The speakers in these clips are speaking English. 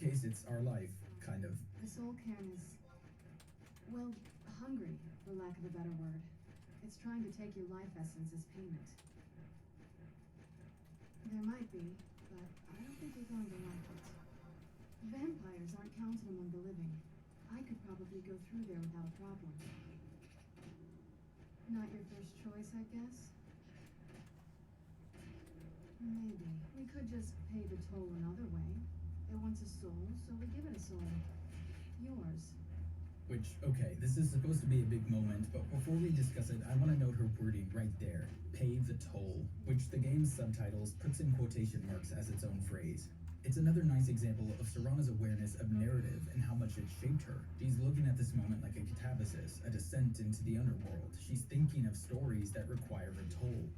case, it's our life, kind of. The soul cairn is, well, hungry, for lack of a better word. It's trying to take your life essence as payment. There might be, but I don't think you're going to like it. Vampires aren't counted among the living. I could probably go through there without a problem. Not your first choice, I guess? Maybe. We could just pay the toll another way. It wants a soul, so we give it a soul. Yours. Which, okay, this is supposed to be a big moment, but before we discuss it, I want to note her wording right there. Pay the toll, which the game's subtitles puts in quotation marks as its own phrase. It's another nice example of Serana's awareness of narrative and how much it shaped her. She's looking at this moment like a catabasis, a descent into the underworld. She's thinking of stories that require a toll.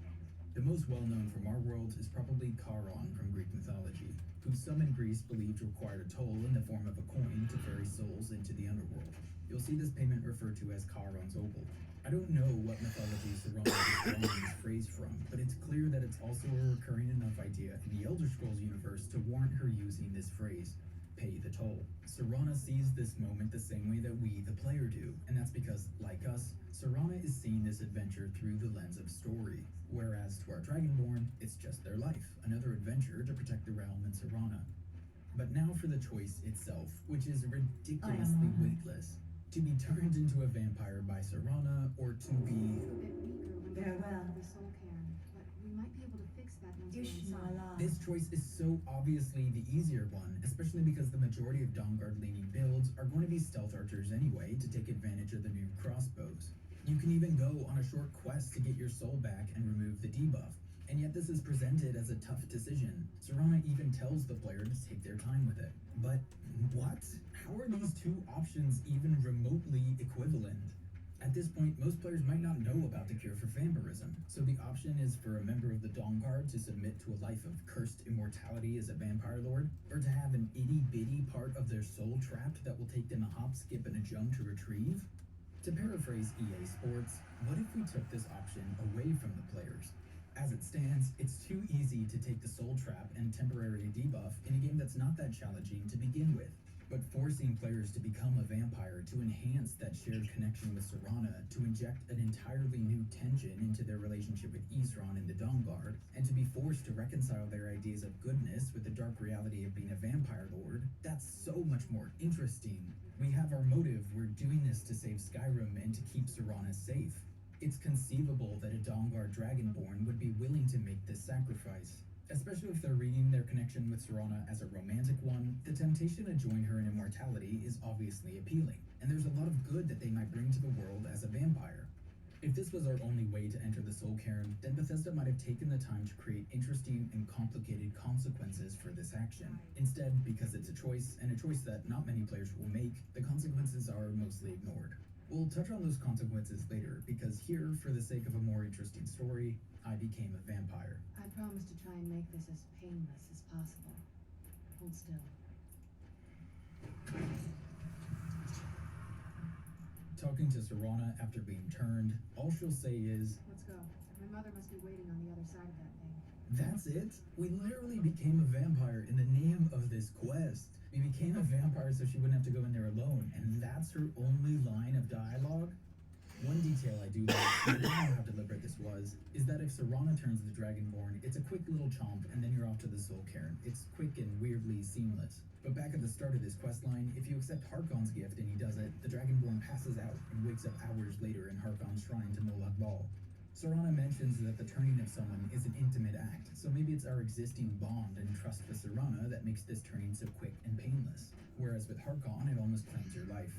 The most well-known from our world is probably Charon from Greek mythology, who some in Greece believed required a toll in the form of a coin to ferry souls into the underworld. You'll see this payment referred to as Charon's Opal. I don't know what mythology Serana is drawing this phrase from, but it's clear that it's also a recurring enough idea in the Elder Scrolls universe to warrant her using this phrase, pay the toll. Serana sees this moment the same way that we, the player, do, and that's because, like us, Serana is seeing this adventure through the lens of story, whereas to our Dragonborn, it's just their life, another adventure to protect the realm and Serana. But now for the choice itself, which is ridiculously weightless. To be turned into a vampire by Serana, or to be... Farewell. The soul cairn, but we might be able to fix that once we're inside. This choice is so obviously the easier one, especially because the majority of Dawnguard-leaning builds are going to be stealth archers anyway to take advantage of the new crossbows. You can even go on a short quest to get your soul back and remove the debuff, and yet this is presented as a tough decision. Serana even tells the player to take their time with it. But what? How are these two options even remotely equivalent? At this point, most players might not know about the cure for vampirism, so the option is for a member of the Dawnguard to submit to a life of cursed immortality as a vampire lord, or to have an itty-bitty part of their soul trapped that will take them a hop, skip, and a jump to retrieve? To paraphrase EA Sports, what if we took this option away from the players? As it stands, it's too easy to take the soul trap and temporary debuff in a game that's not that challenging to begin with. But forcing players to become a vampire to enhance that shared connection with Serana, to inject an entirely new tension into their relationship with Isran and the Dawnguard, and to be forced to reconcile their ideas of goodness with the dark reality of being a vampire lord, that's so much more interesting. We have our motive, we're doing this to save Skyrim and to keep Serana safe. It's conceivable that a Dawnguard Dragonborn would be willing to make this sacrifice. Especially if they're reading their connection with Serana as a romantic one, the temptation to join her in immortality is obviously appealing, and there's a lot of good that they might bring to the world as a vampire. If this was our only way to enter the Soul Cairn, then Bethesda might have taken the time to create interesting and complicated consequences for this action. Instead, because it's a choice, and a choice that not many players will make, the consequences are mostly ignored. We'll touch on those consequences later, because here, for the sake of a more interesting story, I became a vampire. I promise to try and make this as painless as possible. Hold still. Talking to Serana after being turned, all she'll say is, Let's go. My mother must be waiting on the other side of that thing. that's it? We literally became a vampire in the name of this quest. We became a vampire so she wouldn't have to go in there alone, and that's her only line of dialogue? One detail I do like, I don't know how deliberate this was, is that if Serana turns the Dragonborn, it's a quick little chomp and then you're off to the Soul Cairn. It's quick and weirdly seamless. But back at the start of this questline, if you accept Harkon's gift and he does it, the Dragonborn passes out and wakes up hours later in Harkon's shrine to Molag Bal. Serana mentions that the turning of someone is an intimate act, so maybe it's our existing bond and trust with Serana that makes this turning so quick and painless, whereas with Harkon it almost claims your life.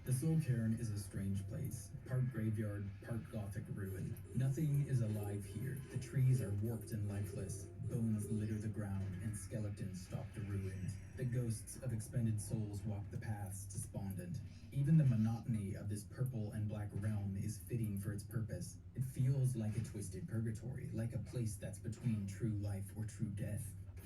The Soul Cairn is a strange place, part graveyard, part gothic ruin. Nothing is alive here. The trees are warped and lifeless, bones litter the ground, and skeletons stalk the ruins. The ghosts of expended souls walk the paths despondent. Even the monotony of this purple and black realm is fitting for its purpose. It feels like a twisted purgatory, like a place that's between true life or true death.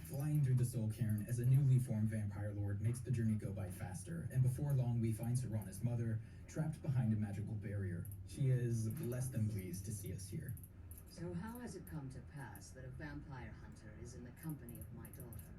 Flying through the Soul Cairn as a newly formed vampire lord makes the journey go by faster, and before long we find Serana's mother trapped behind a magical barrier. She is less than pleased to see us here. So how has it come to pass that a vampire hunter is in the company of my daughter?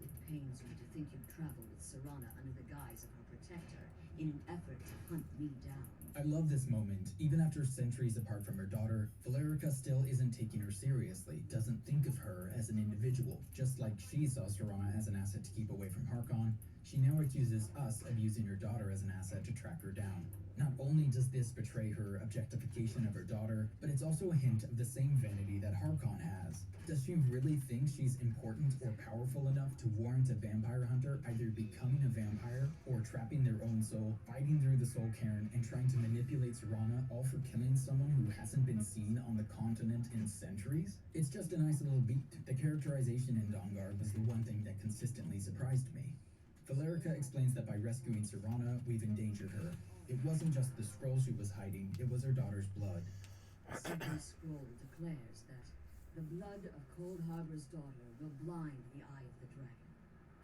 It pains you to think you'd travel with Serana under the guise of her protector in an effort to hunt me down. I love this moment. Even after centuries apart from her daughter, Valerica still isn't taking her seriously, doesn't think of her as an individual. Just like she saw Serana as an asset to keep away from Harkon, she now accuses us of using her daughter as an asset to track her down. Not only does this betray her objectification of her daughter, but it's also a hint of the same vanity that Harkon has. Does she really think she's important or powerful enough to warrant a vampire hunter either becoming a vampire or trapping their own soul, fighting through the soul cairn, and trying to manipulate Serana, all for killing someone who hasn't been seen on the continent in centuries? It's just a nice little beat. The characterization in Dawnguard was the one thing that consistently surprised me. Valerica explains that by rescuing Serana, we've endangered her. It wasn't just the scroll she was hiding, it was her daughter's blood. The second scroll declares that the blood of Cold Harbor's daughter will blind the eye of the dragon.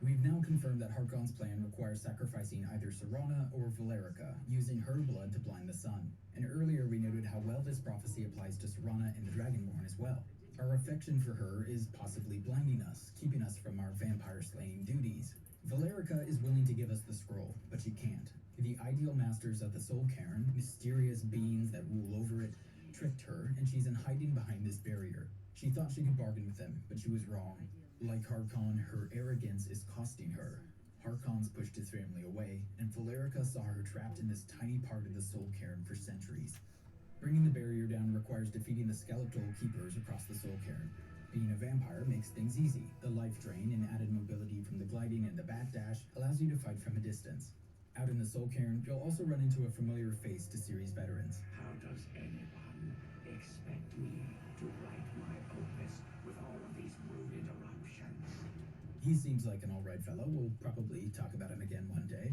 We've now confirmed that Harkon's plan requires sacrificing either Serana or Valerica, using her blood to blind the sun. And earlier we noted how well this prophecy applies to Serana and the Dragonborn as well. Our affection for her is possibly blinding us, keeping us from our vampire-slaying duties. Valerica is willing to give us the scroll, but she can't. The ideal masters of the Soul Cairn, mysterious beings that rule over it, tricked her, and she's in hiding behind this barrier. She thought she could bargain with them, but she was wrong. Like Harkon, her arrogance is costing her. Harkon's pushed his family away, and Valerica saw her trapped in this tiny part of the Soul Cairn for centuries. Bringing the barrier down requires defeating the skeletal keepers across the Soul Cairn. Being a vampire makes things easy. The life drain and added mobility from the gliding and the bat dash allows you to fight from a distance. Out in the Soul Cairn, you'll also run into a familiar face to series veterans. How does anyone expect me to write my opus with all of these rude interruptions? He seems like an alright fellow. We'll probably talk about him again one day.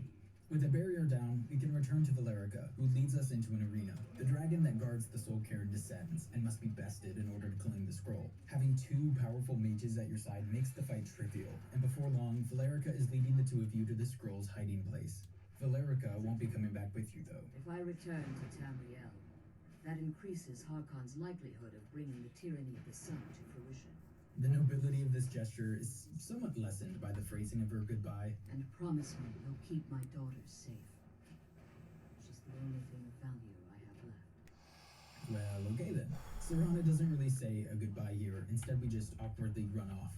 With the barrier down, we can return to Valerica, who leads us into an arena. The dragon that guards the Soul Cairn descends and must be bested in order to claim the scroll. Having two powerful mages at your side makes the fight trivial, and before long, Valerica is leading the two of you to the scroll's hiding place. Valerica won't be coming back with you, though. If I return to Tamriel, that increases Harkon's likelihood of bringing the tyranny of the sun to fruition. The nobility of this gesture is somewhat lessened by the phrasing of her goodbye. And promise me you'll keep my daughter safe. She's the only thing of value I have left. Well, okay then. Serana doesn't really say a goodbye here. Instead, we just awkwardly run off.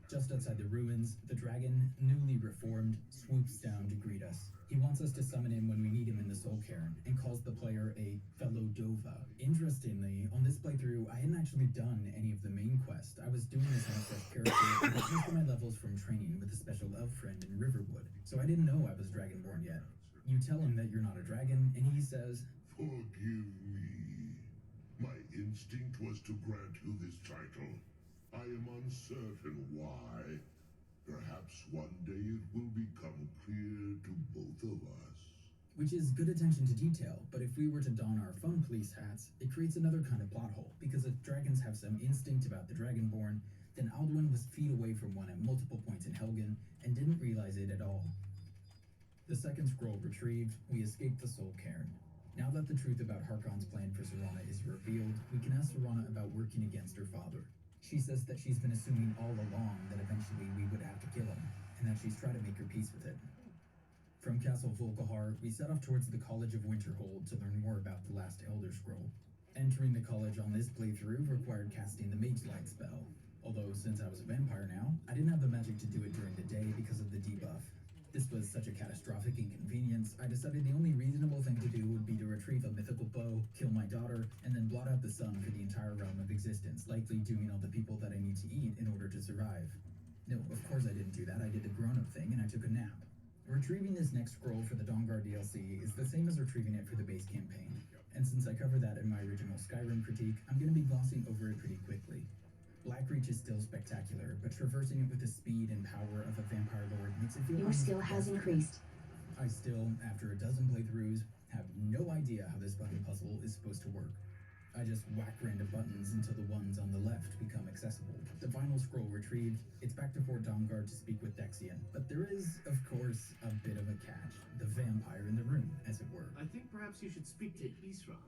Just outside the ruins, the dragon, newly reformed, swoops down to greet us. He wants us to summon him when we need him in the Soul Cairn, and calls the player a fellow Dova. Interestingly, on this playthrough, I hadn't actually done any of the main quest. I was doing this on a fresh character, and most of my levels from training with a special elf friend in Riverwood, so I didn't know I was Dragonborn yet. You tell him that you're not a dragon, and he says, Forgive me. My instinct was to grant you this title. I am uncertain why. Perhaps one day it will become clear to both of us. which is good attention to detail, but if we were to don our fun police hats, it creates another kind of plot hole, because if dragons have some instinct about the Dragonborn, then Alduin was feet away from one at multiple points in Helgen, and didn't realize it at all. The second scroll retrieved, we escaped the Soul Cairn. Now that the truth about Harkon's plan for Serana is revealed, we can ask Serana about working against her father. She says that she's been assuming all along that eventually we would have to kill him, and that she's tried to make her peace with it. From Castle Volkihar, we set off towards the College of Winterhold to learn more about the last Elder Scroll. Entering the college on this playthrough required casting the Mage Light spell, although since I was a vampire now, I didn't have the magic to do it during the day because of the debuff. This was such a catastrophic inconvenience, I decided the only reasonable thing to do would be to retrieve a mythical bow, kill my daughter, and then blot out the sun for the entire realm of existence, likely dooming all the people that I need to eat in order to survive. No, of course I didn't do that. I did the grown-up thing and I took a nap. Retrieving this next scroll for the Dawnguard DLC is the same as retrieving it for the base campaign, and since I covered that in my original Skyrim critique, I'm going to be glossing over it pretty quickly. Blackreach is still spectacular, but traversing it with the speed and power of a vampire lord makes it feel Your skill has increased. I still, after a dozen playthroughs, have no idea how this button puzzle is supposed to work. I just whack random buttons until the ones on the left become accessible. The final scroll retrieved, it's back to Fort Dawnguard to speak with Dexian. But there is, of course, a bit of a catch. The vampire in the room, as it were. I think perhaps you should speak to Isran.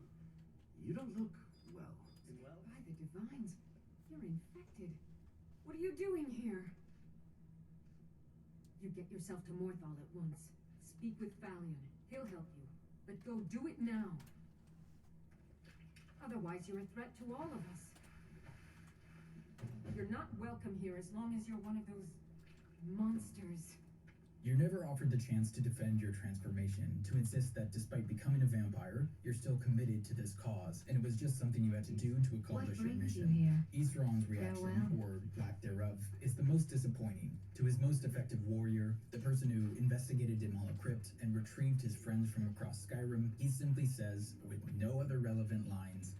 You don't look well. By the divines, you're infected. What are you doing here? You get yourself to Morthal at once. Speak with Falion. He'll help you. But go do it now. Otherwise, you're a threat to all of us. You're not welcome here as long as you're one of those monsters. You're never offered the chance to defend your transformation, to insist that despite becoming a vampire, you're still committed to this cause, and it was just something you had to do to accomplish your mission. Isran's reaction, or lack thereof, is the most disappointing. To his most effective warrior, the person who investigated Dimhala Crypt and retrieved his friends from across Skyrim, he simply says, with no other relevant lines,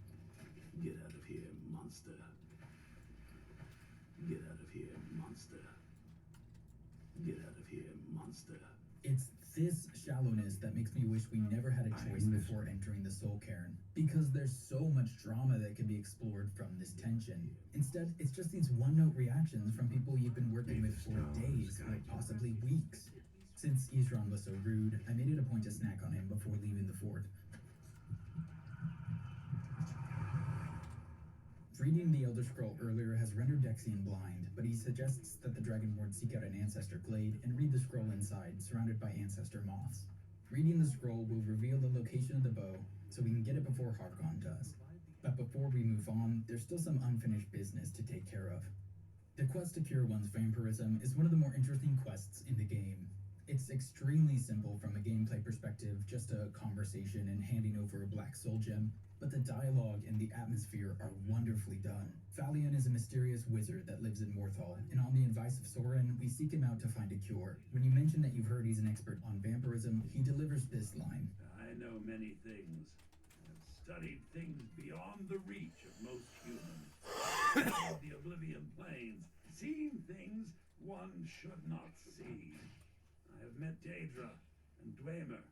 Get out of here, monster. Get out of here, monster. Get out of here, monster. it's this shallowness that makes me wish we never had a choice before entering the Soul Cairn, because there's so much drama that can be explored from this tension. Instead, it's just these one-note reactions from people you've been working with for days, or possibly weeks. Since Isran was so rude, I made it a point to snack on him before leaving the fort. Reading the Elder Scroll earlier has rendered Dexian blind, but he suggests that the Dragonborn seek out an Ancestor Glade and read the scroll inside, surrounded by Ancestor moths. Reading the scroll will reveal the location of the bow, so we can get it before Harkon does. But before we move on, there's still some unfinished business to take care of. The quest to cure one's vampirism is one of the more interesting quests in the game. It's extremely simple from a gameplay perspective, just a conversation and handing over a black soul gem, but the dialogue and the atmosphere are wonderfully done. Falion is a mysterious wizard that lives in Morthal, and on the advice of Soren, we seek him out to find a cure. When you mention that you've heard he's an expert on vampirism, he delivers this line. I know many things. I've studied things beyond the reach of most humans. Of the Oblivion Plains, seen things one should not see. I have met Daedra and Dwemer,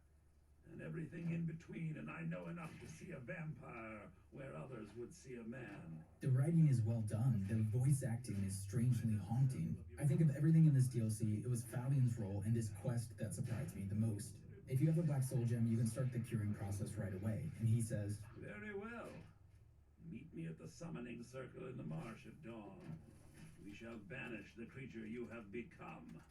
and everything in between, and I know enough to see a vampire where others would see a man. The writing is well done, the voice acting is strangely haunting. I think of everything in this DLC, it was Falion's role in this quest that surprised me the most. If you have a black soul gem, you can start the curing process right away, and he says, Very well. Meet me at the summoning circle in the marsh at dawn. We shall banish the creature you have become.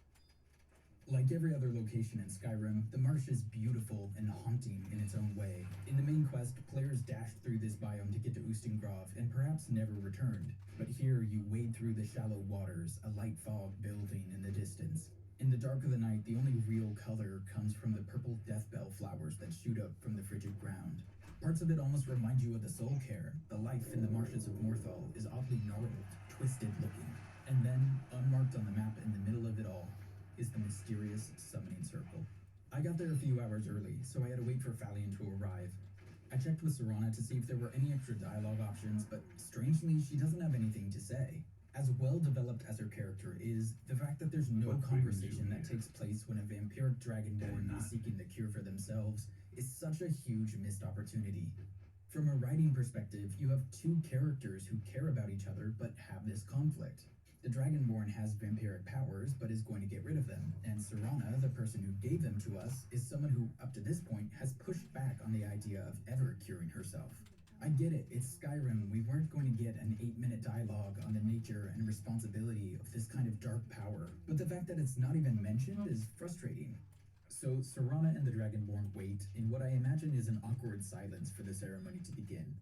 Like every other location in Skyrim, the marsh is beautiful and haunting in its own way. In the main quest, players dashed through this biome to get to Ustengrav and perhaps never returned. But here you wade through the shallow waters, a light fog building in the distance. In the dark of the night, the only real color comes from the purple deathbell flowers that shoot up from the frigid ground. Parts of it almost remind you of the Soul Cairn. The life in the marshes of Morthal is oddly gnarled, twisted looking. And then, unmarked on the map in the middle of it all, is the mysterious summoning circle. I got there a few hours early, so I had to wait for Falion to arrive. I checked with Serana to see if there were any extra dialogue options, but strangely, she doesn't have anything to say. As well developed as her character is, the fact that there's no conversation that takes place when a vampiric dragonborn is seeking the cure for themselves is such a huge missed opportunity. From a writing perspective, you have two characters who care about each other but have this conflict. The Dragonborn has vampiric powers, but is going to get rid of them, and Serana, the person who gave them to us, is someone who, up to this point, has pushed back on the idea of ever curing herself. I get it, it's Skyrim, we weren't going to get an 8-minute dialogue on the nature and responsibility of this kind of dark power, but the fact that it's not even mentioned is frustrating. So Serana and the Dragonborn wait in what I imagine is an awkward silence for the ceremony to begin.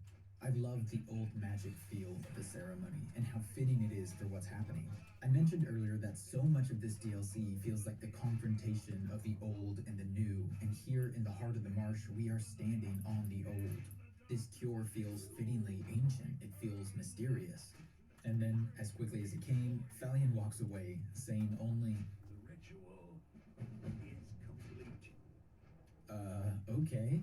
I love the old magic feel of the ceremony and how fitting it is for what's happening. I mentioned earlier that so much of this DLC feels like the confrontation of the old and the new, and here in the heart of the marsh, we are standing on the old. This cure feels fittingly ancient, it feels mysterious. And then, as quickly as it came, Falion walks away, saying only, The ritual is complete. Okay.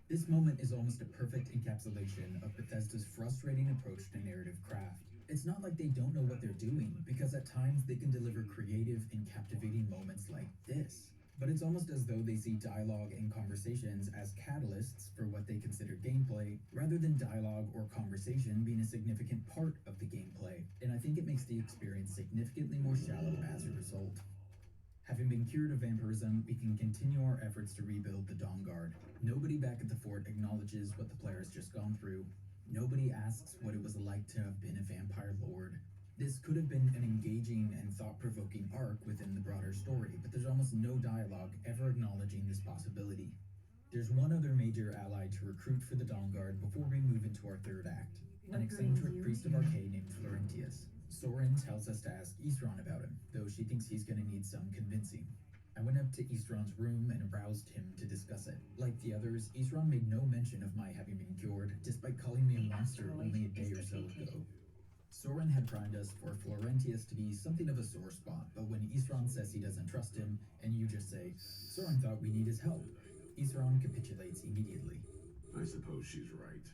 This moment is almost a perfect encapsulation of Bethesda's frustrating approach to narrative craft. It's not like they don't know what they're doing, because at times they can deliver creative and captivating moments like this. But it's almost as though they see dialogue and conversations as catalysts for what they consider gameplay, rather than dialogue or conversation being a significant part of the gameplay. And I think it makes the experience significantly more shallow as a result. Having been cured of vampirism, we can continue our efforts to rebuild the Dawnguard. Nobody back at the fort acknowledges what the player has just gone through. Nobody asks what it was like to have been a vampire lord. This could have been an engaging and thought-provoking arc within the broader story, but there's almost no dialogue ever acknowledging this possibility. There's one other major ally to recruit for the Dawnguard before we move into our third act, an eccentric priest of Arcade named Florentius. Soren tells us to ask Isran about him, though she thinks he's going to need some convincing. I went up to Isran's room and aroused him to discuss it. Like the others, Isran made no mention of my having been cured, despite calling me a monster only a day or so ago. Soren had primed us for Florentius to be something of a sore spot, but when Isran says he doesn't trust him, and you just say, Soren thought we need his help, Isran capitulates immediately. I suppose she's right.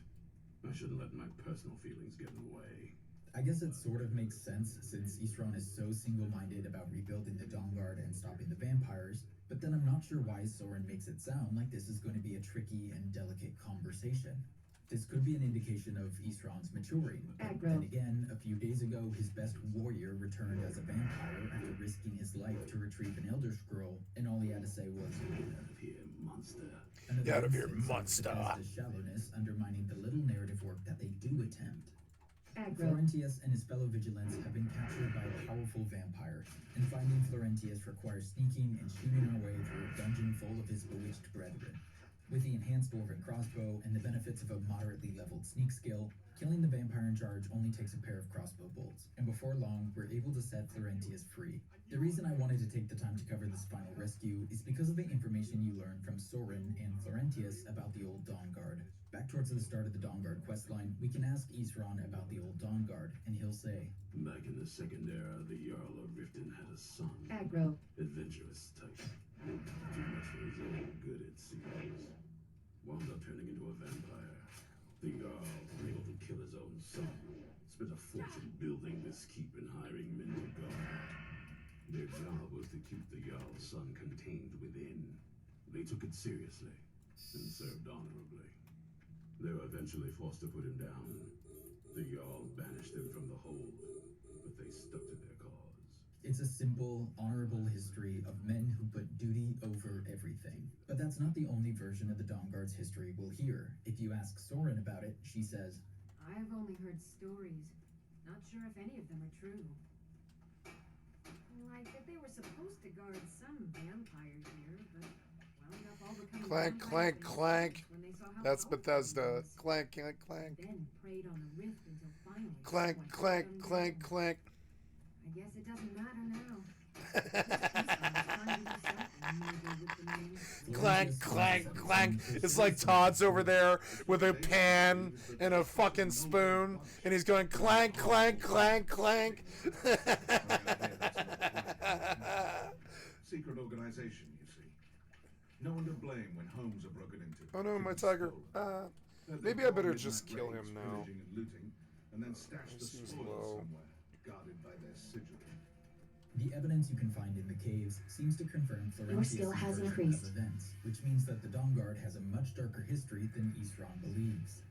I shouldn't let my personal feelings get in the way. I guess it sort of makes sense since Isran is so single-minded about rebuilding the Dawnguard and stopping the vampires, but then I'm not sure why Soren makes it sound like this is going to be a tricky and delicate conversation. This could be an indication of Isran's maturing, but then again, a few days ago, his best warrior returned as a vampire after risking his life to retrieve an Elder Scroll, and all he had to say was, Get out of here, monster. Get out of here, monster. Bethesda's shallowness, undermining the little narrative work that they do attempt. Florentius and his fellow vigilants have been captured by a powerful vampire, and finding Florentius requires sneaking and shooting our way through a dungeon full of his bewitched brethren. With the enhanced dwarven crossbow and the benefits of a moderately leveled sneak skill, killing the vampire in charge only takes a pair of crossbow bolts, and before long, we're able to set Florentius free. The reason I wanted to take the time to cover this final rescue is because of the information you learn from Soren and Florentius about the old Dawnguard. Back towards the start of the Dawnguard questline, we can ask Isran about the old Dawnguard, and he'll say, Back in the Second Era, the Jarl of Riften had a son. Aggro. Adventurous type. Too much for his own good, it seems. Wound up turning into a vampire. The Jarl, unable to kill his own son, spent a fortune building this keep and hiring men to guard it. Their job was to keep the Jarl's son contained within. They took it seriously and served honorably. They were eventually forced to put him down. The Jarl banished them from the hold, but they stuck to their cause. It's a simple, honorable history of men who put duty over everything. But that's not the only version of the Dawnguard's history we'll hear. If you ask Soren about it, she says, I have only heard stories. Not sure if any of them are true. Like that they were supposed to guard some vampires here, but wound up all becoming Clank, vampires clank, clank. when they saw how That's powerful Bethesda. it was. Clank, clank, clank. Then preyed on the rift until finally Clank, wiped clank, them clank, down. clank. I guess it doesn't matter now. This piece was trying to do something maybe with the name. Clank, clank, clank. It's like Todd's over there with a pan and a fucking spoon, and he's going clank, clank, clank, clank. Secret organization, you see. No one to blame when homes are broken into. Oh no, my Kids tiger. stolen. Maybe I better just kill him now. Pillaging and looting, and then stash the This seems spoils low. somewhere, guarded by their sigil. The evidence you can find in the caves seems to confirm Your skill Florentius' has version increased. of events, which means that the Dawnguard has a much darker history than Isran believes.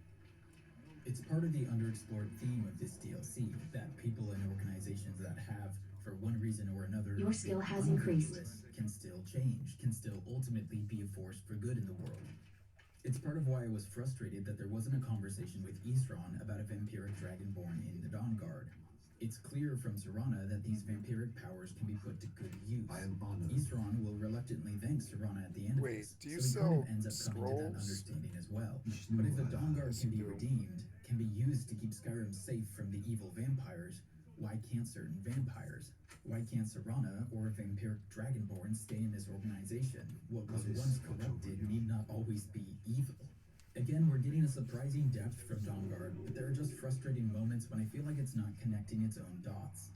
It's part of the underexplored theme of this DLC that people and organizations that have, for one reason or another, Your skill been has increased. unvirtuous, can still change, can still ultimately be a force for good in the world. It's part of why I was frustrated that there wasn't a conversation with Isran about a vampiric dragonborn in the Dawnguard. It's clear from Serana that these vampiric powers can be put to good use. I am honored. Isran will reluctantly thank Serana at the end of Wait, this, do you so he kind sell of ends up coming to that scrolls? understanding as well. You But if the knew Dawnguard can be do. redeemed, can be used to keep Skyrim safe from the evil vampires, why can't certain vampires? Why can't Serana or a vampiric dragonborn stay in this organization? What was That is once what corrupted you need not always be evil. Again, we're getting a surprising depth from Dawnguard, but there are just frustrating moments when I feel like it's not connecting its own dots.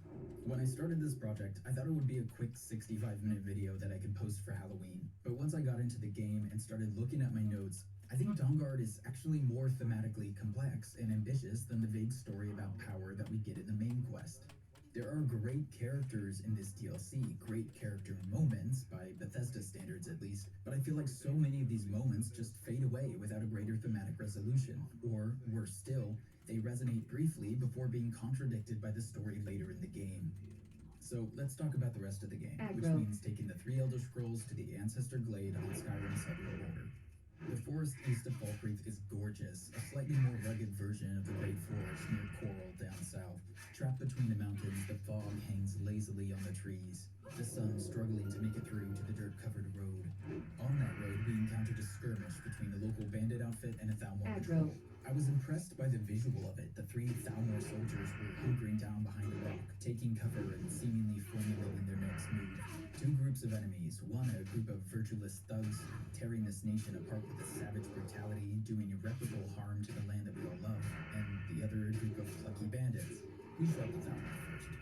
When I started this project, I thought it would be a quick 65-minute video that I could post for Halloween, but once I got into the game and started looking at my notes, I think Dawnguard is actually more thematically complex and ambitious than the vague story about power that we get in the main quest. There are great characters in this DLC, great character moments, by Bethesda standards at least, but I feel like so many of these moments just fade away without a greater thematic resolution, or, worse still, they resonate briefly before being contradicted by the story later in the game. So let's talk about the rest of the game, which Aggro. means taking the 3 Elder Scrolls to the Ancestor Glade on Skyrim's Southern border. The forest east of Falkreath is gorgeous, a slightly more rugged version of the Great Forest near Coral down south. Trapped between the mountains, the fog hangs lazily on the trees, the sun struggling to make it through to the dirt-covered road. On that road, we encountered a skirmish between the local bandit outfit and a Thalmor patrol. I was impressed by the visual of it. The 3 Thalmor soldiers were hunkering down behind a rock, taking cover and seemingly formulating their next move. 2 groups of enemies, one a group of virtueless thugs tearing this nation apart with a savage brutality, doing irreparable harm to the land that we all love, and the other a group of plucky bandits. We fought the Thalmor first.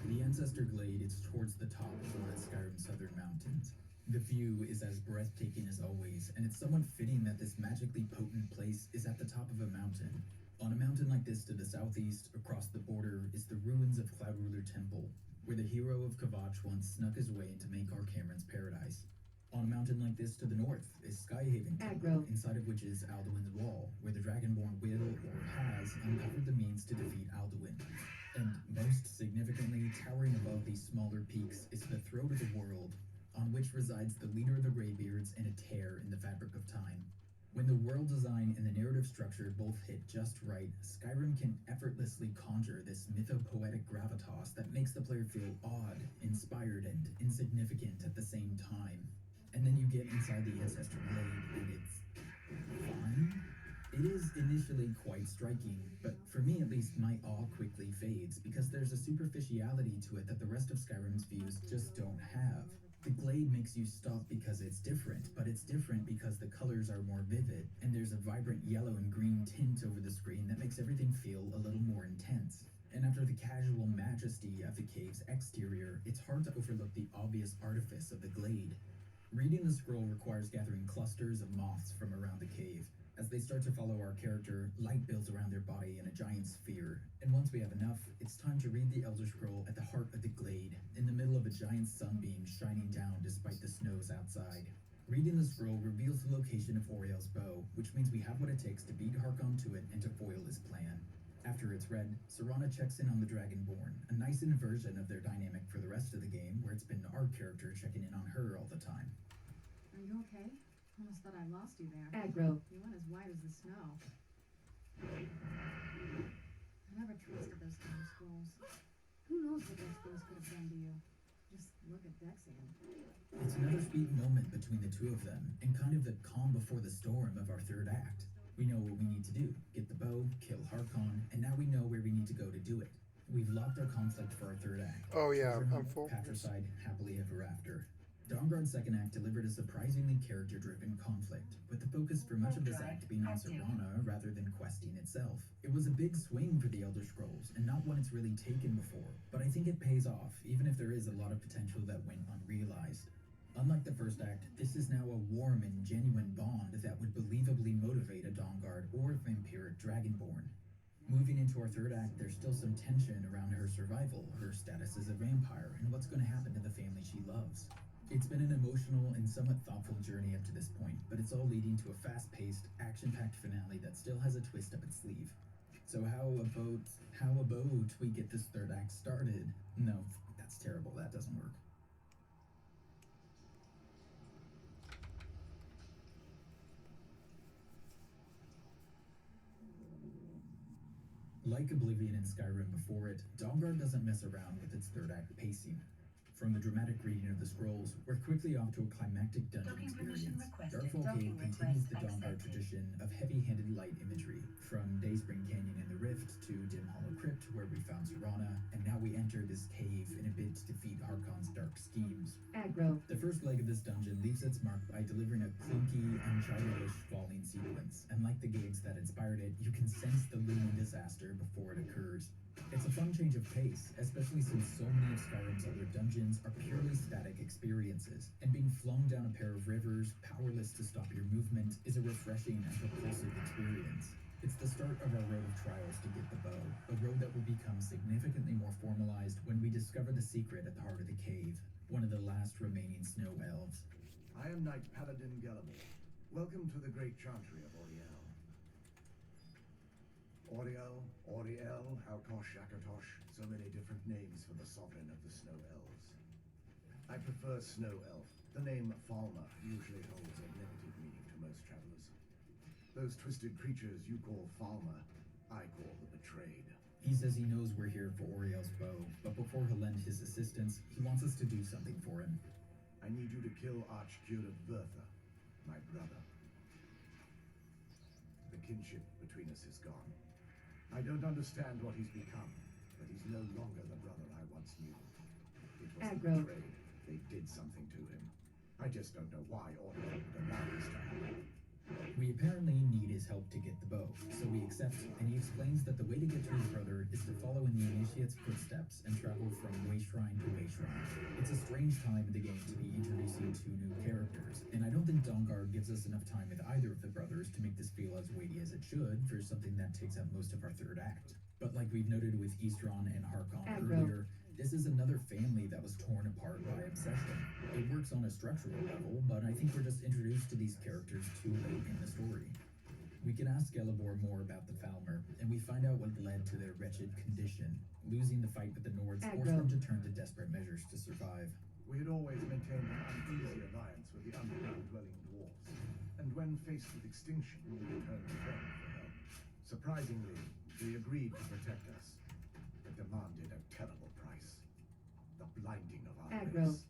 The Ancestor Glade is towards the top of one of Skyrim's southern mountains. The view is as breathtaking as always, and it's somewhat fitting that this magically potent place is at the top of a mountain. On a mountain like this to the southeast, across the border, is the ruins of Cloudruler Temple, where the hero of Kvatch once snuck his way into Mankar Cameron's paradise. On a mountain like this to the north is Skyhaven Temple, inside of which is Alduin's Wall, where the Dragonborn will, or has, uncovered the means to defeat Alduin. And most significantly, towering above these smaller peaks is the throat of the world, on which resides the leader of the Greybeards and a tear in the fabric of time. When the world design and the narrative structure both hit just right, Skyrim can effortlessly conjure this mythopoetic gravitas that makes the player feel awed, inspired, and insignificant at the same time. And then you get inside the Ancestor Glade, and it's fine. It is initially quite striking, but for me at least, my awe quickly fades, because there's a superficiality to it that the rest of Skyrim's views just don't have. The glade makes you stop because it's different, but it's different because the colors are more vivid, and there's a vibrant yellow and green tint over the screen that makes everything feel a little more intense. And after the casual majesty of the cave's exterior, it's hard to overlook the obvious artifice of the glade. Reading the scroll requires gathering clusters of moths from around the cave. As they start to follow our character, light builds around their body in a giant sphere, and once we have enough, it's time to read the Elder Scroll at the heart of the glade, in the middle of a giant sunbeam shining down despite the snows outside. Reading the scroll reveals the location of Oriel's bow, which means we have what it takes to beat Harkon to it and to foil his plan. After it's read, Serana checks in on the Dragonborn, a nice inversion of their dynamic for the rest of the game, where it's been our character checking in on her all the time. Are you okay? Almost thought I lost you there. Aggro. You went as white as the snow. I never trusted those kind of scrolls. Who knows what those things could have done to you? Just look at Dexian. It's another sweet moment between the 2 of them, and kind of the calm before the storm of our 3rd act. We know what we need to do. Get the bow, kill Harkon, and now we know where we need to go to do it. We've locked our conflict for our 3rd act. Oh yeah, Children, I'm full. Patricide, happily ever after. Dawnguard's 2nd act delivered a surprisingly character-driven conflict, with the focus for much of this act being on Serana rather than questing itself. It was a big swing for the Elder Scrolls, and not one it's really taken before, but I think it pays off, even if there is a lot of potential that went unrealized. Unlike the 1st act, this is now a warm and genuine bond that would believably motivate a Dawnguard or vampiric Dragonborn. Moving into our 3rd act, there's still some tension around her survival, her status as a vampire, and what's going to happen to the family she loves. It's been an emotional and somewhat thoughtful journey up to this point, but it's all leading to a fast-paced, action-packed finale that still has a twist up its sleeve. So how about we get this 3rd act started? No, that's terrible, that doesn't work. Like Oblivion and Skyrim before it, Dawnguard doesn't mess around with its 3rd act pacing. From the dramatic reading of the scrolls, we're quickly off to a climactic dungeon experience. Darkfall Cave continues the Dawnguard tradition of heavy-handed light imagery, from Dayspring Canyon and the Rift to Dim Hollow Crypt, where we found Serana, and now we enter this cave in a bid to defeat Harkon's dark schemes. Aggro. The first leg of this dungeon leaves its mark by delivering a clunky, Uncharted-ish falling sequence, and like the games that inspired it, you can sense the looming disaster before it occurs. It's a fun change of pace, especially since so many of Skyrim's other dungeons are purely static experiences, and being flung down a pair of rivers, powerless to stop your movement, is a refreshing and propulsive experience. It's the start of our road of trials to get the bow, a road that will become significantly more formalized when we discover the secret at the heart of the cave, one of the last remaining snow elves. I am Knight Paladin Gellamor. Welcome to the great chantry of Oriel. Oriel, Alkosh, Akatosh, so many different names for the sovereign of the Snow Elves. I prefer Snow Elf. The name Falmer usually holds a limited meaning to most travelers. Those twisted creatures you call Falmer, I call the Betrayed. He says he knows we're here for Oriel's bow, but before he'll lend his assistance, he wants us to do something for him. I need you to kill Archcurate Bertha, my brother. The kinship between us is gone. I don't understand what he's become, but he's no longer the brother I once knew. It was the Betrayed. They did something to him. I just don't know why Oriel would allow this to happen. We apparently need his help to get the bow, so we accept, and he explains that the way to get to his brother is to follow in the initiate's footsteps and travel from way shrine to way shrine. It's a strange time in the game to be introducing two new characters, and I don't think Dawnguard gives us enough time with either of the brothers to make this feel as weighty as it should for something that takes up most of our third act. But like we've noted with Eastron and Harkon earlier, this is another family that was torn apart by obsession. It works on a structural level, but I think we're just introduced to these characters too late in the story. We can ask Gelibor more about the Falmer, and we find out what led to their wretched condition. Losing the fight with the Nords forced them to turn to desperate measures to survive. We had always maintained an uneasy alliance with the underground-dwelling dwarves, and when faced with extinction, we returned to them for help. Surprisingly, they agreed to protect us, but demanded a terrible price. The blinding of our race.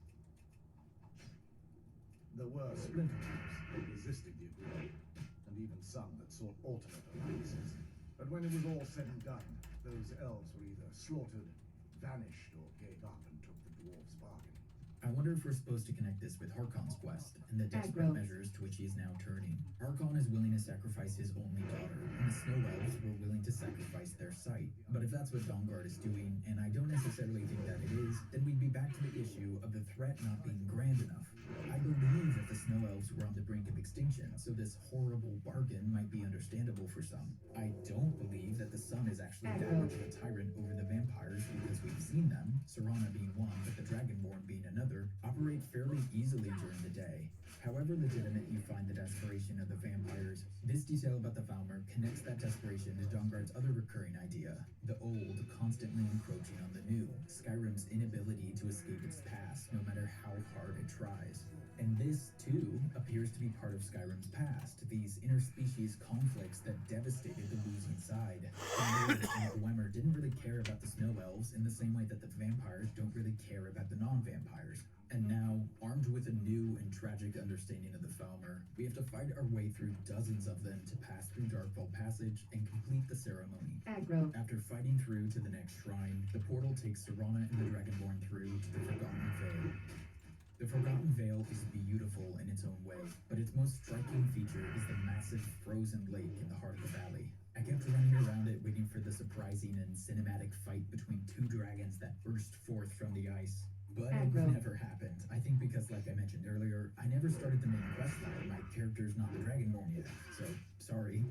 There were splinter groups that resisted the agreement, and even some that sought alternate alliances. But when it was all said and done, those elves were either slaughtered, vanished, or gave up and took the dwarves' bargain. I wonder if we're supposed to connect this with Harkon's quest and the desperate measures to which he is now turning. Harkon is willing to sacrifice his only daughter, and the Snow Elves were willing to sacrifice their sight. But if that's what Dawnguard is doing, and I don't necessarily think that it is, then we'd be back to the issue of the threat not being grand enough. I believe that the Snow Elves were on the brink of extinction, so this horrible bargain might be understandable for some. I don't believe that the sun is actually that much of a tyrant over the vampires because we've seen them, Serana being one, but the Dragonborn being another, operate fairly easily during the day. However legitimate you find the desperation of the vampires, this detail about the Falmer connects that desperation to Dawnguard's other recurring idea, the old constantly encroaching on the new, Skyrim's inability to escape its past no matter how hard it tries. And this, too, appears to be part of Skyrim's past, these interspecies conflicts that devastated the losing side. The Nords and Dwemer didn't really care about the Snow Elves in the same way that the vampires don't really care about the non-vampires. And now, armed with a new and tragic understanding of the Falmer, we have to fight our way through dozens of them to pass through Darkfall Passage and complete the ceremony. After fighting through to the next shrine, the portal takes Serana and the Dragonborn through to the Forgotten Vale. The Forgotten Vale is beautiful in its own way, but its most striking feature is the massive frozen lake in the heart of the valley. I kept running around it waiting for the surprising and cinematic fight between two dragons that burst forth from the ice. But it never happened. I think because, like I mentioned earlier, I never started the main quest line. My character's not the Dragonborn yet, so sorry.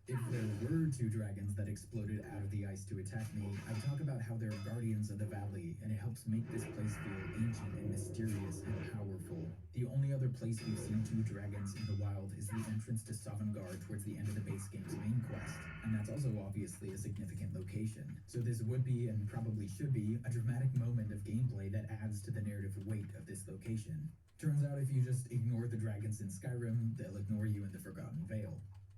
If there were two dragons that exploded out of the ice to attack me, I'd talk about how they're guardians of the valley, and it helps make this place feel ancient and mysterious and powerful. The only other place we've seen two dragons in the wild is the entrance to Sovngarde towards the end of the base game's main quest, and that's also obviously a significant location. So this would be, and probably should be, a dramatic moment of gameplay that adds to the narrative weight of this location. Turns out if you just ignore the dragons in Skyrim, they'll ignore you in the Forgotten Vale.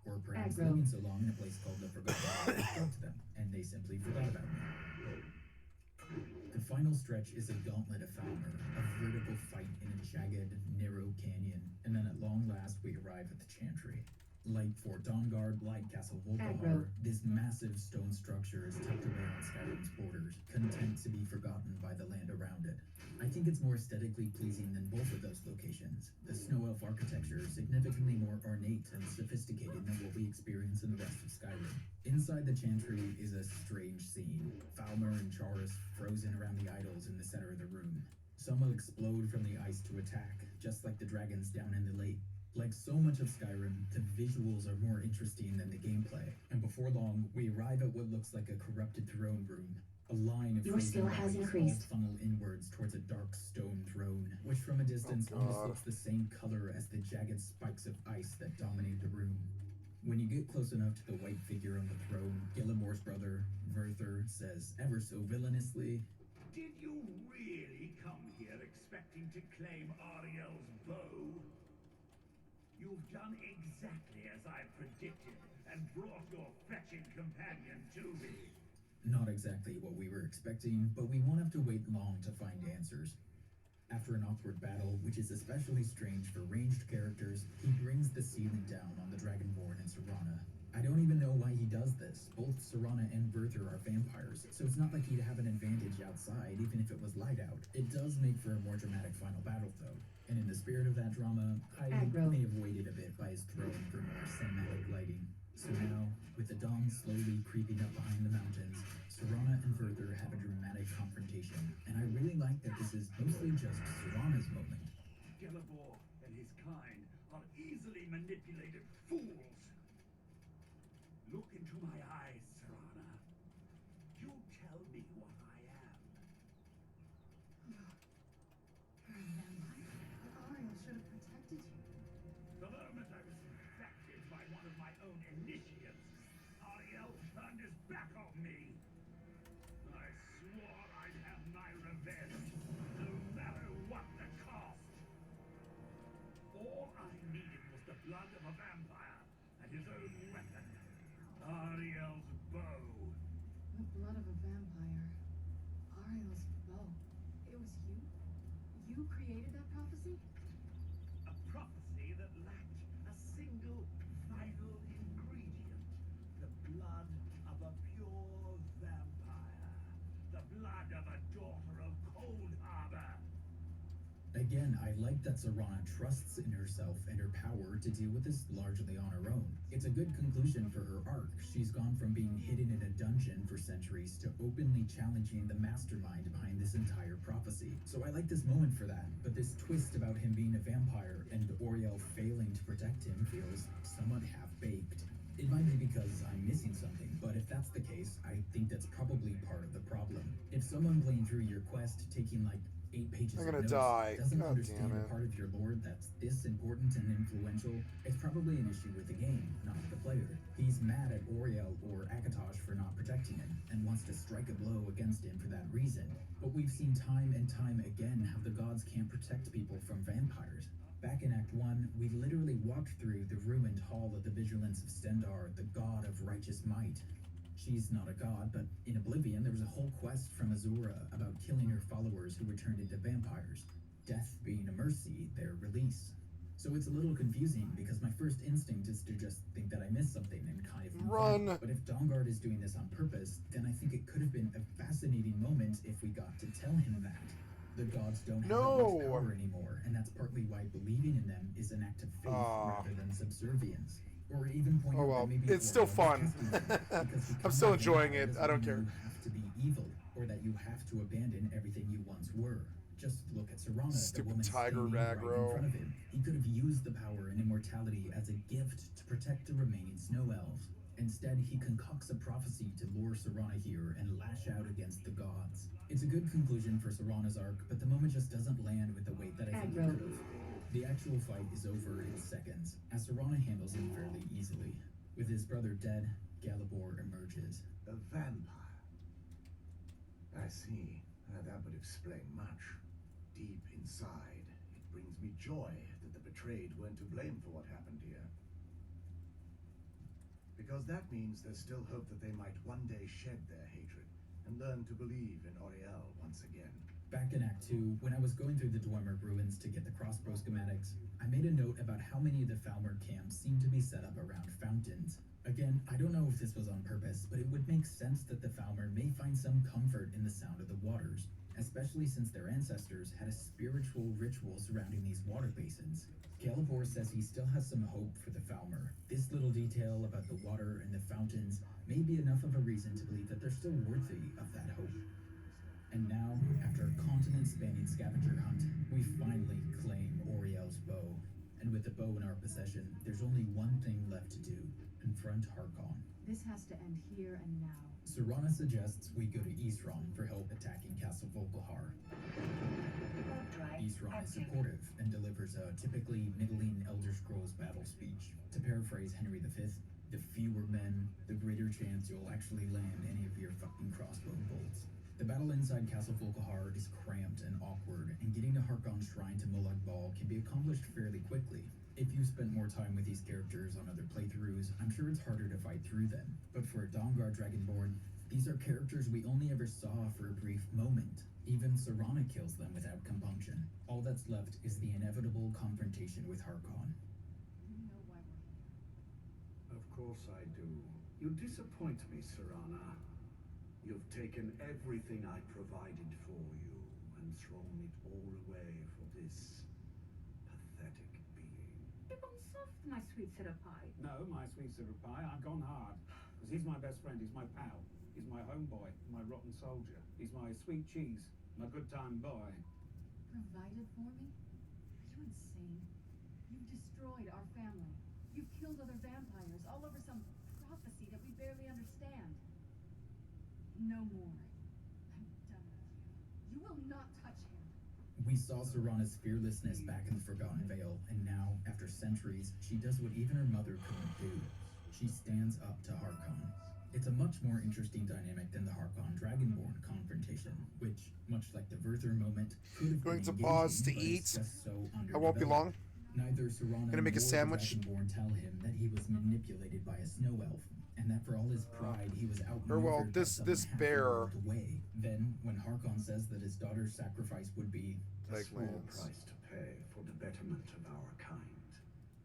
Or perhaps living so long in a place called the Forgotten Vale spoke to them, and they simply forgot about me. The final stretch is a gauntlet of Falmer, a vertical fight in a jagged, narrow canyon, and then at long last we arrive at the Chantry. Like Fort Dawnguard, like Castle Volkihar, this massive stone structure is tucked away on Skyrim's borders, content to be forgotten by the land around it. I think it's more aesthetically pleasing than both of those locations. The Snow Elf architecture is significantly more ornate and sophisticated than what we experience in the rest of Skyrim. Inside the Chantry is a strange scene. Falmer and Chaurus frozen around the idols in the center of the room. Some will explode from the ice to attack, just like the dragons down in the lake. Like so much of Skyrim, the visuals are more interesting than the gameplay, and before long, we arrive at what looks like a corrupted throne room. A line of Your skill has increased. Funnel inwards towards a dark stone throne, which from a distance almost looks the same color as the jagged spikes of ice that dominate the room. When you get close enough to the white figure on the throne, Gillibor's brother, Verther, says ever so villainously, Did you really come here expecting expecting to claim Ariel's bow? You've done exactly as I predicted and brought your fetching companion to me. Not exactly what we were expecting, but we won't have to wait long to find answers. After an awkward battle, which is especially strange for ranged characters, he brings the ceiling down on the Dragonborn and Serana. I don't even know why he does this. Both Serana and Berther are vampires, so it's not like he'd have an advantage outside, even if it was light out. It does make for a more dramatic final battle, though. And in the spirit of that drama, I may have waited a bit by his throne for more cinematic lighting. So now, with the dawn slowly creeping up behind the mountains, Serana and Berther have a dramatic confrontation, and I really like that this is mostly just Serana's moment. Gelabor and his kind are easily manipulated fools. Look into my eyes, Serana. You tell me what I am. You're a vampire. Ariel should have protected you. The moment I was infected by one of my own initiates, Ariel turned his back on me. I swore I'd have my revenge, no matter what the cost. All I needed was the blood of a vampire and his own weapon, Ariel's bow. The blood of a vampire. Ariel's bow. It was you? You created that prophecy? A prophecy that lacked a single vital ingredient. The blood of a pure vampire. The blood of a daughter of Cold Harbor. Again, I like that Serana trusts in herself and her power to deal with this largely on her own. It's a good conclusion for her arc. She's gone from being hidden in a dungeon for centuries to openly challenging the mastermind behind this entire prophecy. So I like this moment for that, but this twist about him being a vampire and Oriel failing to protect him feels somewhat half-baked. It might be because I'm missing something, but if that's the case, I think that's probably part of the problem. If someone playing through your quest, taking like 8 pages I'm of gonna notes, die. doesn't God understand damn a it. part of your lore that's this important and influential, it's probably an issue with the game, not the player. He's mad at Oriel or Akatosh for not protecting him, and wants to strike a blow against him for that reason. But we've seen time and time again how the gods can't protect people from vampires. Back in Act 1, we literally walked through the ruined hall of the Vigilance of Stendar, the god of righteous might. She's not a god, but in Oblivion there was a whole quest from Azura about killing her followers who were turned into vampires. Death being a mercy, their release. So it's a little confusing because my first instinct is to just think that I missed something and kind of move on. Run! But if Dawnguard is doing this on purpose, then I think it could have been a fascinating moment if we got to tell him that. The gods don't have that much power anymore, and that's partly why believing in them is an act of faith rather than subservience. Or even point out that maybe it's still fun. I'm still enjoying it. I don't care. You have to be evil, or that you have to abandon everything you once were. Just look at Serana, the woman standing right in front of him. He could have used the power and immortality as a gift to protect the remaining snow elves. Instead, he concocts a prophecy to lure Serana here and lash out against the gods. It's a good conclusion for Serana's arc, but the moment just doesn't land with the weight that I think it could have. The actual fight is over in seconds, as Serana handles him fairly easily. With his brother dead, Gelabor emerges. A vampire. I see. That would explain much. Deep inside, it brings me joy that the betrayed weren't to blame for what happened here. Because that means there's still hope that they might one day shed their hatred and learn to believe in Oriel once again. Back in Act 2, when I was going through the Dwemer ruins to get the crossbow schematics, I made a note about how many of the Falmer camps seemed to be set up around fountains. Again, I don't know if this was on purpose, but it would make sense that the Falmer may find some comfort in the sound of the waters, especially since their ancestors had a spiritual ritual surrounding these water basins. Gelabor says he still has some hope for the Falmer. This little detail about the water and the fountains may be enough of a reason to believe that they're still worthy of that hope. And now, after a continent-spanning scavenger hunt, we finally claim Oriel's bow. And with the bow in our possession, there's only one thing left to do: confront Harkon. This has to end here and now. Serana suggests we go to Isran for help attacking Castle Volkihar. Isran is supportive and delivers a typically middling Elder Scrolls battle speech. To paraphrase Henry V, the fewer men, the greater chance you'll actually land any of your fucking crossbow bolts. The battle inside Castle Volkihar is cramped and awkward, and getting to Harkon's shrine to Molag Bal can be accomplished fairly quickly. If you spent more time with these characters on other playthroughs, I'm sure it's harder to fight through them. But for a Dawnguard Dragonborn, these are characters we only ever saw for a brief moment. Even Serana kills them without compunction. All that's left is the inevitable confrontation with Harkon. You know why we're here. Of course I do. You disappoint me, Serana. You've taken everything I provided for you and thrown it all away for this pathetic being. You've gone soft, my sweet syrup pie. No, my sweet syrup pie, I've gone hard. Because he's my best friend, he's my pal. He's my homeboy, my rotten soldier. He's my sweet cheese, my good time boy. Provided for me? Are you insane? You've destroyed our family. You've killed other vampires all over some prophecy that we barely understand. No more. I'm done with you. You will not touch him. We saw Serana's fearlessness back in the Forgotten Vale, and now, after centuries, she does what even her mother couldn't do. She stands up to Harkon. It's a much more interesting dynamic than the Harkon Dragonborn confrontation, which, much like the Werther moment, could have Going been to pause to engaging, but eat. it's just so I won't be long. Neither Serana Gonna make a nor the sandwich. Dragonborn tell him that he was manipulated by a snow elf, and that for all his pride, he was Or well, outmaneuvered by this someone half the bear. world away. Then, when Harkon says that his daughter's sacrifice would be A Like small lands. price to pay for the betterment of our kind.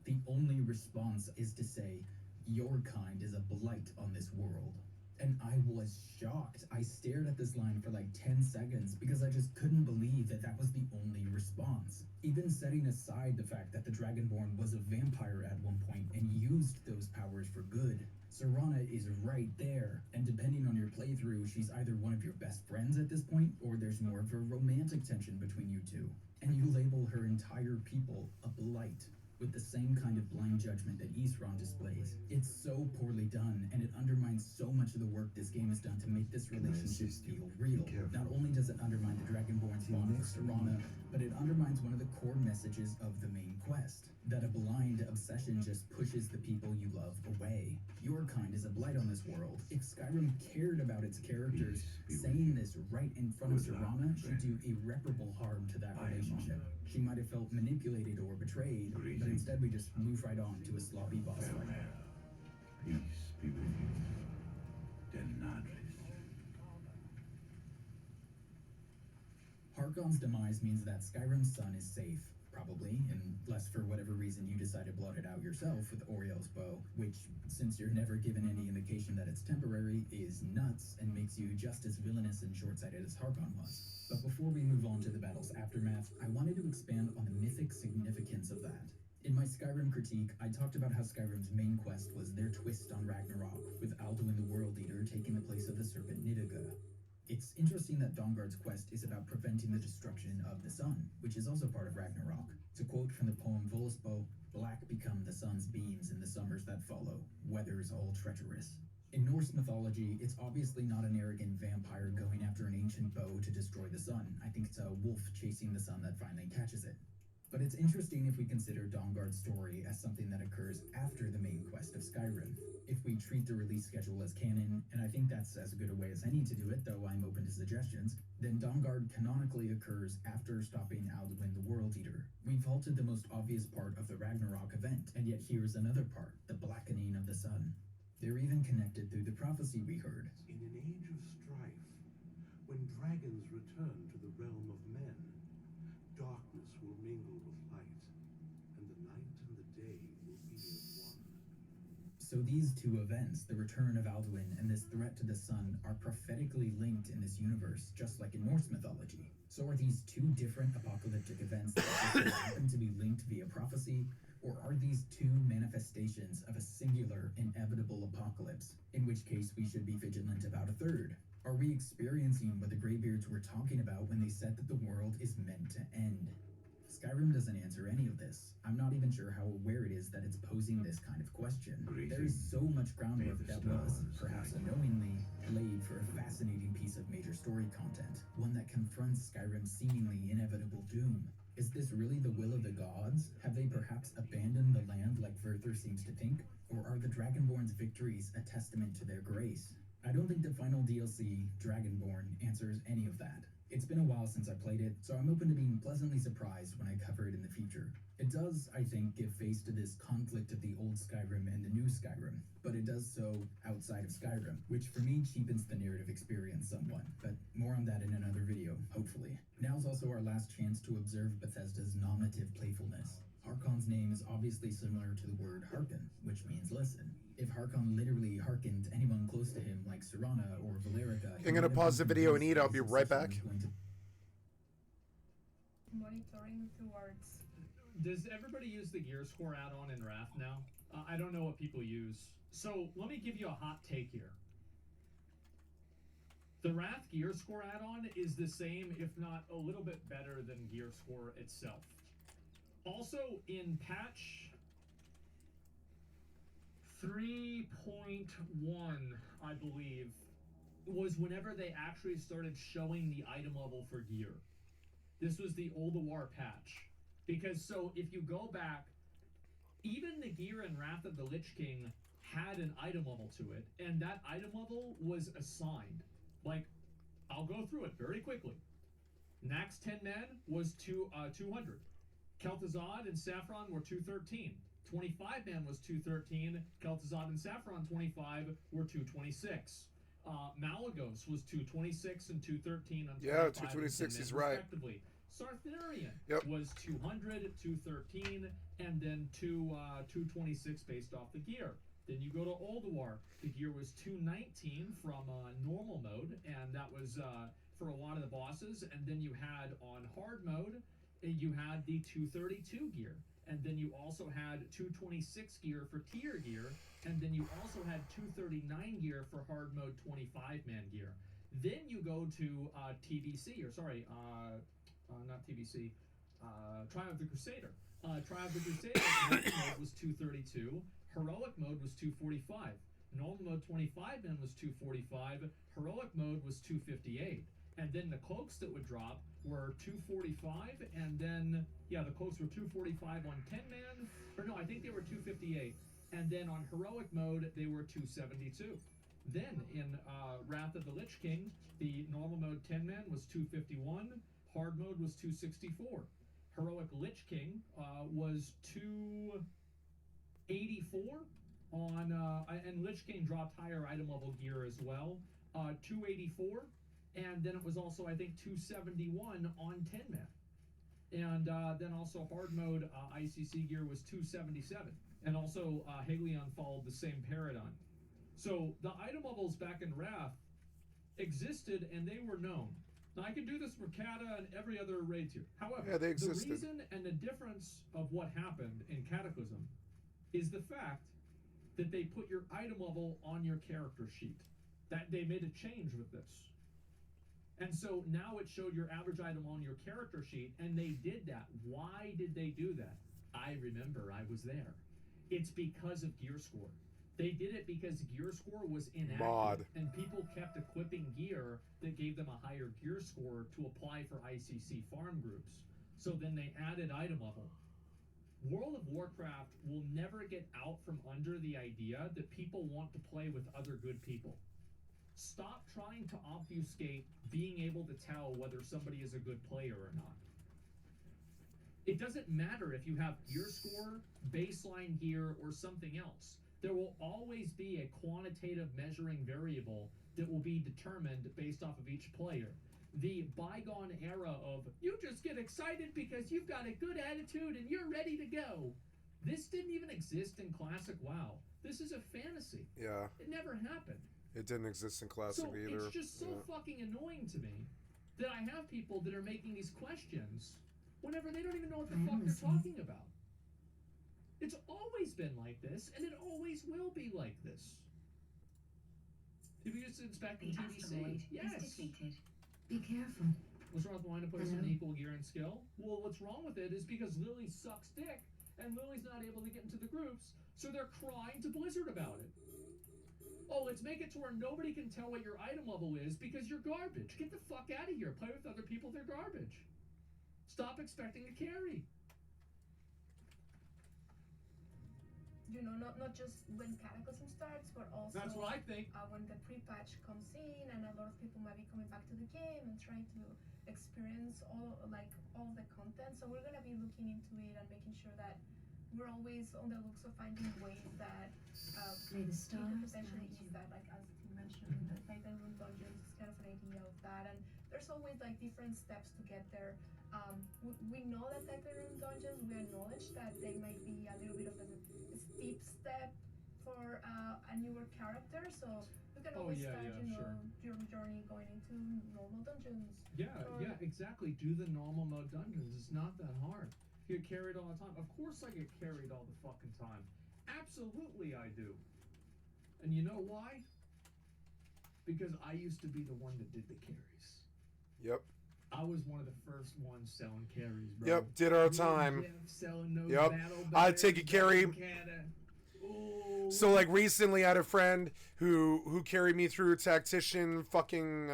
the only response is to say, your kind is a blight on this world. And I was shocked. I stared at this line for like 10 seconds because I just couldn't believe that that was the only response. Even setting aside the fact that the Dragonborn was a vampire at one point and used those powers for good, Serana is right there. And depending on your playthrough, she's either one of your best friends at this point, or there's more of a romantic tension between you two. And you label her entire people a blight, with the same kind of blind judgment that Isran displays. It's so poorly done, and it undermines so much of the work this game has done to make this relationship feel real. Not only does it undermine the Dragonborn's bond with Serana, but it undermines one of the core messages of the main quest, that a blind obsession just pushes the people you love away. Your kind is a blight on this world. If Skyrim cared about its characters, saying this right in front of Serana should do irreparable harm to that relationship. She might have felt manipulated or betrayed, but instead we just move right on to a sloppy boss fight. Peace be with you. Denadris. Harkon's demise means that Skyrim's sun is safe, probably, unless for whatever reason you decide to blot it out yourself with Oriel's bow, which, since you're never given any indication that it's temporary, is nuts and makes you just as villainous and short-sighted as Harkon was. But before we move on to the battle's aftermath, I wanted to expand on the mythic significance of that. In my Skyrim critique, I talked about how Skyrim's main quest was their twist on Ragnarok, with Alduin the World Eater taking the place of the serpent Nidhogg. It's interesting that Dawnguard's quest is about preventing the destruction of the sun, which is also part of Ragnarok. To quote from the poem Völuspá, black become the sun's beams in the summers that follow, weather's all treacherous. In Norse mythology, it's obviously not an arrogant vampire going after an ancient bow to destroy the sun. I think it's a wolf chasing the sun that finally catches it. But it's interesting if we consider Dawnguard's story as something that occurs after the main quest of Skyrim. If we treat the release schedule as canon, and I think that's as good a way as any to do it, though I'm open to suggestions, then Dawnguard canonically occurs after stopping Alduin the World Eater. We've halted the most obvious part of the Ragnarok event, and yet here's another part, the blackening of the sun. They're even connected through the prophecy we heard. In an age of strife, when dragons return to the realm of men, darkness will mingle with light, and the night and the day will be as one. So these two events, the return of Alduin and this threat to the sun, are prophetically linked in this universe, just like in Norse mythology. So are these two different apocalyptic events that just happen to be linked via prophecy, or are these two manifestations of a singular, inevitable apocalypse, in which case we should be vigilant about a third? Are we experiencing what the Greybeards were talking about when they said that the world is meant to end? Skyrim doesn't answer any of this. I'm not even sure how aware it is that it's posing this kind of question. There is so much groundwork that was, perhaps unknowingly, laid for a fascinating piece of major story content, one that confronts Skyrim's seemingly inevitable doom. Is this really the will of the gods? Have they perhaps abandoned the land like Werther seems to think? Or are the Dragonborn's victories a testament to their grace? I don't think the final DLC, Dragonborn, answers any of that. It's been a while since I played it, so I'm open to being pleasantly surprised when I cover it in the future. It does, I think, give face to this conflict of the old Skyrim and the new Skyrim, but it does so outside of Skyrim, which for me cheapens the narrative experience somewhat, but more on that in another video, hopefully. Now's also our last chance to observe Bethesda's nominative playfulness. Harkon's name is obviously similar to the word hearken, which means listen. If Harkon literally hearkened anyone close to him like Serana or Valerica... I'm gonna pause the video and eat. I'll be right back. Monitoring towards... Does everybody use the gear score add-on in Wrath now? I don't know what people use. So let me give you a hot take here. The Wrath gear score add-on is the same, if not a little bit better than gear score itself. Also, in patch 3.1, I believe, was whenever they actually started showing the item level for gear. This was the Alldayerrydaybaby patch. Because, so, if you go back, even the gear in Wrath of the Lich King had an item level to it, and that item level was assigned. Like, I'll go through it very quickly. Nax 10 men was 200. Kel'Thuzad and Saffron were 213. 25 man was 213. Kel'Thuzad and Saffron 25 were 226. Malagos was 226 and 213 on 25. Yeah, 226 is right. Respectively. Sartharian was 200, 213, and then 226 based off the gear. Then you go to Alldayerrydaybaby. The gear was 219 from normal mode, and that was for a lot of the bosses. And then you had on hard mode, you had the 232 gear. And then you also had 226 gear for tier gear. And then you also had 239 gear for hard mode 25-man gear. Then you go to TBC, or sorry, not TBC, Triumph of the Crusader. Triumph of the Crusader mode was 232. Heroic mode was 245. Normal mode 25-man was 245. Heroic mode was 258. And then the cloaks that would drop were 245, and then, yeah, the cloaks were 245 on 10-man, or no, I think they were 258. And then on heroic mode, they were 272. Then in Wrath of the Lich King, the normal mode 10-man was 251, hard mode was 264. Heroic Lich King was 284 on, and Lich King dropped higher item level gear as well, 284. And then it was also, I think, 271 on 10-man. And then also hard mode ICC gear was 277. And also Halion followed the same paradigm. So the item levels back in Wrath existed and they were known. Now I can do this for Kata and every other raid tier. However, yeah, they existed. The reason and the difference of what happened in Cataclysm is the fact that they put your item level on your character sheet. That they made a change with this. And so now it showed your average item on your character sheet, and they did that. Why did they do that? I remember, I was there. It's because of gear score. They did it because gear score was inaccurate, and people kept equipping gear that gave them a higher gear score to apply for ICC farm groups. So then they added item level. World of Warcraft will never get out from under the idea that people want to play with other good people. Stop trying to obfuscate being able to tell whether somebody is a good player or not. It doesn't matter if you have gear score, baseline gear, or something else. There will always be a quantitative measuring variable that will be determined based off of each player. The bygone era of, you just get excited because you've got a good attitude and you're ready to go. This didn't even exist in Classic WoW. This is a fantasy. Yeah. It never happened. It didn't exist in Classic either. It's just so fucking annoying to me that I have people that are making these questions whenever they don't even know what the fuck they're talking about. It's always been like this, and it always will be like this. If you just inspect the TBC, yes. Be careful. What's wrong with wanting to put us in equal gear and skill? Well, what's wrong with it is because Lily sucks dick, and Lily's not able to get into the groups, so they're crying to Blizzard about it. Oh, let's make it to where nobody can tell what your item level is because you're garbage. Get the fuck out of here. Play with other people, they're garbage. Stop expecting a carry. You know, not just when Cataclysm starts, but also That's what I think. When the pre-patch comes in, and a lot of people might be coming back to the game and trying to experience all the content. So we're gonna be looking into it and making sure that we're always on the looks of finding ways that May the we stars can potentially guide use you. that, like as you mentioned, the Titan Room dungeons is kind of an idea of that, and there's always like different steps to get there. We know that Titan Room dungeons, we acknowledge that they might be a little bit of a steep step for a newer character, so you can always start, your journey going into normal dungeons. Yeah, exactly. Do the normal mode dungeons. It's not that hard. You get carried all the time. Of course I get carried all the fucking time. Absolutely I do. And you know why? Because I used to be the one that did the carries. Yep. I was one of the first ones selling carries, bro. Yep, did our time. Yep. I'd take a carry. So like recently I had a friend who carried me through tactician fucking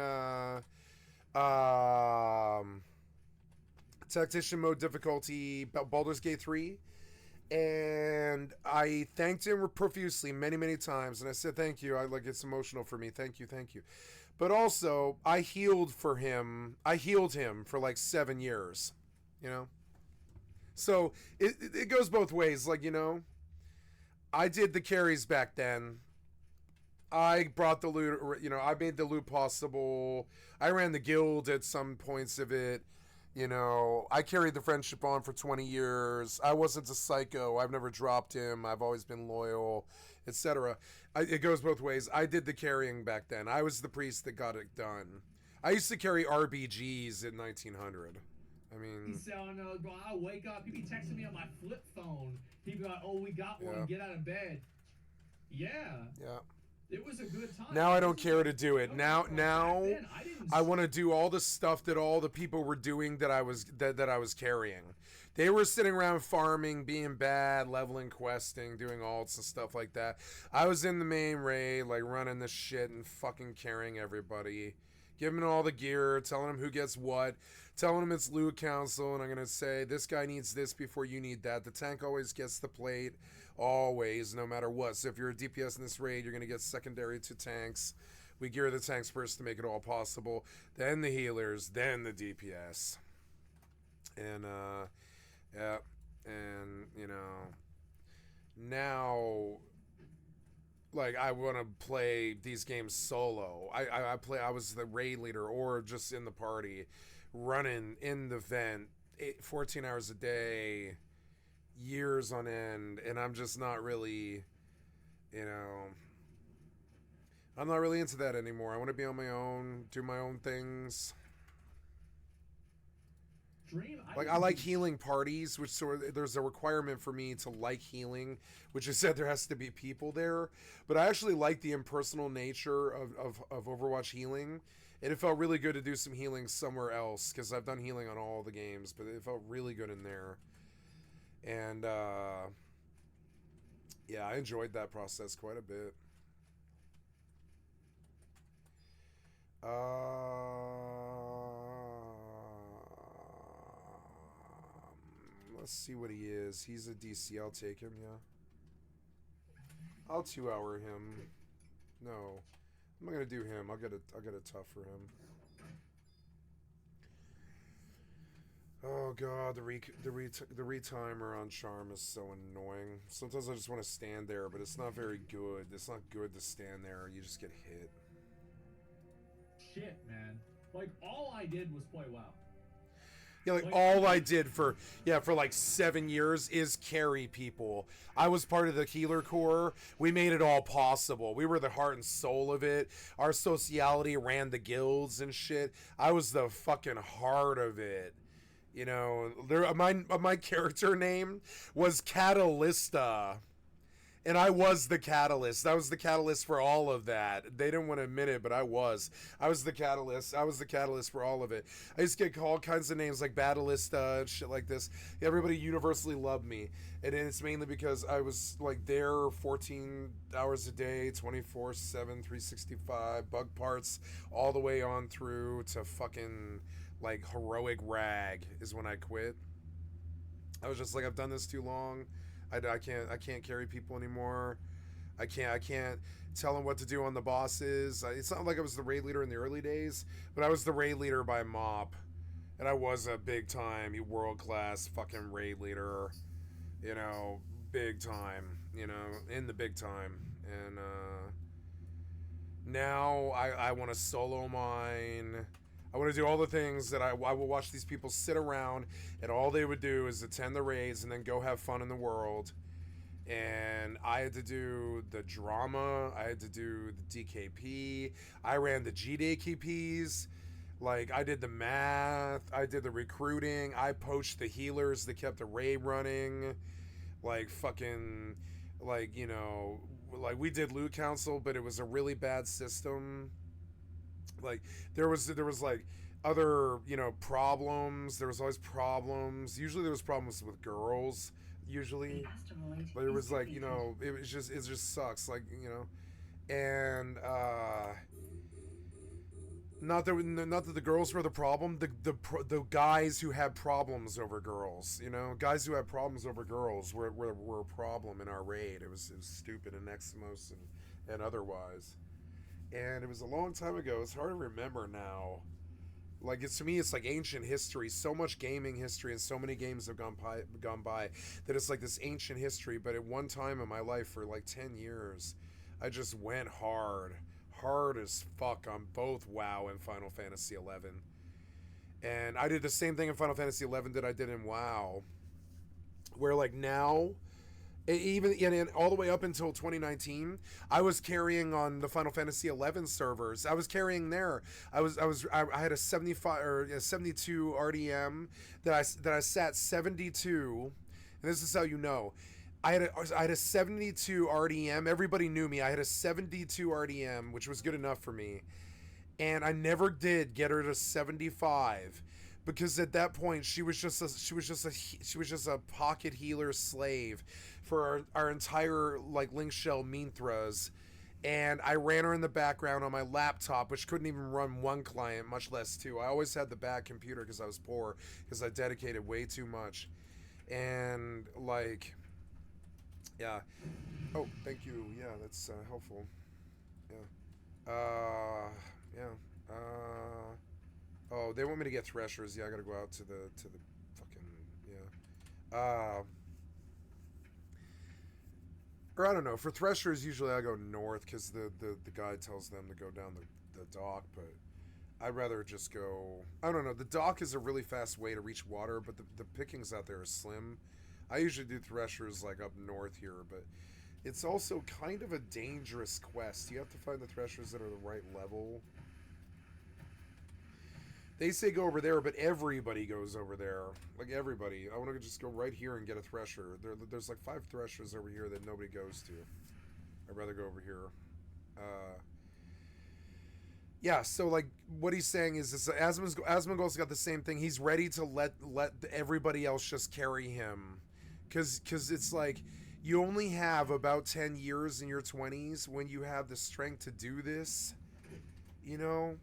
tactician mode difficulty Baldur's Gate 3, and I thanked him profusely many times, and I said thank you. It's emotional for me. Thank you. But also, I healed him for like 7 years, you know? So, it goes both ways. Like, you know, I did the carries back then. I brought the loot, you know, I made the loot possible. I ran the guild at some points of it. You know, I carried the friendship on for 20 years. I wasn't a psycho. I've never dropped him. I've always been loyal, etc. It goes both ways. I did the carrying back then. I was the priest that got it done. I used to carry RBGs in 1900. I mean... He's selling those, bro. I wake up, he'd be texting me on my flip phone. He'd be like, oh, we got one. Get out of bed. Yeah. It was a good time. Now I don't care to do it. Now I want to do all the stuff that all the people were doing that I was carrying. They were sitting around farming, being bad, leveling, questing, doing alts and stuff like that. I was in the main raid, like running the shit and fucking carrying everybody, giving them all the gear, telling them who gets what, telling them it's loot council, and I'm gonna say this guy needs this before you need that. The tank always gets the plate. Always, no matter what. So if you're a DPS in this raid, you're going to get secondary to tanks. We gear the tanks first to make it all possible. Then the healers, then the DPS. And, yeah. And, you know, now, like, I want to play these games solo. I was the raid leader or just in the party, running in the vent 14 hours a day, years on end, and I'm just not really, you know, I'm not really into that anymore. I want to be on my own, do my own things. I like healing parties, which there's a requirement for me to like healing, which is that there has to be people there. But I actually like the impersonal nature of Overwatch healing, and it felt really good to do some healing somewhere else, because I've done healing on all the games, but it felt really good in there. And, yeah, I enjoyed that process quite a bit. Let's see what he is. He's a DC. I'll take him, yeah. I'll 2-hour him. No. I'm not gonna do him. I'll get a tough for him. Oh god, the retimer on Charm is so annoying. Sometimes I just want to stand there, but it's not very good. It's not good to stand there. You just get hit. Shit, man. Like, all I did was play WoW. Yeah, like all I did for like 7 years is carry people. I was part of the healer corps. We made it all possible. We were the heart and soul of it. Our sociality ran the guilds and shit. I was the fucking heart of it. You know, my character name was Catalysta. And I was the catalyst. I was the catalyst for all of that. They didn't want to admit it, but I was. I was the catalyst. I was the catalyst for all of it. I used to get all kinds of names like Battlista and shit like this. Everybody universally loved me. And it's mainly because I was like there 14 hours a day, 24/7, 365, bug parts all the way on through to fucking like heroic rag is when I quit. I was just like, I've done this too long. I can't carry people anymore. I can't tell them what to do on the bosses. It's not like I was the raid leader in the early days, but I was the raid leader by mop, and I was a big time world class fucking raid leader. You know, big time. You know, in the big time, and now I want to solo mine. I want to do all the things that I will watch these people sit around, and all they would do is attend the raids and then go have fun in the world. And I had to do the drama. I had to do the DKP. I ran the GDKPs. Like, I did the math. I did the recruiting. I poached the healers that kept the raid running. Like, fucking, like, you know, like, we did loot council, but it was a really bad system. Like, there was like other, you know, problems. There was always problems. Usually there was problems with girls. Usually, but it was like, you know, it just sucks. Like, you know, and not that the girls were the problem. The guys who had problems over girls, you know, guys who had problems over girls were a problem in our raid. It was stupid and Exmos and otherwise. And it was a long time ago. It's hard to remember now. Like, to me, it's like ancient history. So much gaming history and so many games have gone by that it's like this ancient history. But at one time in my life, for like 10 years, I just went hard as fuck on both WoW and Final Fantasy 11. And I did the same thing in Final Fantasy 11 that I did in WoW, where like now, even and all the way up until 2019, I was carrying on the Final Fantasy 11 servers. I was carrying there. I had a 75 or a 72 RDM that I sat 72, and this is how you know. I had a 72 RDM. Everybody knew me. I had a 72 RDM, which was good enough for me. And I never did get her to 75, because at that point she was just a pocket healer slave for our entire like link shell mean throws. And I ran her in the background on my laptop, which couldn't even run one client, much less two. I always had the bad computer because I was poor, because I dedicated way too much. And like, yeah. Oh, thank you. Yeah, that's helpful. Yeah. Yeah. Oh, they want me to get threshers. Yeah, I gotta go out to the fucking, yeah. Or I don't know. For threshers, usually I go north because the guy tells them to go down the dock, but I'd rather just go. I don't know. The dock is a really fast way to reach water, but the pickings out there are slim. I usually do threshers like up north here, but it's also kind of a dangerous quest. You have to find the threshers that are the right level. They say go over there, but everybody goes over there. Like, everybody. I want to just go right here and get a thresher. There's like 5 threshers over here that nobody goes to. I'd rather go over here. Yeah, so like what he's saying is Asmongold's got the same thing. He's ready to let everybody else just carry him. Because it's like, you only have about 10 years in your 20s when you have the strength to do this, you know,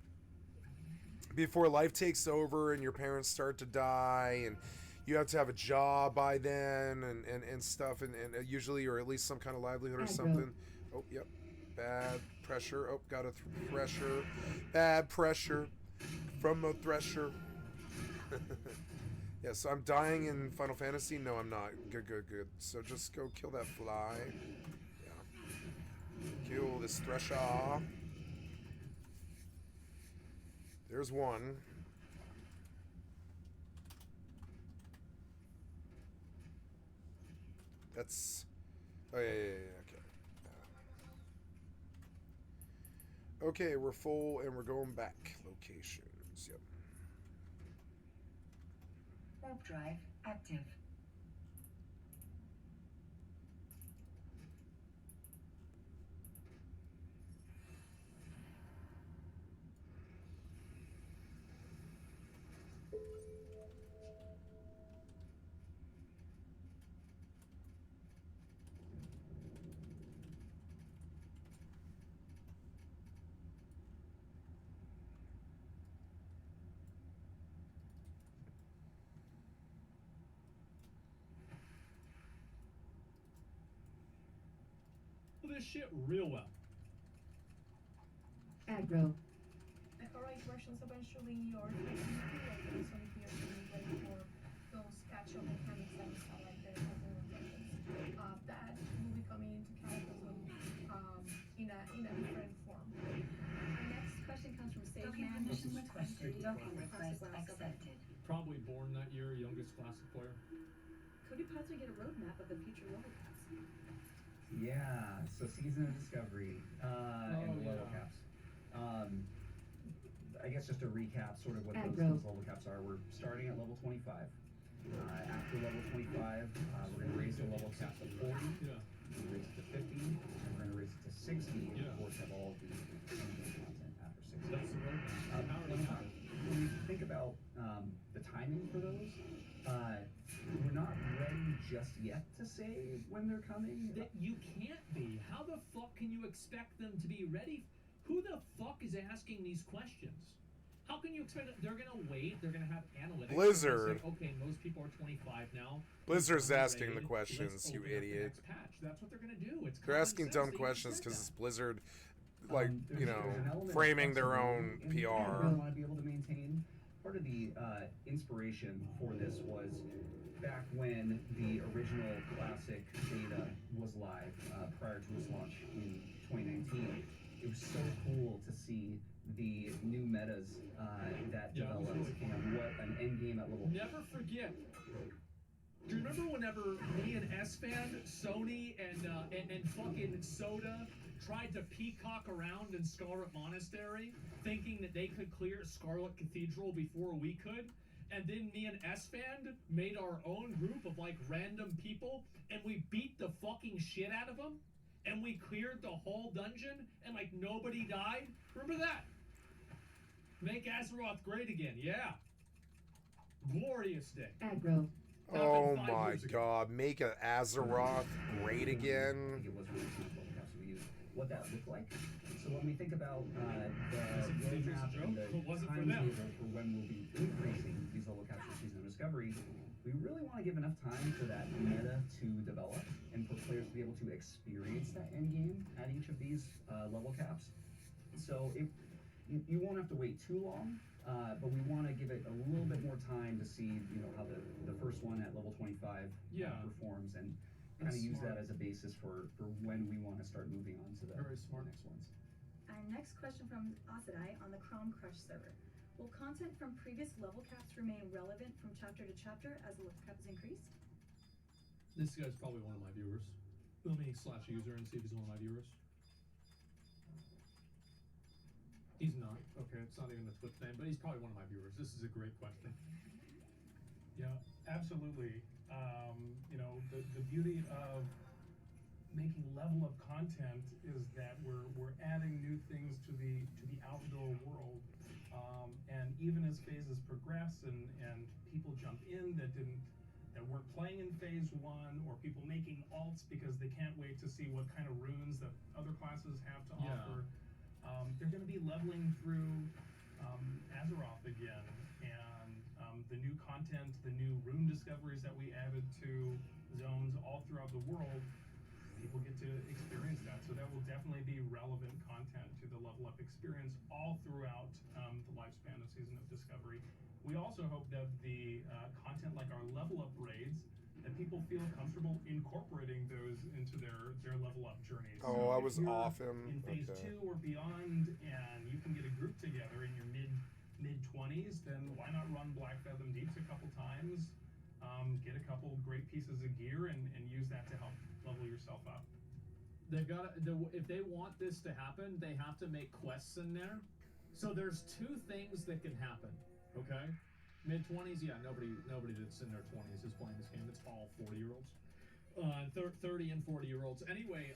before life takes over and your parents start to die and you have to have a job by then and stuff, and usually, or at least some kind of livelihood or something. Oh, yep. Bad pressure. Oh, got a thresher. Bad pressure from a thresher. Yeah, so I'm dying in Final Fantasy? No, I'm not. Good. So just go kill that fly. Yeah. Kill this thresher. There's one. That's... Oh, yeah, okay. Okay, we're full and we're going back. Locations, yep. Warp drive active. with this shit real well. Aggro. The heroic versions eventually, or eventually here to be ready for those catch-up mechanics that we saw like the dungeons. That will be coming into Cataclysm in a different form. Our next question comes from Sage Man. Mission requested. Docking request accepted. Probably born that year, youngest classic player. Could we possibly get a roadmap of the future level caps? Yeah, so Season of Discovery and the level caps. I guess just to recap sort of what those level caps are. We're starting at level 25. After level 25, we're going to raise the level cap to 40. Yeah. We're going to raise it to 50. And we're going to raise it to 60. And of course, have all of the content after 60. That's the roadmap. When we think about the timing for those, we're not ready just yet to say when they're coming. You can't be. How the fuck can you expect them to be ready? Who the fuck is asking these questions? How can you expect they're gonna wait? They're gonna have analytics. Blizzard. Say, okay, most people are 25 now. Blizzard's asking the Let's questions, you open up the idiot. next patch. That's what they're gonna do. It's They're asking dumb common sense. questions They because said it's Blizzard, like, you know, There's an element of framing their own flexibility, and we PR. really want to be able to maintain. Part of the inspiration for this was back when the original classic beta was live prior to its launch in 2019. It was so cool to see the new metas that developed and what an end game at level. Never forget. Do you remember whenever me and S-Fan, Sony, and fucking Soda tried to peacock around in Scarlet Monastery, thinking that they could clear Scarlet Cathedral before we could? And then me and S-Fan made our own group of like random people, and we beat the fucking shit out of them, and we cleared the whole dungeon, and like nobody died. Remember that? Make Azeroth great again, yeah. Glorious day. Aggro. Oh my god, make an Azeroth great again. It was really cool what we used, what that looked like. So when we think about the roadmap and the timetable for when we'll be increasing these level caps for Season of Discovery, we really want to give enough time for that meta to develop and for players to be able to experience that end game at each of these level caps. So you won't have to wait too long. But we want to give it a little bit more time to see, you know, how the first one at level 25 performs, and kind of use that as a basis for when we want to start moving on to the next ones. Our next question from Asadai on the Chrome Crush server. Will content from previous level caps remain relevant from chapter to chapter as the level cap is increased? This guy's probably one of my viewers. Let me /user and see if he's one of my viewers. He's not. Okay, it's not even the Twitch name, but he's probably one of my viewers. This is a great question. Yeah, absolutely. You know, the beauty of making level up content is that we're adding new things to the outdoor world. And even as phases progress and people jump in that weren't playing in phase 1, or people making alts because they can't wait to see what kind of runes that other classes have to offer. They're going to be leveling through Azeroth again, and the new content, the new rune discoveries that we added to zones all throughout the world, people get to experience that. So that will definitely be relevant content to the level up experience all throughout the lifespan of Season of Discovery. We also hope that the content like our level up raids, that people feel comfortable incorporating those into their level up journeys. Oh, so that was awesome. In phase 2 or beyond, and you can get a group together in your mid 20s, then why not run Black Fathom Deeps a couple times, get a couple great pieces of gear, and use that to help level yourself up. They've got if they want this to happen, they have to make quests in there. So there's 2 things that can happen. Okay. Mid-20s, yeah, nobody that's in their 20s is playing this game. It's all 40-year-olds. 30 and 40-year-olds. Anyway,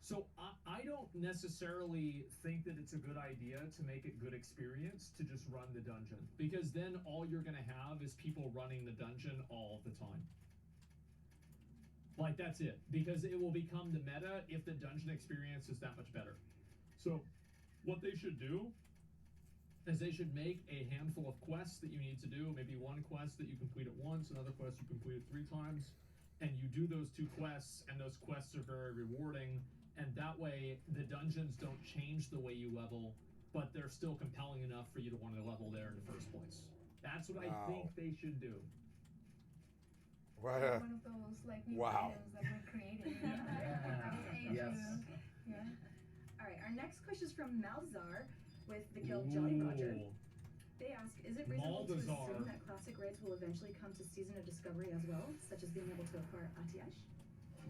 so I don't necessarily think that it's a good idea to make it good experience to just run the dungeon. Because then all you're going to have is people running the dungeon all the time. Like, that's it. Because it will become the meta if the dungeon experience is that much better. So, what they should do is they should make a handful of quests that you need to do. Maybe one quest that you complete at once, another quest you complete it 3 times, and you do those 2 quests, and those quests are very rewarding, and that way the dungeons don't change the way you level, but they're still compelling enough for you to want to level there in the first place. That's what I think they should do. One of those like new items that we're creating. Yeah. All right. Our next question is from Malzar with the guild Jolly Roger. They ask, is it reasonable to assume that classic raids will eventually come to Season of Discovery as well, such as being able to acquire Atiash?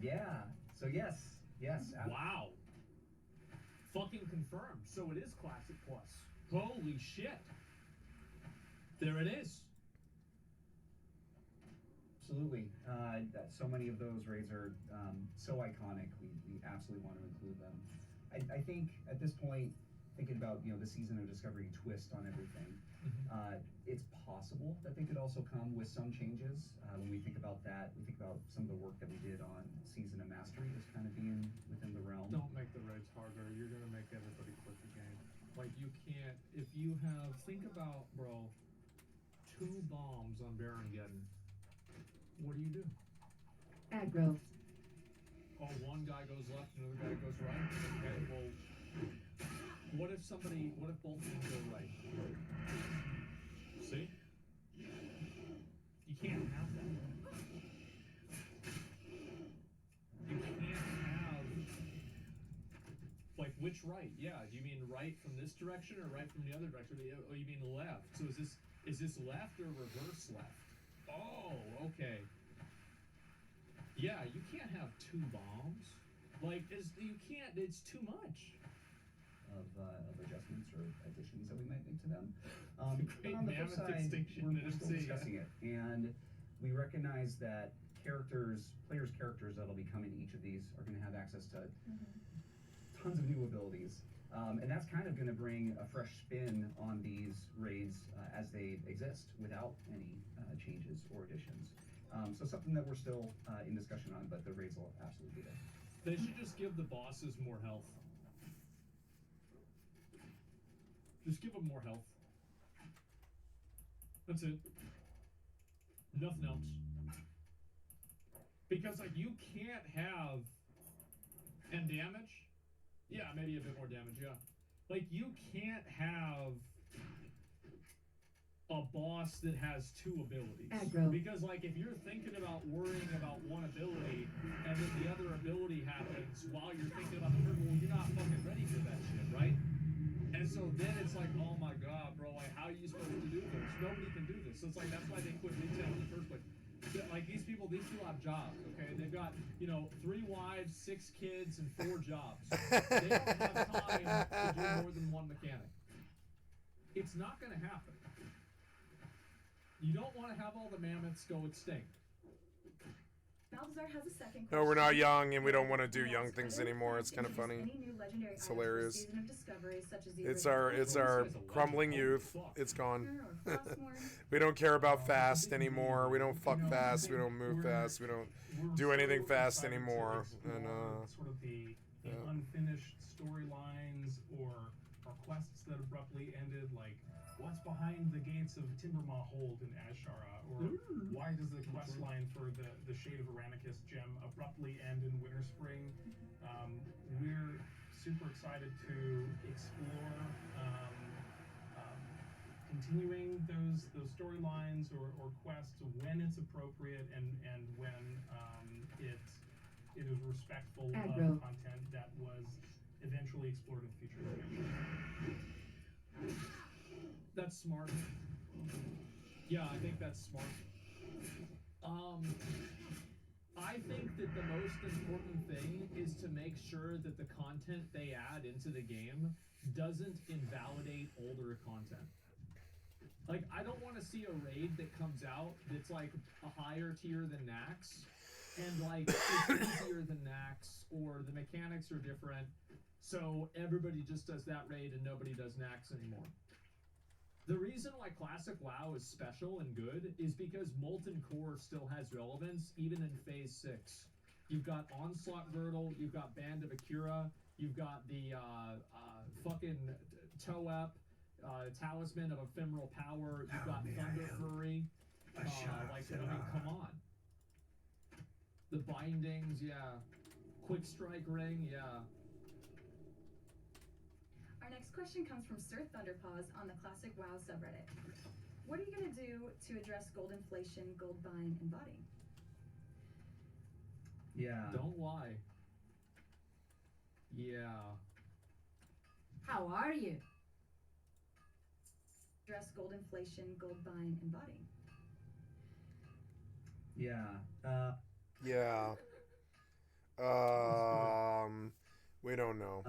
Yeah. So yes. Wow. Fucking confirmed. So it is Classic Plus. Holy shit. There it is. Absolutely. So many of those raids are so iconic. We absolutely want to include them. I think at this point, thinking about the Season of Discovery twist on everything, it's possible that they could also come with some changes. When we think about that, we think about some of the work that we did on Season of Mastery as kind of being within the realm. Don't make the raids harder. You're gonna make everybody quit the game. Like, you can't. If you have, think about, bro, 2 bombs on Barongeddon. What do? Aggro. Oh, one guy goes left, another guy goes right. Okay, well, what if both of them go right? See? You can't have that. You can't have, like, which right? Yeah, do you mean right from this direction or right from the other direction? Or you mean left? So is this left or reverse left? Oh, okay. Yeah, you can't have 2 bombs. Like, you can't. It's too much. Of adjustments or additions that we might make to them. Great but on the flip mammoth side, extinction we're still discussing it, and we recognize that players' characters that'll be coming to each of these are going to have access to tons of new abilities, and that's kind of going to bring a fresh spin on these raids as they exist without any changes or additions. So something that we're still in discussion on, but the raids will absolutely be there. They should just give the bosses more health. Just give them more health. That's it. Nothing else. Because, like, you can't have... And damage? Yeah, maybe a bit more damage, yeah. Like, you can't have a boss that has 2 abilities. Aggro. Because, like, if you're thinking about worrying about one ability, and then the other ability happens while you're thinking about the third one, you're not fucking ready for that shit, right? And so then it's like, oh my god, bro, like, how are you supposed to do this? Nobody can do this. So it's like, that's why they quit retail in the first place. Like, these people have jobs, okay? They've got, 3 wives, 6 kids, and 4 jobs. They don't have time to do more than one mechanic. It's not going to happen. You don't want to have all the mammoths go extinct. Balthazar has a second question. No, we're not young, and we don't want to do young things anymore. It's kind of funny. It's hilarious. It's our crumbling youth. It's gone. We don't care about fast anymore. We don't fuck fast. We don't move fast. We don't do anything fast anymore. And sort of the unfinished storylines or quests that abruptly ended, like what's behind the gates of Timbermaw Hold in Azshara, or why does the quest line for the Shade of Aranicus gem abruptly end in Winterspring? We're super excited to explore continuing those storylines or quests when it's appropriate and when it is respectful of content that was eventually explored in future expansions. That's smart. Yeah, I think that's smart. I think that the most important thing is to make sure that the content they add into the game doesn't invalidate older content. Like, I don't want to see a raid that comes out that's like a higher tier than Nax, and like it's easier than Nax, or the mechanics are different, so everybody just does that raid and nobody does Nax anymore. The reason why Classic WoW is special and good is because Molten Core still has relevance, even in Phase 6. You've got Onslaught Girdle, you've got Band of Akira, you've got the fucking Toep, Talisman of Ephemeral Power, you've got Thunder Fury. Like, I mean, come on. The bindings, yeah. Quick strike ring, yeah. Our next question comes from Sir Thunderpaws on the Classic WoW subreddit. What are you going to do to address gold inflation, gold buying, and botting? Yeah. Don't lie. Yeah. How are you? Address gold inflation, gold buying, and botting. Yeah. Yeah. We don't know.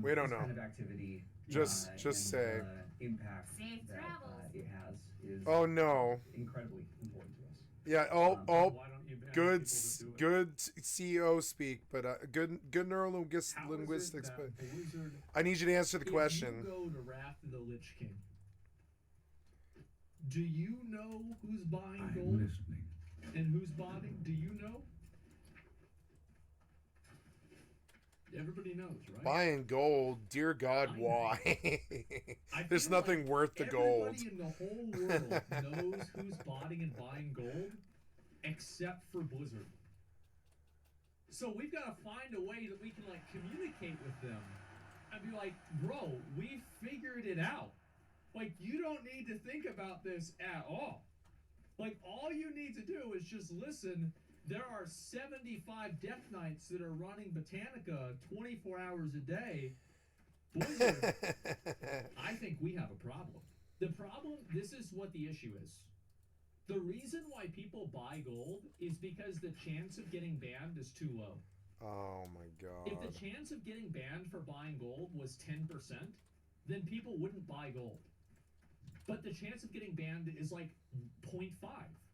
We don't this know. kind of activity, Just and say. the impact Safe that travels. it has is Oh no. incredibly important to us. Yeah. Why don't you ban Good. people to do it? Good CEO speak, but good neurolinguistics. How is it that But Blizzard, I need you to answer the question. If you go to Wrath of the Lich King, do you know who's buying gold? I'm listening. And who's botting? Do you know? Everybody knows, right? Buying gold, dear God, why? There's feel nothing like worth the gold. Everybody in the whole world knows who's botting and buying gold, except for Blizzard. So we've got to find a way that we can like communicate with them and be like, bro, we figured it out. Like, you don't need to think about this at all. Like, all you need to do is just listen. There are 75 Death Knights that are running Botanica 24 hours a day. Blizzard, I think we have a problem. The problem, this is what the issue is. The reason why people buy gold is because the chance of getting banned is too low. Oh my God. If the chance of getting banned for buying gold was 10%, then people wouldn't buy gold. But the chance of getting banned is like 0.5.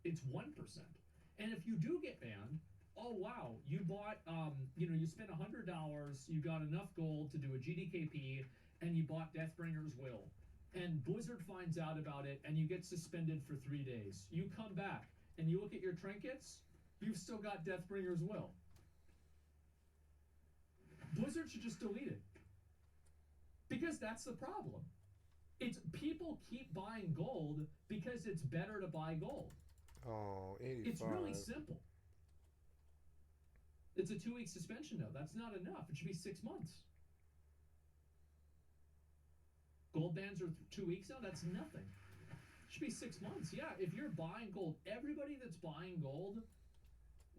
It's 1%. And if you do get banned, oh wow, you bought, you spent $100, you got enough gold to do a GDKP, and you bought Deathbringer's Will. And Blizzard finds out about it, and you get suspended for 3 days. You come back, and you look at your trinkets, you've still got Deathbringer's Will. Blizzard should just delete it. Because that's the problem. It's people keep buying gold because it's better to buy gold. Oh, 85. It's really simple. It's a 2-week suspension, though. That's not enough. It should be 6 months. Gold bans are 2 weeks now. That's nothing. It should be 6 months. Yeah, if you're buying gold, everybody that's buying gold,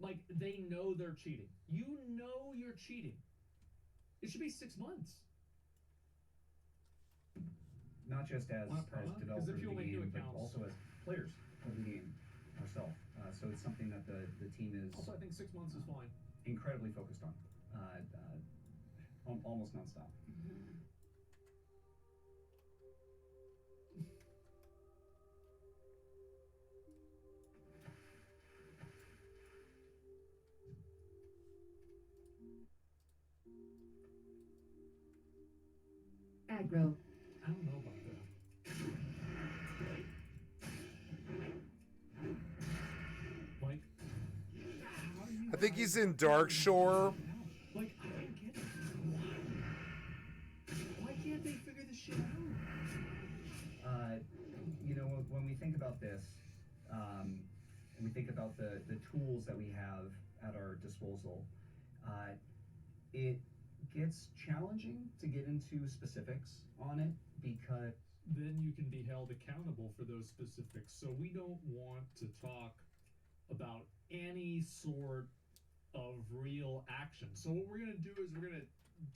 like, they know they're cheating. You know you're cheating. It should be 6 months. Not just as developers of the game, but also as players of the game ourselves. So it's something that the team is Also, I think 6 months is fine. Incredibly focused on, almost nonstop. Aggro. I don't know about that. Like, I think he's in Dark Shore. Like, I don't get it. Why can't they figure this shit out? When we think about this, and we think about the tools that we have at our disposal, it gets challenging to get into specifics on it because then you can be held accountable for those specifics. So we don't want to talk about any sort of real action. So what we're going to do is we're going to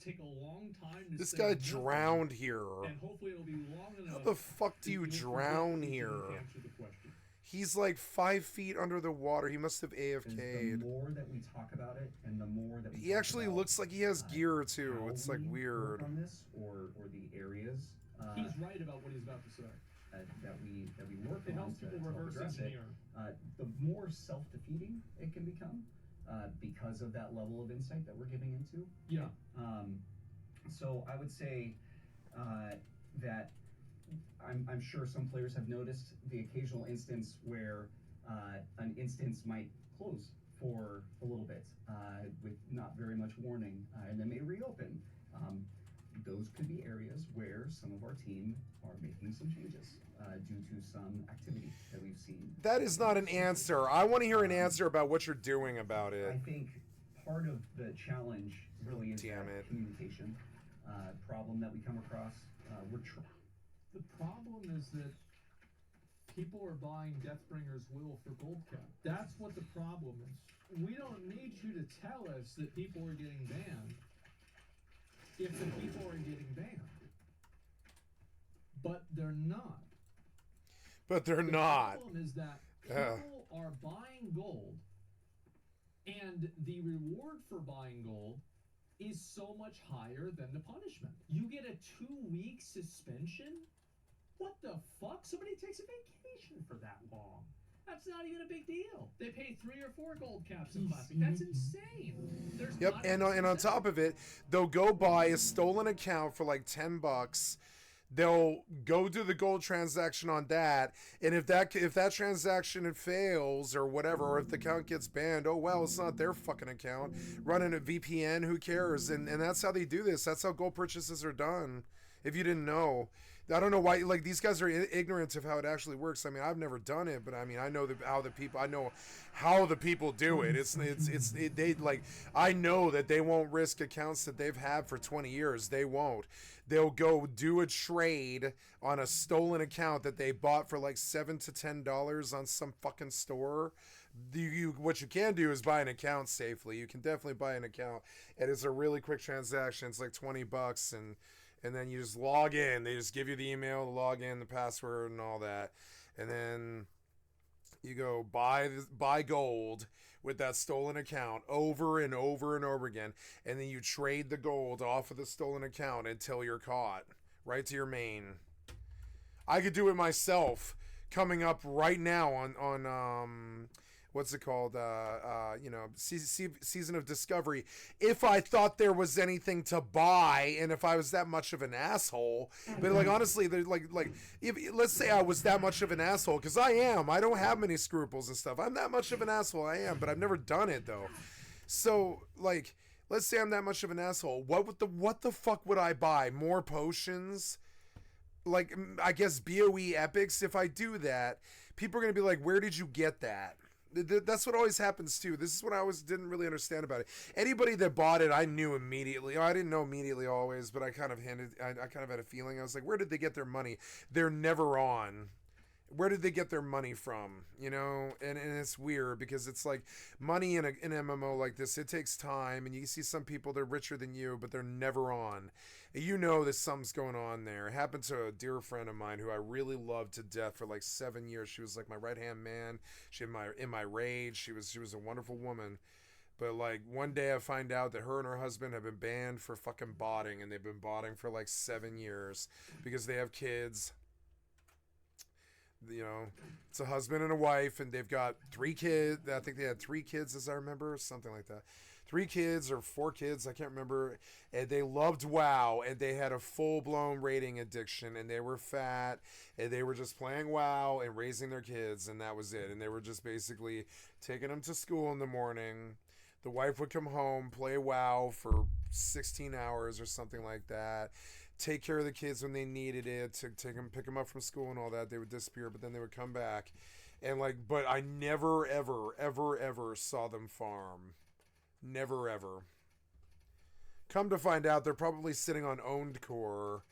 take a long time to This say guy nothing, drowned here. and hopefully it'll be long enough. How the fuck do you that drown forget here? to answer the question. He's like 5 feet under the water. He must have AFK'd. the more that we talk about it, and the more that we He talk actually about, looks like he has gear too. how It's like we weird. work on this, or the areas He's right about what he's about to say. that we work It on helps to people help reverse address it. engineer. The more self-defeating it can become, because of that level of insight that we're getting into. Yeah. So I would say that I'm sure some players have noticed the occasional instance where an instance might close for a little bit with not very much warning, and then may reopen. those could be areas where some of our team are making some changes due to some activity that we've seen. That is not an answer. I want to hear an answer about what you're doing about it. I think part of the challenge really is communication problem that we come across. The problem is that people are buying Deathbringer's Will for gold cap. That's what the problem is. We don't need you to tell us that people are getting banned if the people are getting banned. But they're not. But they're the not. The problem is that people are buying gold, and the reward for buying gold is so much higher than the punishment. You get a 2-week suspension? What the fuck? Somebody takes a vacation for that long. That's not even a big deal. They pay 3 or 4 gold caps in Classic. That's insane. Yep, and on top of it, they'll go buy a stolen account for like $10. They'll go do the gold transaction on that, and if that transaction fails or whatever, or if the account gets banned, oh well, it's not their fucking account. Running a VPN, who cares? And that's how they do this. That's how gold purchases are done. If you didn't know, I don't know why. Like, these guys are ignorant of how it actually works. I mean, I've never done it, but I mean, I know how the people do it. They like, I know that they won't risk accounts that they've had for 20 years. They won't. They'll go do a trade on a stolen account that they bought for like $7 to $10 on some fucking store. What you can do is buy an account safely. You can definitely buy an account, and it's a really quick transaction. It's like $20, and then you just log in. They just give you the email, the login, the password, and all that, and then you go buy gold with that stolen account over and over and over again, and then you trade the gold off of the stolen account until you're caught, right to your main. I could do it myself. Coming up right now on what's it called? Season of Discovery. If I thought there was anything to buy, and if I was that much of an asshole, but like honestly, if let's say I was that much of an asshole, because I am. I don't have many scruples and stuff. I'm that much of an asshole. I am, but I've never done it though. So like, let's say I'm that much of an asshole. What the fuck would I buy? More potions? Like, I guess BOE epics. If I do that, people are gonna be like, "Where did you get that?" That's what always happens too. This is what I always didn't really understand about it. Anybody that bought it, I knew immediately. I didn't know immediately always, but I kind of had a feeling. I was like, where did they get their money? They're never on. Where did they get their money from? You know, and it's weird because it's like money in an MMO like this, it takes time, and you see some people, they're richer than you, but they're never on. And you know that something's going on there. It happened to a dear friend of mine who I really loved to death for like 7 years. She was like my right-hand man. She in my rage. She was a wonderful woman. But like one day I find out that her and her husband have been banned for fucking botting, and they've been botting for like 7 years because they have kids. You know, it's a husband and a wife, and they've got 3 kids. I think they had 3 kids, as I remember, something like that. 3 kids or 4 kids, I can't remember. And they loved WoW, and they had a full-blown raiding addiction, and they were fat, and they were just playing WoW and raising their kids, and that was it. And they were just basically taking them to school in the morning. The wife would come home, play WoW for 16 hours or something like that. Take care of the kids when they needed it, to pick them up from school and all that. They would disappear, but then they would come back. And like, but I never, ever saw them farm. Never, ever. Come to find out, they're probably sitting on owned core,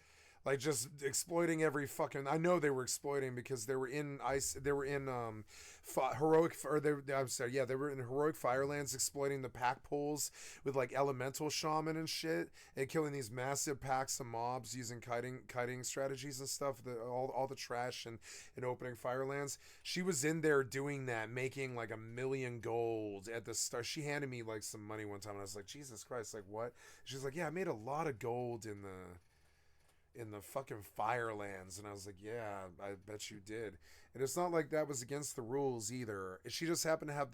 like just exploiting every fucking. I know they were exploiting because they were in heroic, or they were in heroic Firelands, exploiting the pack pools with like elemental shaman and shit, and killing these massive packs of mobs using kiting strategies and stuff. All the trash and opening Firelands. She was in there doing that, making like 1 million gold at the start. She handed me like some money one time, and I was like, Jesus Christ, like what? She's like, yeah, I made a lot of gold in the fucking Firelands. And I was like, yeah, I bet you did. And it's not like that was against the rules either. She just happened to have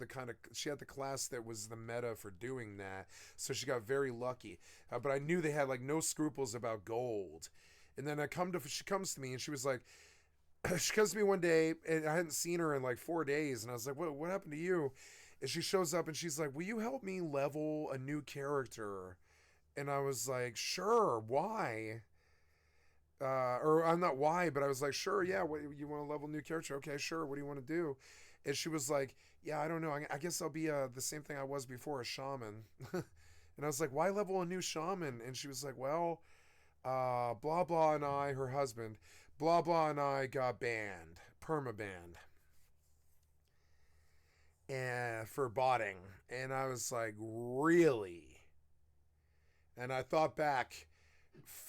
she had the class that was the meta for doing that, so she got very lucky. But I knew they had like no scruples about gold. And then she comes to me, and she was like, she comes to me one day, and I hadn't seen her in like 4 days, and I was like, what happened to you? And she shows up, and she's like, will you help me level a new character And I was like, sure, why? Or I'm not why, but I was like, sure, yeah, what, you want to level new character? Okay, sure, what do you want to do? And she was like, yeah, I don't know, I guess I'll be the same thing I was before, a shaman. And I was like, why level a new shaman? And she was like, well, blah blah and I, her husband, blah blah and I got banned, perma-banned, and for botting. And I was like, really? And I thought back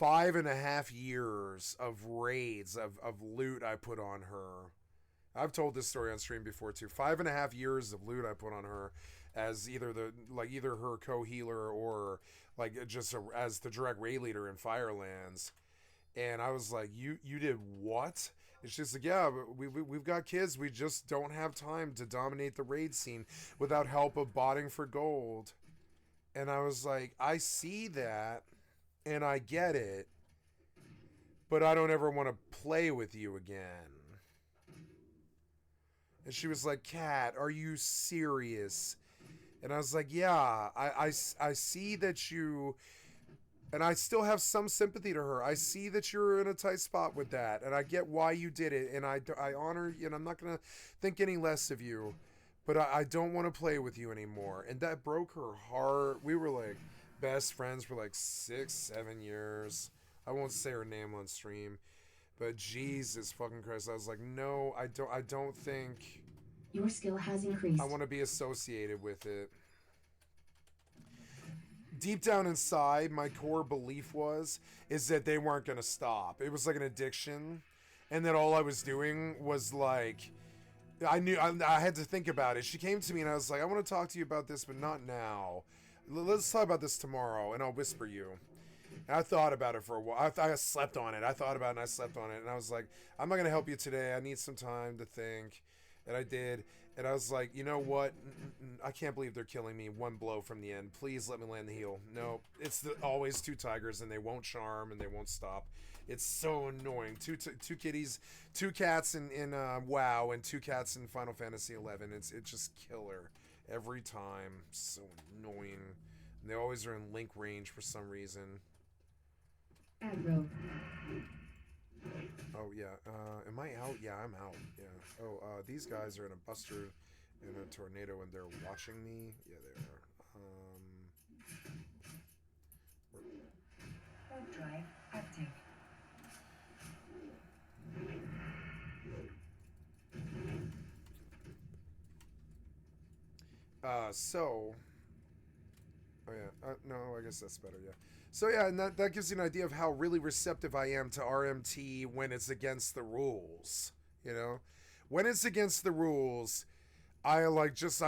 5.5 years of raids of loot I put on her. I've told this story on stream before too. 5.5 years of loot I put on her as either her co-healer or like just as the direct raid leader in Firelands. And I was like, you did what? It's just like, yeah, we've got kids. We just don't have time to dominate the raid scene without help of botting for gold. And I was like, I see that and I get it, but I don't ever want to play with you again. And she was like, Kat, are you serious? And I was like, yeah, I see that you... And I still have some sympathy to her. I see that you're in a tight spot with that. And I get why you did it. And I honor you. And I'm not going to think any less of you. But I don't want to play with you anymore. And that broke her heart. We were like best friends for like 6-7 years. I won't say her name on stream. But Jesus fucking Christ. I was like, no, I don't think... Your skill has increased. I want to be associated with it. Deep down inside, my core belief is that they weren't going to stop. It was like an addiction. And that all I was doing was like, I knew I had to think about it. She came to me and I was like, I want to talk to you about this, but not now. Let's talk about this tomorrow and I'll whisper you. And I thought about it for a while. I slept on it. I thought about it and I slept on it. And I was like, I'm not going to help you today. I need some time to think. And I did. And I was like, you know what? I can't believe they're killing me one blow from the end. Please let me land the heal. No, it's always two tigers and they won't charm and they won't stop. It's so annoying. Two kitties, two cats in WoW and two cats in Final Fantasy 11. It's just killer every time. So annoying. And they always are in link range for some reason. Aggro. Oh yeah, am I out? Yeah, I'm out. Yeah. Oh, these guys are in a buster in a tornado and they're watching me. Yeah, they are. Warp drive active. Oh yeah, no, I guess that's better, yeah. So yeah, and that gives you an idea of how really receptive I am to RMT when it's against the rules, you know? When it's against the rules, because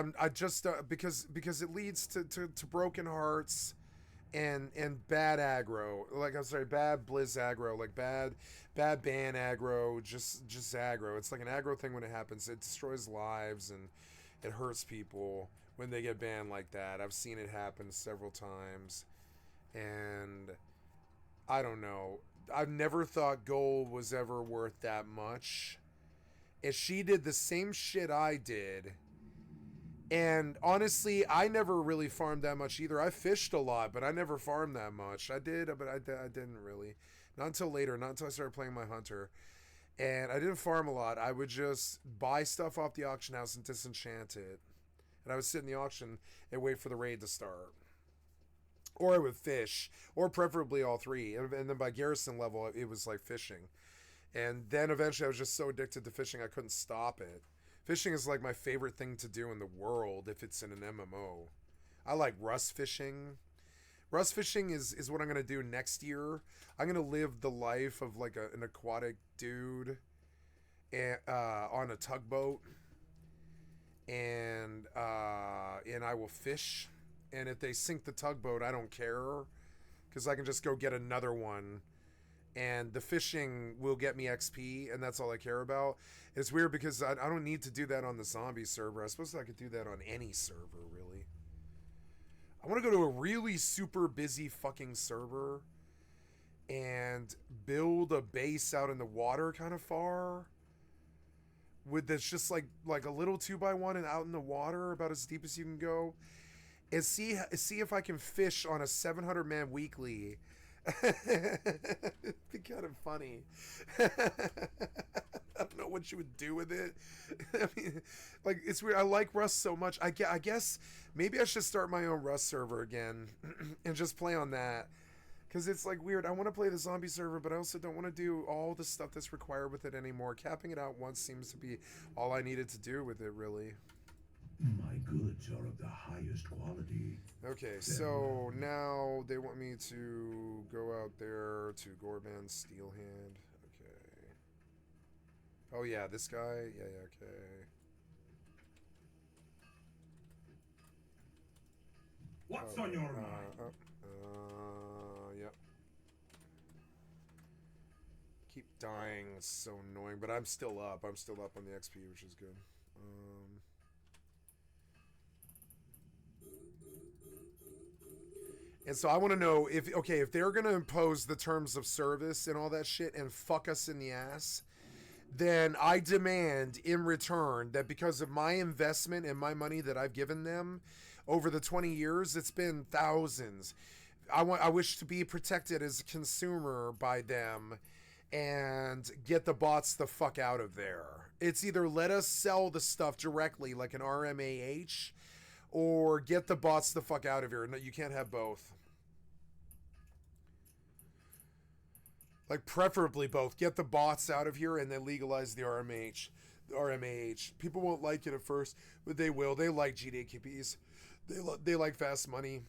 it leads to broken hearts and bad aggro. Like, I'm sorry, bad Blizz aggro, like bad ban aggro, just aggro. It's like an aggro thing when it happens. It destroys lives and it hurts people when they get banned like that. I've seen it happen several times. And I don't know. I've never thought gold was ever worth that much. If she did the same shit I did, and honestly, I never really farmed that much either. I fished a lot, but I never farmed that much. I did, but I didn't really. Not until later, not until I started playing my hunter. And I didn't farm a lot. I would just buy stuff off the auction house and disenchant it. And I would sit in the auction and wait for the raid to start. Or I would fish, or preferably all three. And then by garrison level, it was like fishing. And then eventually I was just so addicted to fishing, I couldn't stop it. Fishing is like my favorite thing to do in the world if it's in an MMO. I like rust fishing. Rust fishing is what I'm going to do next year. I'm going to live the life of like an aquatic dude on a tugboat. And I will fish. And if they sink the tugboat, I don't care. Because I can just go get another one. And the fishing will get me XP. And that's all I care about. It's weird because I don't need to do that on the zombie server. I suppose I could do that on any server, really. I want to go to a really super busy fucking server. And build a base out in the water kind of far. With that's just like a little 2x1 and out in the water about as deep as you can go. and see if I can fish on a 700-man weekly. It'd be kind of funny. I don't know what you would do with it. I mean, like, it's weird. I like Rust so much. I guess maybe I should start my own Rust server again and just play on that. Because it's like weird. I want to play the zombie server, but I also don't want to do all the stuff that's required with it anymore. Capping it out once seems to be all I needed to do with it, really. My goods are of the highest quality. Okay, so now they want me to go out there to Gorban Steelhand. Okay. Oh yeah, this guy? Yeah, okay. What's on your mind? Yep. Keep dying, it's so annoying, but I'm still up. I'm still up on the XP, which is good. And so I want to know if they're going to impose the terms of service and all that shit and fuck us in the ass, then I demand in return that because of my investment and my money that I've given them over the 20 years, it's been thousands. I wish to be protected as a consumer by them and get the bots the fuck out of there. It's either let us sell the stuff directly like an RMAH or get the bots the fuck out of here. No, you can't have both. Like, preferably both. Get the bots out of here and then legalize the RMAH. People won't like it at first, but they will. They like GDKPs. They like fast money.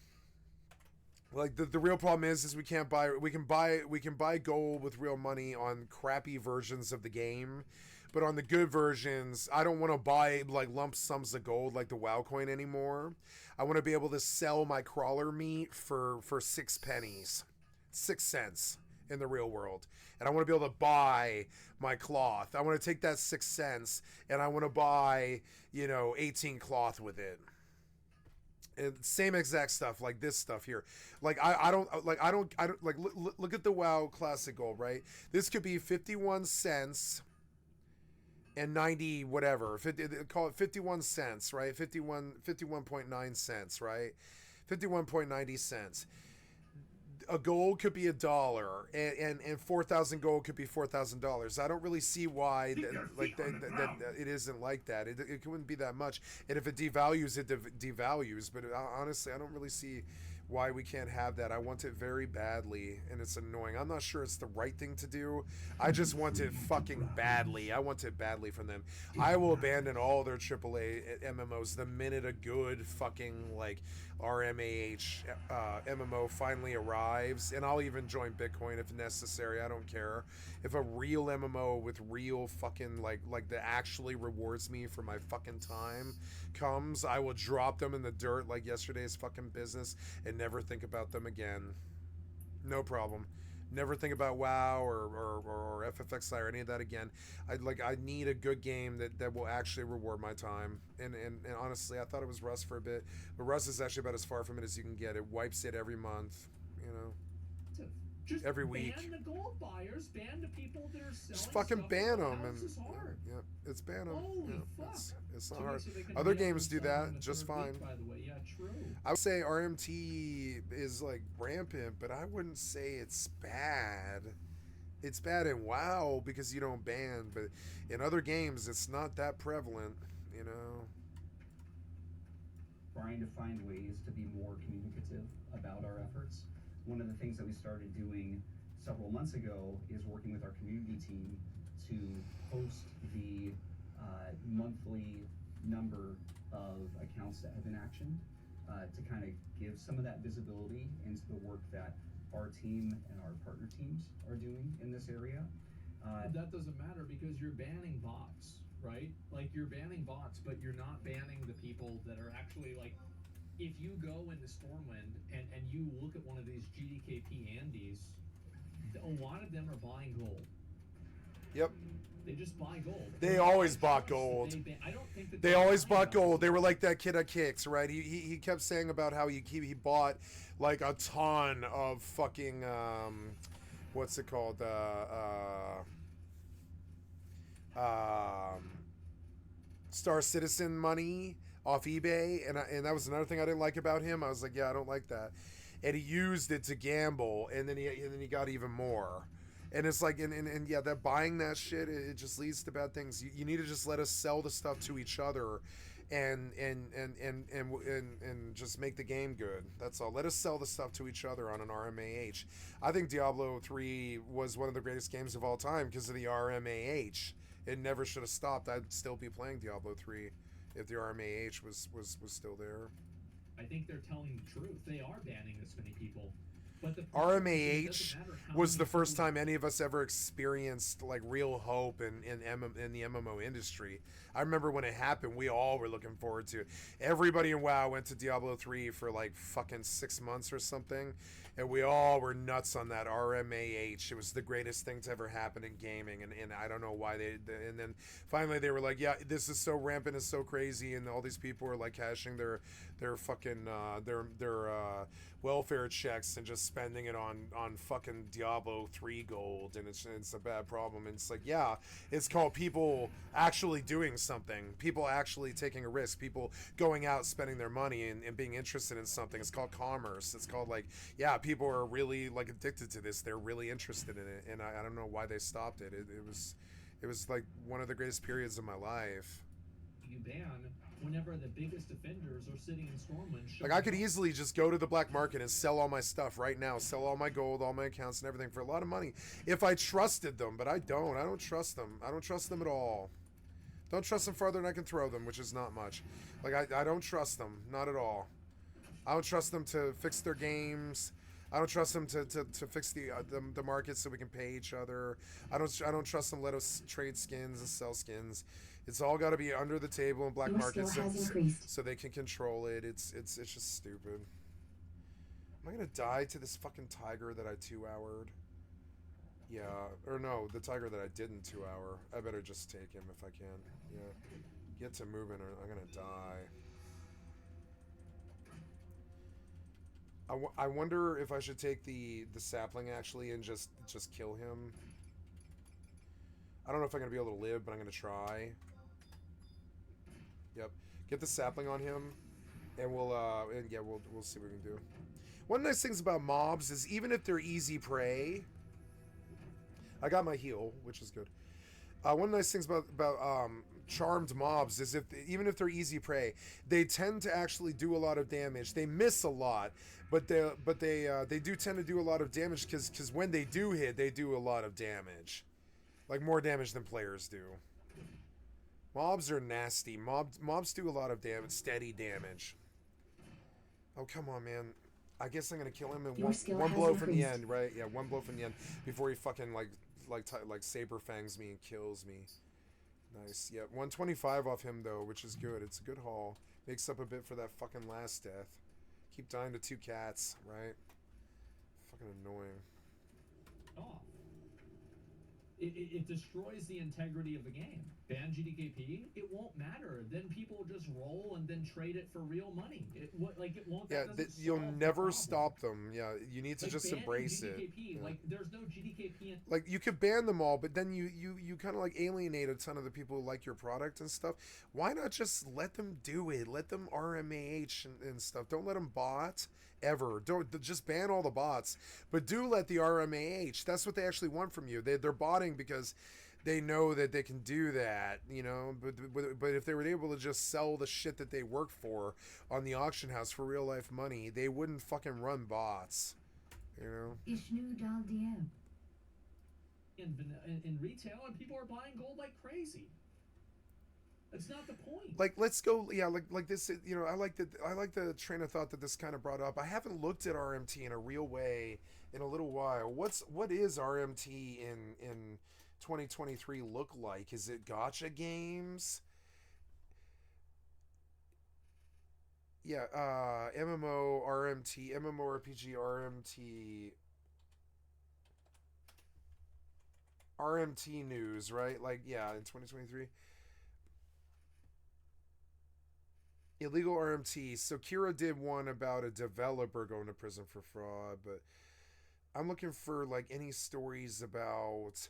Like, the real problem is we can buy gold with real money on crappy versions of the game. But on the good versions, I don't want to buy like lump sums of gold like the WoW coin anymore. I want to be able to sell my crawler meat for 6 pennies, 6 cents in the real world. And I want to be able to buy my cloth. I want to take that 6 cents and I want to buy, 18 cloth with it. And same exact stuff like this stuff here. Like I don't look at the WoW classic gold, right? This could be 51 cents and 90 whatever, call it 51 cents, right? 51.9 cents, right? 51.90 cents. A gold could be $1, and 4,000 gold could be $4,000. I don't really see why it isn't like that. It wouldn't be that much. And if it devalues, it devalues. But honestly, I don't really see why we can't have that. I want it very badly, and it's annoying. I'm not sure it's the right thing to do. I just want it fucking badly. I want it badly from them. I will abandon all their AAA MMOs the minute a good fucking like RMAH MMO finally arrives, and I'll even join Bitcoin if necessary. I don't care. If a real MMO with real fucking like that actually rewards me for my fucking time comes, I will drop them in the dirt like yesterday's fucking business and never think about them again. No problem. Never think about WoW or FFXI or any of that again. I need a good game that will actually reward my time. And honestly, I thought it was Rust for a bit, but Rust is actually about as far from it as you can get. It wipes it every month, Just every week. Ban the gold buyers. Ban the people that are selling. Just fucking stuff ban that them, and is hard. it's ban them. Holy fuck! It's not To me, hard. so they can Other ban games do themselves in that the just third fine. week, by the way, yeah, true. I would say RMT is like rampant, but I wouldn't say it's bad. It's bad in WoW because you don't ban, but in other games it's not that prevalent, Trying to find ways to be more communicative about our efforts. One of the things that we started doing several months ago is working with our community team to post the monthly number of accounts that have been actioned to kind of give some of that visibility into the work that our team and our partner teams are doing in this area. That doesn't matter because you're banning bots, right? Like, you're banning bots, but you're not banning the people that are actually, like, if you go into Stormwind and you look at one of these GDKP Andes, a lot of them are buying gold. Yep. They just buy gold. They always bought gold. I don't think that They always bought gold. They were like that kid at Kicks, right? He kept saying about how he bought like a ton of fucking what's it called? Star Citizen money off eBay, and that was another thing I didn't like about him. I was like, yeah, I don't like that. And he used it to gamble, and then he got even more. And it's like, and yeah, that buying that shit, it just leads to bad things. You need to just let us sell the stuff to each other, and just make the game good. That's all. Let us sell the stuff to each other on an RMAH. I think Diablo 3 was one of the greatest games of all time because of the RMAH. It never should have stopped. I'd still be playing Diablo 3 if the RMAH was still there. I think they're telling the truth. They are banning this many people. But the RMAH was the first time any of us ever experienced like real hope in the MMO industry. I remember when it happened, we all were looking forward to it. Everybody in WoW went to Diablo 3 for like fucking 6 months or something, and we all were nuts on that RMAH. It was the greatest thing to ever happen in gaming, and I don't know why and then finally they were like, yeah, this is so rampant, it's so crazy, and all these people are like cashing their fucking their welfare checks and just spending it on fucking Diablo 3 gold, and it's a bad problem. And it's like, yeah, it's called people actually doing something, people actually taking a risk, people going out spending their money and being interested in something. It's called commerce. It's called, like, yeah, people are really like addicted to this, they're really interested in it, and I don't know why they stopped it. It was like one of the greatest periods of my life. You ban whenever the biggest offenders are sitting in Stormwind. Like, I could easily just go to the black market and sell all my stuff right now, sell all my gold, all my accounts and everything for a lot of money if I trusted them, but I don't. I don't trust them. I don't trust them at all. Don't trust them farther than I can throw them, which is not much. Like, I don't trust them, not at all. I don't trust them to fix their games. I don't trust them to fix the market so we can pay each other. I don't trust them to let us trade skins and sell skins. It's all got to be under the table in black markets so they can control it. It's just stupid. Am I gonna die to this fucking tiger that I 2-houred? Yeah, or no, the tiger that I didn't 2-hour. I better just take him if I can. Yeah, get to moving or I'm gonna die. I wonder if I should take the sapling actually and just kill him. I don't know if I'm gonna be able to live, but I'm gonna try. Yep, get the sapling on him, and we'll see what we can do. One of the nice things about mobs is even if they're easy prey, I got my heal, which is good. One of the nice things about charmed mobs is even if they're easy prey, they tend to actually do a lot of damage. They miss a lot, but they do tend to do a lot of damage because when they do hit, they do a lot of damage, like more damage than players do. Mobs are nasty. Mobs do a lot of damage, steady damage. Oh, come on, man. I guess I'm gonna kill him in one blow from the end, right? Yeah, one blow from the end before he fucking like saber fangs me and kills me. Nice. Yeah, 125 off him though, which is good. It's a good haul. Makes up a bit for that fucking last death. Keep dying to 2 cats, right? Fucking annoying. Oh. It destroys the integrity of the game. Ban GDKP, it won't matter. Then people just roll and then trade it for real money. It won't. Yeah, you'll never stop them. Yeah, you need to just embrace it. Yeah. Like, there's no GDKP. Like, you could ban them all, but then you kind of like alienate a ton of the people who like your product and stuff. Why not just let them do it? Let them RMAH and stuff. Don't let them bot ever. Don't just ban all the bots, but do let the RMAH. That's what they actually want from you. They're botting because they know that they can do that, you know, but if they were able to just sell the shit that they work for on the auction house for real life money, they wouldn't fucking run bots, you know. Ishnu Dal Diem. In retail, and people are buying gold like crazy. That's not the point. Like, let's go, yeah, like this, you know, I like the train of thought that this kind of brought up. I haven't looked at RMT in a real way in a little while. What is RMT in 2023 look like? Is it gacha games? Yeah, MMO, RMT, MMORPG, RMT news, right? Like, yeah, in 2023. Illegal RMT. So Kira did one about a developer going to prison for fraud, but I'm looking for like any stories about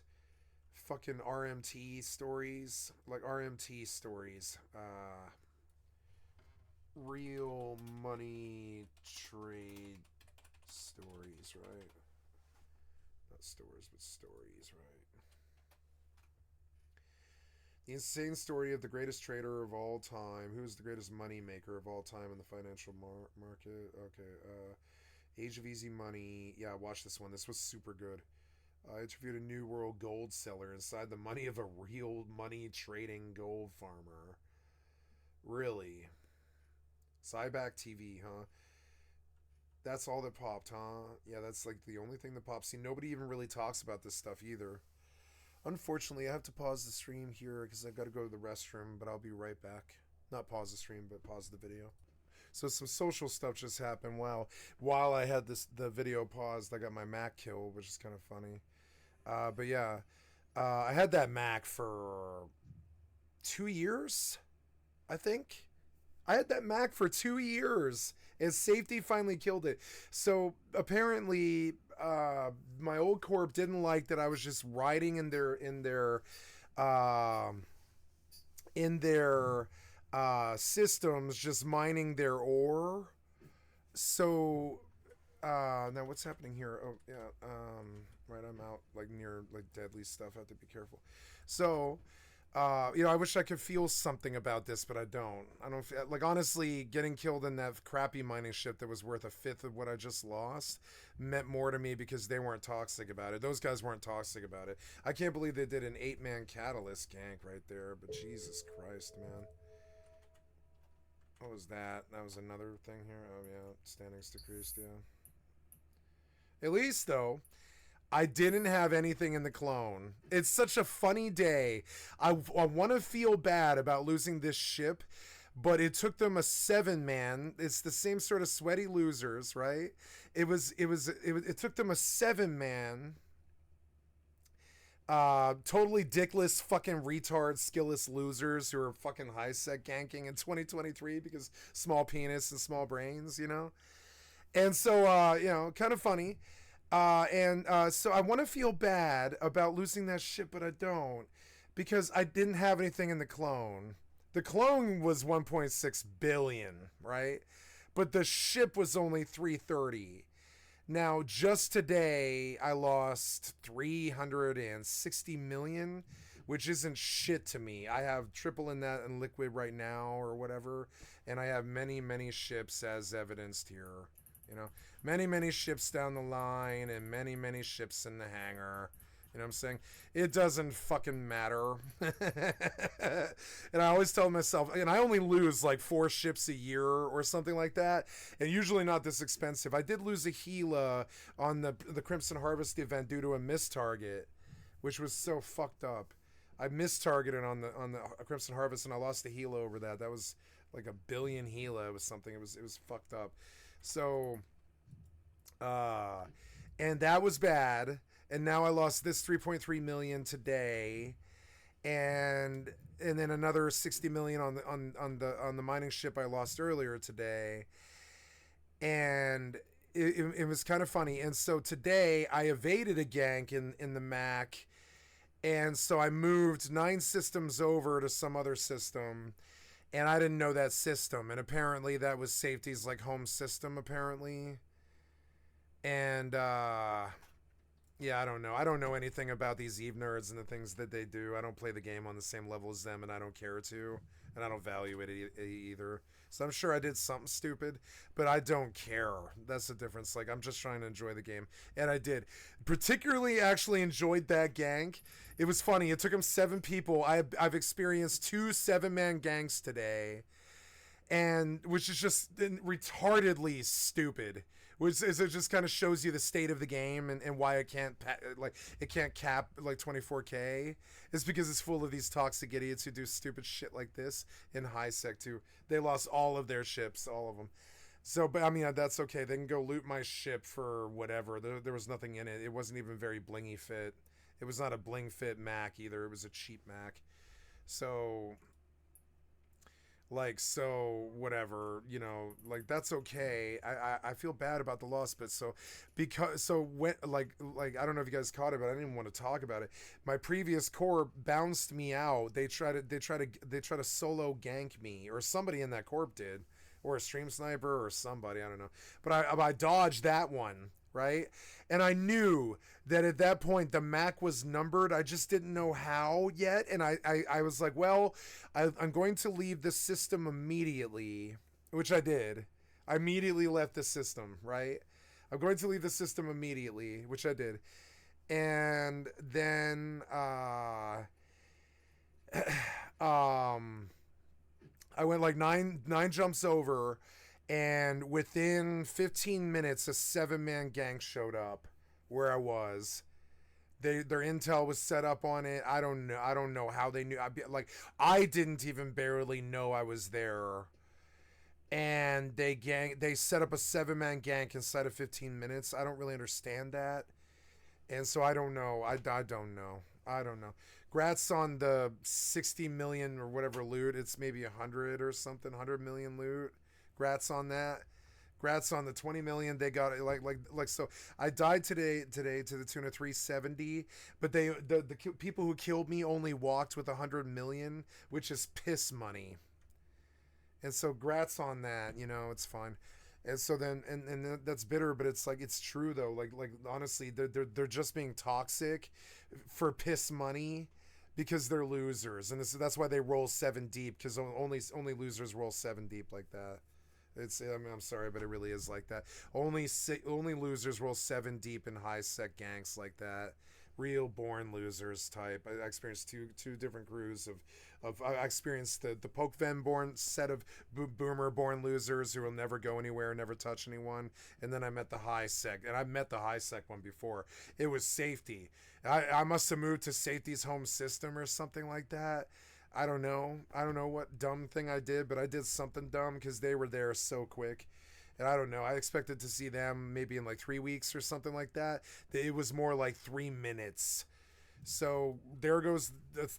fucking RMT stories, like RMT stories. real money trade stories, right? Not stores, but stories, right? The insane story of the greatest trader of all time. Who's the greatest money maker of all time in the financial market? Okay. Age of Easy Money. Yeah, watch this one. This was super good. I interviewed a New World gold seller inside the money of a real money trading gold farmer. Really? Cyback TV, huh? That's all that popped, huh? Yeah, that's like the only thing that pops. See, nobody even really talks about this stuff either. Unfortunately, I have to pause the stream here because I've got to go to the restroom, but I'll be right back. Not pause the stream, but pause the video. So some social stuff just happened. Wow. While I had the video paused, I got my Mac killed, which is kind of funny. But yeah, I had that Mac for 2 years, I think. I had that Mac for 2 years, and safety finally killed it. So apparently, my old corp didn't like that I was just riding in their systems, just mining their ore. So now what's happening here? Oh yeah, right. I'm out like near like deadly stuff. I have to be careful. So. I wish I could feel something about this, but I don't. I don't feel, like, honestly, getting killed in that crappy mining ship that was worth a fifth of what I just lost meant more to me because they weren't toxic about it. Those guys weren't toxic about it. I can't believe they did an 8-man catalyst gank right there, but Jesus Christ, man. What was that? That was another thing here? Oh, yeah. Standings decreased, yeah. At least, though, I didn't have anything in the clone. It's such a funny day. I want to feel bad about losing this ship, but it took them a 7-man. It's the same sort of sweaty losers, right? It took them a 7-man. Totally dickless, fucking retard, skillless losers who are fucking high sec ganking in 2023 because small penis and small brains, you know? And so, kind of funny. So I want to feel bad about losing that ship, but I don't, because I didn't have anything in the clone. The clone was 1.6 billion, right? But the ship was only 330. Now, just today, I lost 360 million, which isn't shit to me. I have triple in that in liquid right now or whatever, and I have many, many ships as evidenced here. You know, many ships down the line and many ships in the hangar. You know what I'm saying? It doesn't fucking matter. And I always tell myself, and I only lose like 4 ships a year or something like that, and usually not this expensive. I did lose a Gila on the Crimson Harvest event due to a miss target, which was so fucked up. I missed targeted on the Crimson Harvest, and I lost a Gila over that. That was like 1 billion Gila. It was something. It was fucked up. So, and that was bad. And now I lost this 3.3 million today, and then another 60 million on the mining ship I lost earlier today. And it was kind of funny. And so today I evaded a gank in the Mac, and so I moved 9 systems over to some other system. And I didn't know that system. And apparently that was safety's like home system, apparently. And yeah, I don't know. I don't know anything about these EvE nerds and the things that they do. I don't play the game on the same level as them, and I don't care to. And I don't value it either. So I'm sure I did something stupid, but I don't care. That's the difference. Like, I'm just trying to enjoy the game. And I did. Particularly actually enjoyed that gank. It was funny. It took him 7 people. I've experienced 2 7-man ganks today, and which is just retardedly stupid. Which is, it just kind of shows you the state of the game and why it can't cap like 24K. It's because it's full of these toxic idiots who do stupid shit like this in high sec too. They lost all of their ships, all of them. So, but I mean, that's okay. They can go loot my ship for whatever. There was nothing in it. It wasn't even very blingy fit. It was not a bling fit Mac either. It was a cheap Mac. So, like, so whatever, you know, like, that's okay. I feel bad about the loss, but when like I don't know if you guys caught it, but I didn't even want to talk about it. My previous corp bounced me out. They try to solo gank me, or somebody in that corp did. or a stream sniper or somebody, I don't know. But I dodged that one, right? And I knew that at that point the Mac was numbered. I just didn't know how yet. And I was like, well, I'm going to leave the system immediately, which I did. I immediately left the system, right? I'm going to leave the system immediately, which I did. And then I went like nine jumps over, and within 15 minutes a 7-man gang showed up where I was. Their intel was set up on it. I don't know how they knew. I didn't even barely know I was there. And they set up a 7-man gank inside of 15 minutes. I don't really understand that. And so I don't know. I don't know. Grats on the 60 million or whatever loot. It's maybe 100 or something. 100 million loot. Grats on that. Grats on the 20 million they got. Like so. I died today to the tune of 370. But the people who killed me only walked with 100 million, which is piss money. And so grats on that. It's fine. And so then, and that's bitter, but it's like, it's true though. Like honestly, they're just being toxic for piss money because they're losers, and that's why they roll 7 deep, because only losers roll 7 deep like that. I'm sorry, but it really is like that. Only losers roll 7 deep in high sec ganks like that. Real born losers type. I experienced two different crews of I experienced the Poke Ven born set of boomer born losers who will never go anywhere, never touch anyone, and then I met the high sec, and I've met the high sec one before. It was safety. I must have moved to safety's home system or something like that. I don't know what dumb thing I did, but I did something dumb because they were there so quick. And I don't know. I expected to see them maybe in like 3 weeks or something like that. It was more like 3 minutes. So there goes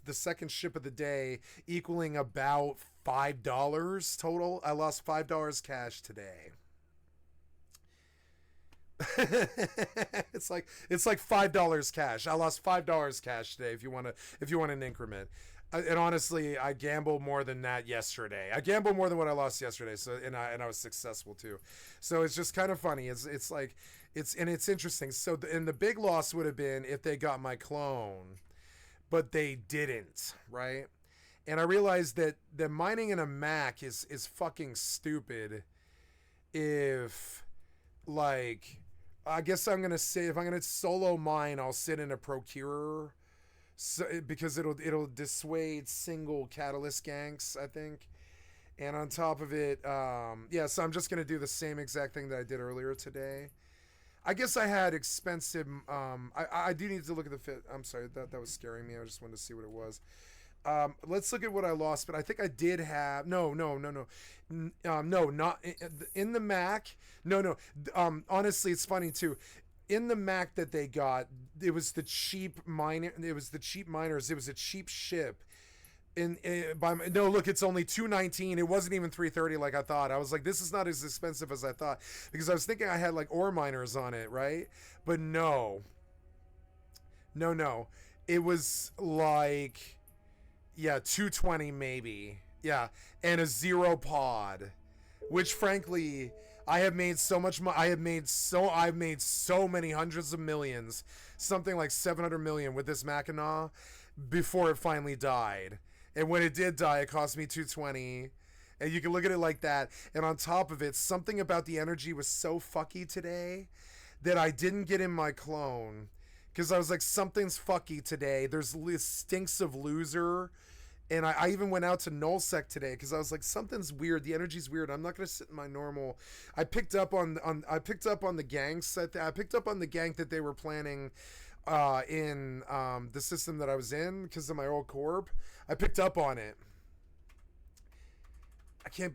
the second ship of the day, equaling about $5 total. I lost $5 cash today. It's like $5 cash. I lost $5 cash today. If you want an increment. And honestly, I gambled more than that yesterday. I gambled more than what I lost yesterday. So and I was successful too. So it's just kind of funny. It's interesting. So the big loss would have been if they got my clone, but they didn't, right? And I realized that the mining in a Mac is fucking stupid. If like, I guess I'm gonna say if I'm gonna solo mine, I'll sit in a procurer. So, because it'll dissuade single catalyst ganks, I think. And on top of it, so I'm just going to do the same exact thing that I did earlier today. I guess I had expensive, I do need to look at the fit. I'm sorry, that was scaring me. I just wanted to see what it was. Let's look at what I lost, but I think I did have, no, not in the Mac. No. Honestly, it's funny too. In the Mac that they got, it was the cheap miners. It was a cheap ship. Look, it's only $219. It wasn't even $330 like I thought. I was like, this is not as expensive as I thought, because I was thinking I had like ore miners on it, right? But no. It was like, $220 maybe. Yeah, and a 0 pod, which frankly, I have made so much money. I've made so many hundreds of millions, something like 700 million with this Mackinac before it finally died. And when it did die, it cost me 220. And you can look at it like that. And on top of it, something about the energy was so fucky today that I didn't get in my clone, because I was like, something's fucky today. There's stinks of loser. And I even went out to nullsec today because I was like, something's weird. The energy's weird. I'm not gonna sit in my normal. I picked up on the ganks. I picked up on the gank that they were planning in the system that I was in because of my old corp. I picked up on it. I can't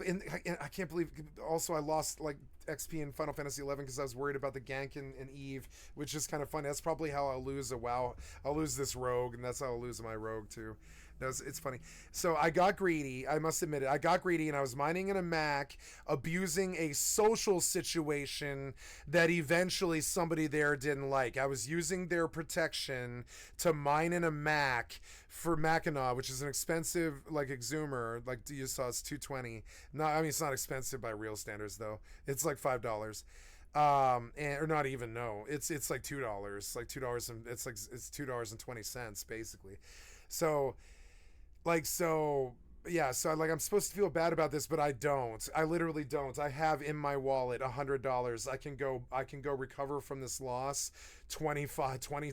believe. Also, I lost like XP in Final Fantasy 11 because I was worried about the gank in EvE, which is kind of funny. That's probably how I'll lose a WoW. I'll lose this rogue, and that's how I'll lose my rogue too. It's funny. So I got greedy. I must admit it. I got greedy, and I was mining in a Mac, abusing a social situation that eventually somebody there didn't like. I was using their protection to mine in a Mac for Mackinac, which is an expensive like exhumer. Like you saw, it's $220. No, I mean it's not expensive by real standards though. It's like $5. Or not even, no, it's like $2, like $2, and it's $2.20 basically. So yeah, so I'm supposed to feel bad about this, but I don't. I literally don't. I have in my wallet $100. I can go recover from this loss 20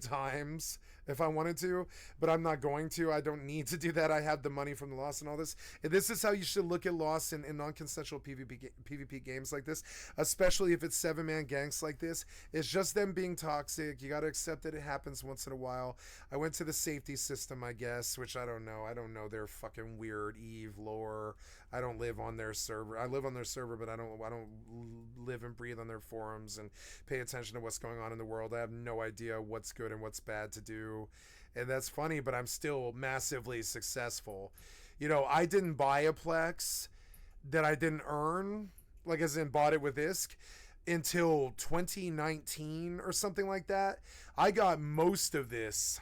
times if I wanted to, but I'm not going to. I don't need to do that. I have the money from the loss and all this. And this is how you should look at loss in non-consensual PvP games like this, especially if it's 7-man gangs like this. It's just them being toxic. You got to accept that it happens once in a while. I went to the safety system, I guess, which I don't know. I don't know their fucking weird EvE lore. I don't live on their server. I live on their server, but I don't live and breathe on their forums and pay attention to what's going on in the world. I have no idea what's good and what's bad to do. And that's funny, but I'm still massively successful. You know, I didn't buy a Plex that I didn't earn, like as in bought it with ISK, until 2019 or something like that. I got most of this.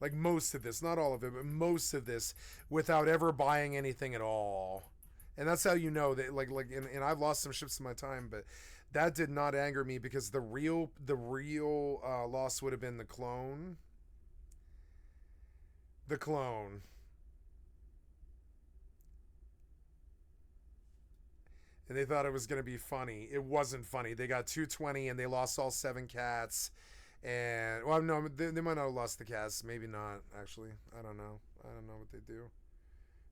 Like most of this, not all of it, but most of this without ever buying anything at all. And that's how you know that, and I've lost some ships in my time, but that did not anger me because the real loss would have been the clone. The clone. And they thought it was going to be funny. It wasn't funny. They got 220 and they lost all 7 cats. And, well, no, they might not have lost the cats. Maybe not, actually. I don't know. I don't know what they do.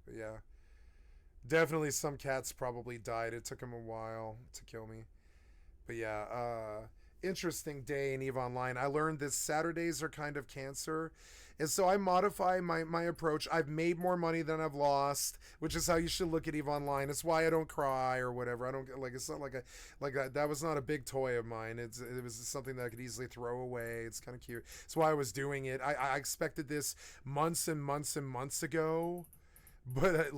But yeah. Definitely some cats probably died. It took them a while to kill me. But yeah, interesting day in EVE Online. I learned that Saturdays are kind of cancer. And so I modify my approach. I've made more money than I've lost, which is how you should look at EVE Online. It's why I don't cry or whatever. I don't like. It's not that was not a big toy of mine. It was something that I could easily throw away. It's kind of cute. That's why I was doing it. I expected this months and months and months ago, but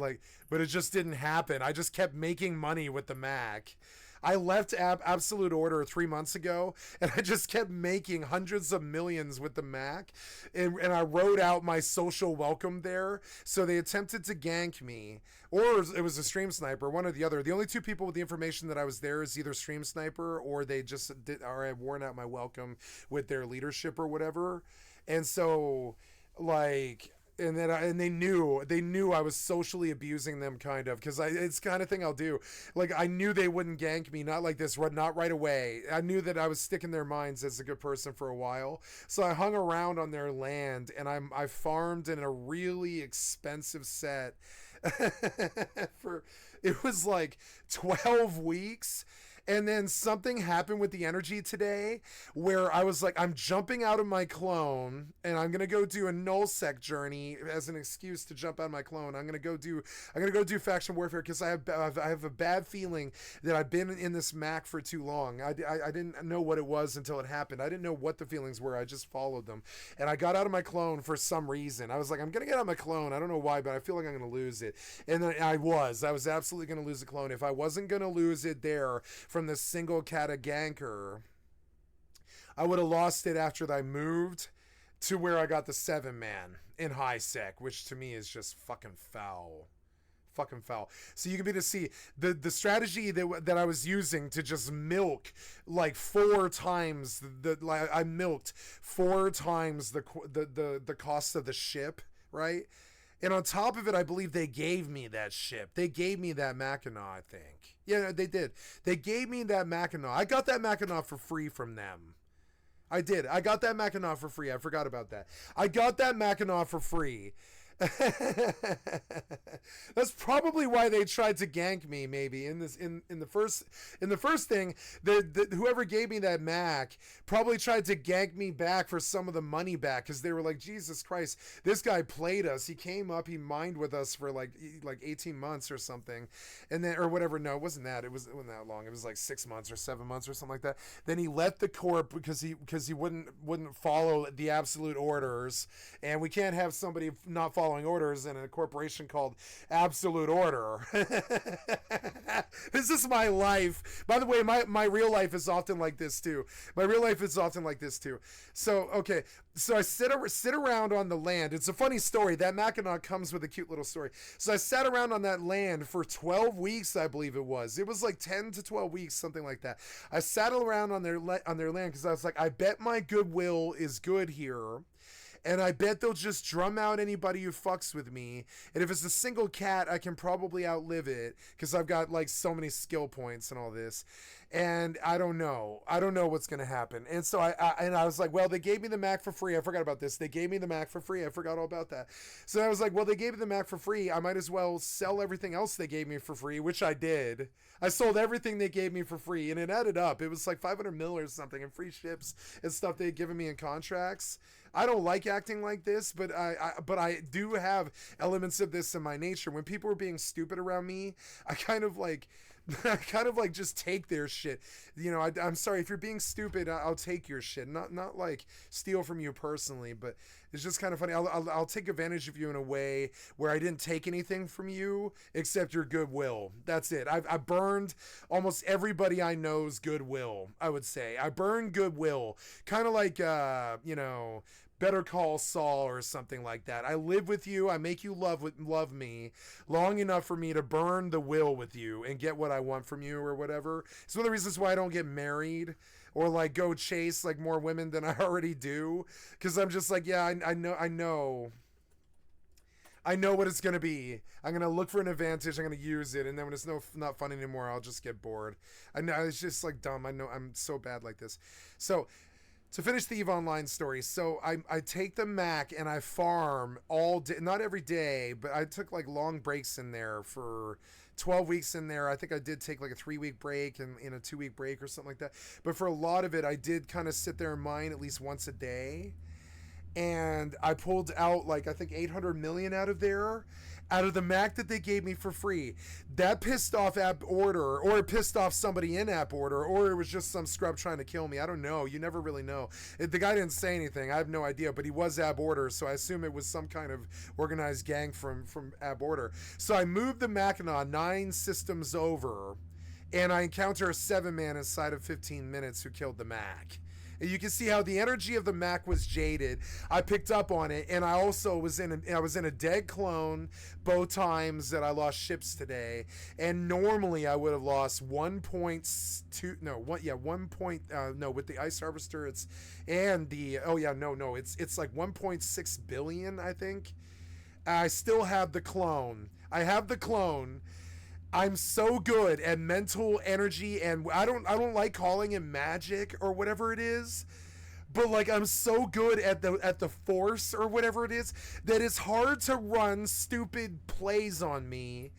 it just didn't happen. I just kept making money with the Mac. I left Absolute Order 3 months ago, and I just kept making hundreds of millions with the Mac, and I wrote out my social welcome there, so they attempted to gank me, or it was a Stream Sniper, one or the other. The only 2 people with the information that I was there is either Stream Sniper, or they just did, or I had worn out my welcome with their leadership or whatever, and so, and then they knew I was socially abusing them, kind of, because it's the kind of thing I'll do. Like, I knew they wouldn't gank me, not like this, not right away. I knew that I was sticking their minds as a good person for a while, so I hung around on their land, and I farmed in a really expensive set for, it was like 12 weeks. And then something happened with the energy today where I was like, I'm jumping out of my clone and I'm going to go do a nullsec journey as an excuse to jump out of my clone. I'm going to go do faction warfare because I have a bad feeling that I've been in this Mac for too long. I didn't know what it was until it happened. I didn't know what the feelings were. I just followed them. And I got out of my clone for some reason. I was like, I'm going to get out of my clone. I don't know why, but I feel like I'm going to lose it. And then I was absolutely going to lose the clone. If I wasn't going to lose it there from the single cata ganker, I would have lost it after I moved to where I got the 7-man in high sec, which to me is just fucking foul. Fucking foul. So you can be to see the strategy that I was using to just milk like 4 times I milked 4 times the cost of the ship, right? And on top of it, I believe they gave me that ship. They gave me that Mackinac, I think. Yeah, they did. They gave me that Mackinac. I got that Mackinac for free from them. I did. I got that Mackinac for free. I forgot about that. I got that Mackinac for free. That's probably why they tried to gank me. Maybe in the first thing, whoever gave me that Mac probably tried to gank me back for some of the money back, because they were like, Jesus Christ, this guy played us. He came up, he mined with us for like 18 months or something, and then or whatever. No, it wasn't that. It wasn't that long. It was like 6 months or 7 months or something like that. Then he left the corp because he wouldn't follow the absolute orders, and we can't have somebody not following orders in a corporation called Absolute Order. This is my life. By the way, my real life is often like this too. So, okay. So I sit around on the land. It's a funny story. That Mackinac comes with a cute little story. So I sat around on that land for 12 weeks, I believe it was. It was like 10 to 12 weeks, something like that. I sat around on their land because I was like, I bet my goodwill is good here. And I bet they'll just drum out anybody who fucks with me. And if it's a single cat, I can probably outlive it, because I've got like so many skill points and all this. And I don't know what's going to happen. And so I was like, well, they gave me the Mac for free. I forgot about this. They gave me the Mac for free. I forgot all about that. So I was like, well, they gave me the Mac for free. I might as well sell everything else they gave me for free, which I did. I sold everything they gave me for free, and it added up. It was like 500 mil or something, and free ships and stuff they had given me in contracts. I don't like acting like this, but I do have elements of this in my nature. When people are being stupid around me, I kind of like just take their shit. You know, I'm sorry if you're being stupid. I'll take your shit, not like steal from you personally, but it's just kind of funny. I'll take advantage of you in a way where I didn't take anything from you except your goodwill. That's it. I burned almost everybody I know's goodwill. I would say I burned goodwill, kind of like Better Call Saul or something like that. I live with you. I make you love me long enough for me to burn the will with you and get what I want from you or whatever. It's one of the reasons why I don't get married or like go chase like more women than I already do. Because I'm just like, yeah, I know what it's going to be. I'm going to look for an advantage. I'm going to use it. And then when it's not fun anymore, I'll just get bored. I know it's just like dumb. I know I'm so bad like this. So to finish the EVE Online story, so I take the Mac and I farm all day, not every day, but I took like long breaks in there for 12 weeks in there. I think I did take like a 3-week break and a 2-week break or something like that. But for a lot of it, I did kind of sit there and mine at least once a day. And I pulled out like, I think 800 million out of there, out of the Mac that they gave me for free. That pissed off App Order, or it pissed off somebody in App Order, or it was just some scrub trying to kill me. I don't know. You never really know. The guy didn't say anything. I have no idea, but he was App Order, so I assume it was some kind of organized gang from App Order. So I moved the Mackinac 9 systems over, and I encounter a 7-man inside of 15 minutes who killed the Mac. You can see how the energy of the Mac was jaded. I picked up on it, and I also was in a dead clone both times that I lost ships today. And normally I would have lost 1.2. No, what? Yeah, 1. No, with the ice harvester, it's and the it's like 1.6 billion, I think. I still have the clone. I'm so good at mental energy, and I don't like calling it magic or whatever it is, but like I'm so good at the force or whatever it is that it's hard to run stupid plays on me.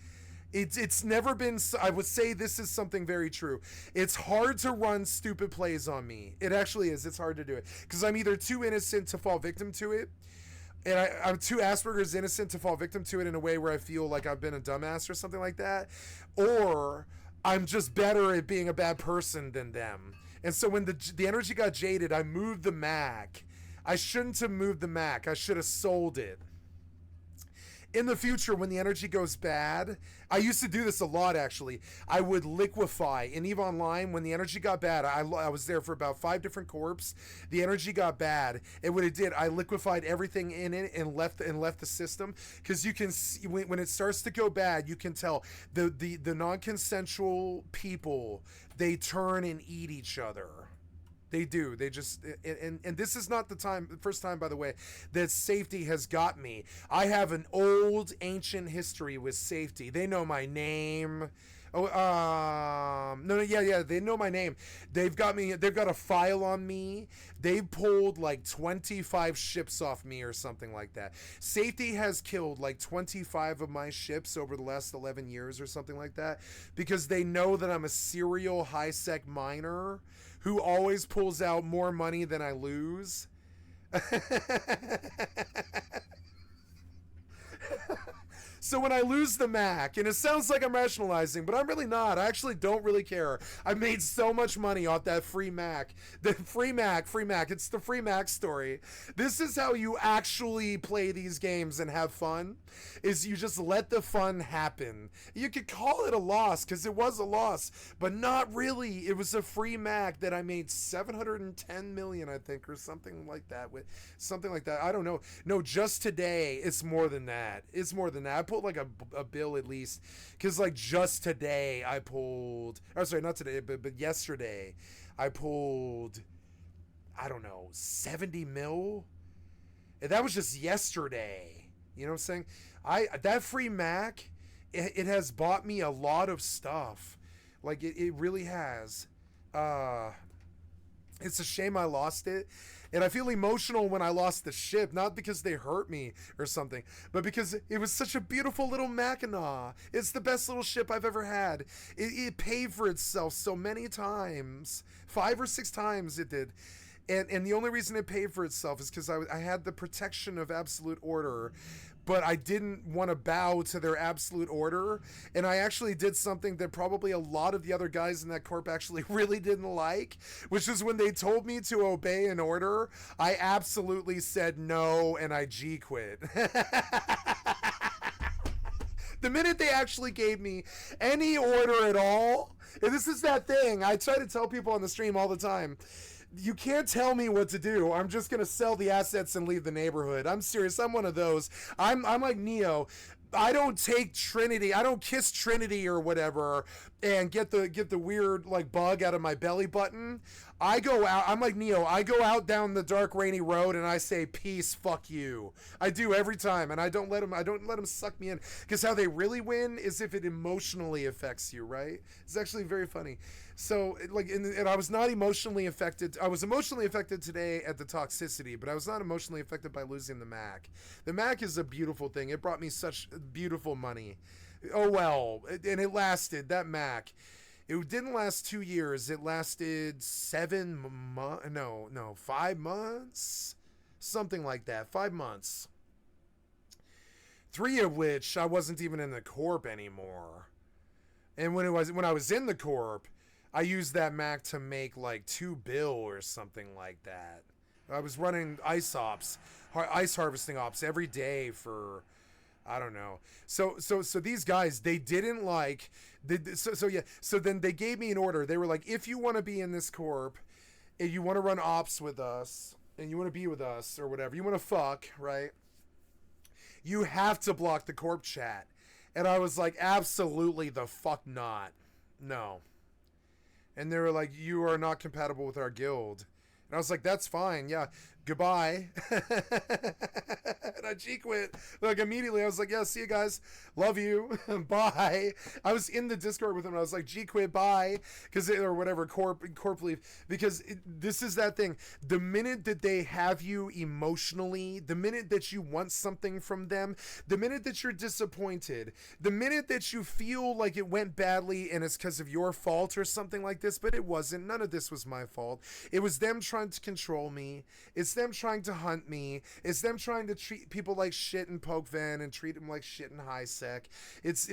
It's never been. I would say this is something very true. It's hard to run stupid plays on me. It actually is. It's hard to do it because I'm either too innocent to fall victim to it. And I'm too Asperger's innocent to fall victim to it in a way where I feel like I've been a dumbass or something like that. Or I'm just better at being a bad person than them. And so when the energy got jaded, I moved the Mac. I shouldn't have moved the Mac. I should have sold it. In the future, when the energy goes bad, I used to do this a lot, actually. I would liquefy. In EVE Online, when the energy got bad, I was there for about 5 different corps. The energy got bad. And what it did, I liquefied everything in it and left the system. Because you can see, when it starts to go bad, you can tell the non-consensual people, they turn and eat each other. They do. They just, and this is not the first time, by the way, that safety has got me. I have an old, ancient history with safety. They know my name. Oh, no, yeah, they know my name. They've got a file on me. They pulled like 25 ships off me or something like that. Safety has killed like 25 of my ships over the last 11 years or something like that, because they know that I'm a serial high-sec miner who always pulls out more money than I lose. So when I lose the Mac, and it sounds like I'm rationalizing, but I'm really not. I actually don't really care. I made so much money off that free Mac. The free Mac. It's the free Mac story. This is how you actually play these games and have fun, is you just let the fun happen. You could call it a loss, because it was a loss, but not really. It was a free Mac that I made 710 million, I think, or something like that. I don't know. No, just today, it's more than that. I pulled like a bill at least, because like just today I pulled, or sorry, not today, but yesterday I pulled, I don't know, 70 mil, and that was just yesterday. You know what I'm saying? That free Mac, it has bought me a lot of stuff. Like it really has. It's a shame I lost it. And I feel emotional when I lost the ship, not because they hurt me or something, but because it was such a beautiful little Mackinac. It's the best little ship I've ever had. It paid for itself so many times. 5 or 6 times it did. And the only reason it paid for itself is because I had the protection of absolute order, but I didn't want to bow to their absolute order, and I actually did something that probably a lot of the other guys in that corp actually really didn't like, which is when they told me to obey an order, I absolutely said no, and I G-quit. The minute they actually gave me any order at all, and this is that thing, I try to tell people on the stream all the time, you can't tell me what to do. I'm just gonna sell the assets and leave the neighborhood. I'm serious. I'm one of those. I'm like Neo. I don't take Trinity. I don't kiss Trinity or whatever and get the weird like bug out of my belly button. I go out. I'm like Neo. I go out down the dark rainy road and I say peace, fuck you. I do every time, and I don't let them suck me in, because how they really win is if it emotionally affects you, right? It's actually very funny. So like, and I was not emotionally affected. I was emotionally affected today at the toxicity, but I was not emotionally affected by losing the Mac. The Mac is a beautiful thing. It brought me such beautiful money. Oh well, and it lasted, that Mac. It didn't last 2 years. It lasted 5 months, something like that. 5 months. 3 of which I wasn't even in the corp anymore. And when I was in the corp, I used that Mac to make like 2 bill or something like that. I was running ice harvesting ops every day for, I don't know. So these guys, they didn't like, so then they gave me an order. They were like, if you want to be in this corp, and you want to run ops with us, and you want to be with us or whatever, you want to fuck, right? You have to block the corp chat. And I was like, absolutely the fuck not. No. And they were like, you are not compatible with our guild. And I was like, that's fine. Yeah. Goodbye. And I G-quit. Like immediately I was like, yeah, see you guys. Love you. Bye. I was in the Discord with them and I was like, G-quit, bye. Or whatever, corp leave. Because this is that thing. The minute that they have you emotionally, the minute that you want something from them, the minute that you're disappointed, the minute that you feel like it went badly and it's because of your fault or something like this, but it wasn't. None of this was my fault. It was them trying to control me. It's them trying to hunt me. It's them trying to treat people like shit in Pokeven and treat them like shit in high sec. It's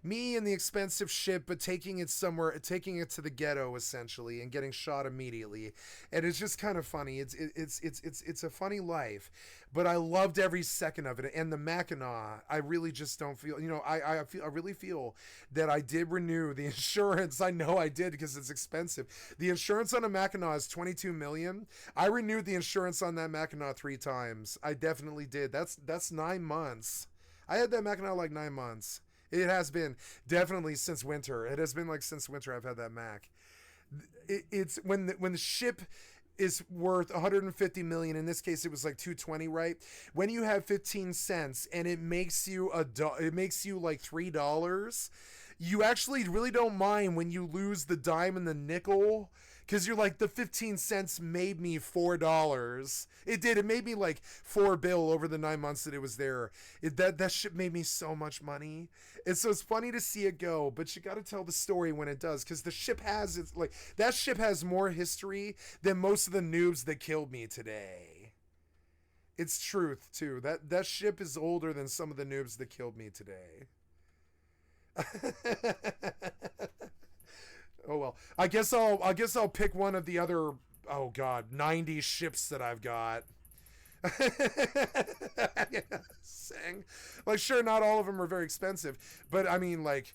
me in the expensive ship, but taking it to the ghetto essentially and getting shot immediately. And it's just kind of funny. It's a funny life, but I loved every second of it. And the Mackinac, I really just don't feel, I really feel that I did renew the insurance. I know I did because it's expensive. The insurance on a Mackinac is $22 million. I renewed the insurance on that Mackinac 3 times. I definitely did. That's 9 months. I had that Mackinac like 9 months. It has been definitely since winter. It has been like since winter I've had that Mac. It's when the ship is worth 150 million. In this case, it was like 220, right? When you have 15 cents and it makes you like $3, you actually really don't mind when you lose the dime and the nickel, because you're like, the 15 cents made me $4. It did. It made me like $4 over the 9 months that it was there. That shit made me so much money. And so it's funny to see it go, but you got to tell the story when it does, because the ship has, it's like, that ship has more history than most of the noobs that killed me today. It's truth too. That ship is older than some of the noobs that killed me today. Oh well. I guess I'll pick one of the other, oh god, 90 ships that I've got. Saying, like, sure, not all of them are very expensive, but I mean, like,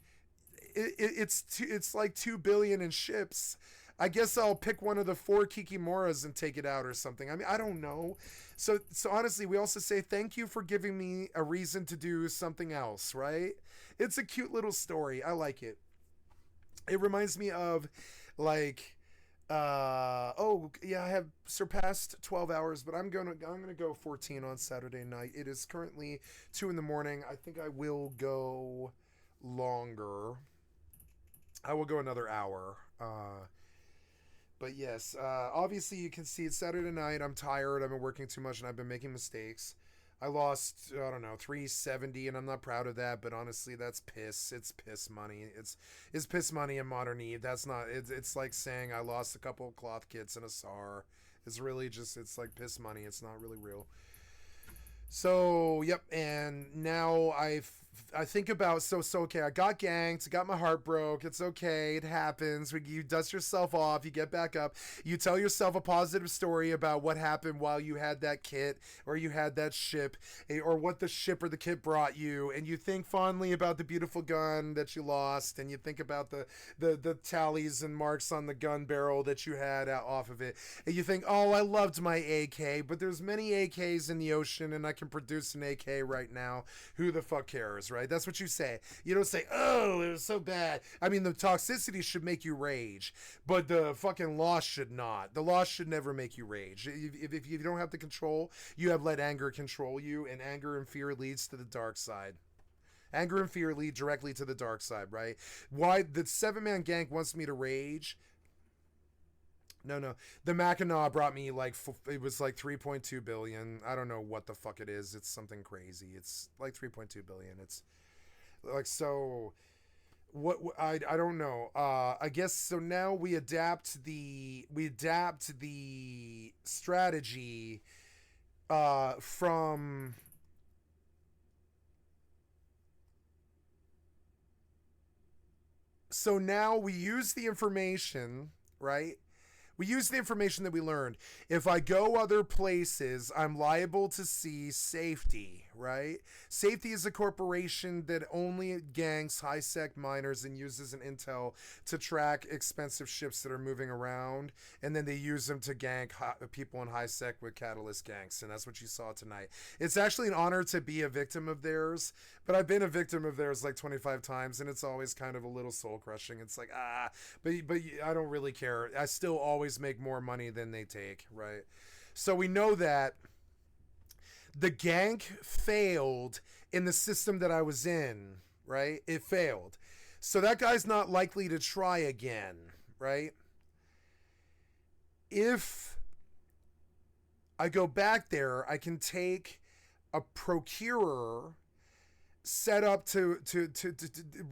it's like 2 billion in ships. I guess I'll pick one of the 4 Kikimoras and take it out or something. I mean, I don't know. So honestly, we also say thank you for giving me a reason to do something else, right? It's a cute little story. I like it. It reminds me of, like, oh yeah, I have surpassed 12 hours, but I'm gonna go 14 on Saturday night. It is currently 2 in the morning. I think I will go longer. I will go another hour. But yes, obviously you can see it's Saturday night. I'm tired. I've been working too much and I've been making mistakes. I lost, I don't know, 370, and I'm not proud of that, but honestly, that's piss. It's piss money. It's piss money in Modern EVE. That's not, it's like saying I lost a couple of cloth kits and a SAR. It's really just, it's like piss money. It's not really real. So, yep, and now I think about, so okay, I got ganked, got my heart broke, it's okay, it happens, you dust yourself off, you get back up, you tell yourself a positive story about what happened while you had that kit, or you had that ship, or what the ship or the kit brought you, and you think fondly about the beautiful gun that you lost, and you think about the tallies and marks on the gun barrel that you had off of it, and you think, oh, I loved my AK, but there's many AKs in the ocean, and I can produce an AK right now. Who the fuck cares, right? That's what you say. You don't say, oh, it was so bad. I mean, the toxicity should make you rage, but the fucking loss should not. The loss should never make you rage. If you don't have the control, you have let anger control you, and anger and fear leads to the dark side. Anger and fear lead directly to the dark side, right? Why the 7-man gank wants me to rage? No. The Mackinac brought me like, it was like 3.2 billion. I don't know what the fuck it is. It's something crazy. It's like 3.2 billion. It's like, so what I don't know. I guess so now we adapt the strategy from so now we use the information, right? We use the information that we learned. If I go other places, I'm liable to see Safety, right? Safety is a corporation that only ganks high-sec miners and uses an intel to track expensive ships that are moving around, and then they use them to gank people in high-sec with catalyst ganks, and that's what you saw tonight. It's actually an honor to be a victim of theirs, but I've been a victim of theirs like 25 times, and it's always kind of a little soul-crushing. It's like, but I don't really care. I still always make more money than they take, right? So we know that the gank failed in the system that I was in, right? It failed. So that guy's not likely to try again, right? If I go back there, I can take a procurer set up to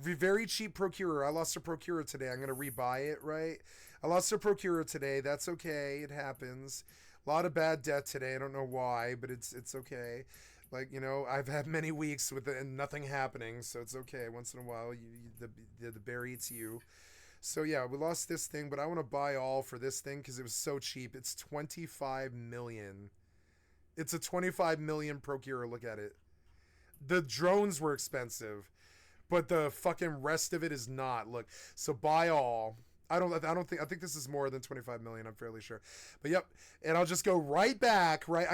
very cheap procurer. I lost a procurer today. I'm going to rebuy it, right? I lost a procurer today. That's okay. It happens. A lot of bad debt today. I don't know why, but it's okay. Like, you know, I've had many weeks with it and nothing happening, so it's okay. Once in a while, the bear eats you. So yeah, we lost this thing, but I want to buy all for this thing because it was so cheap. It's 25 million. It's a 25 million procurer. Look at it. The drones were expensive, but the fucking rest of it is not. Look, so buy all. I think this is more than 25 million. I'm fairly sure, but yep. And I'll just go right back. Right,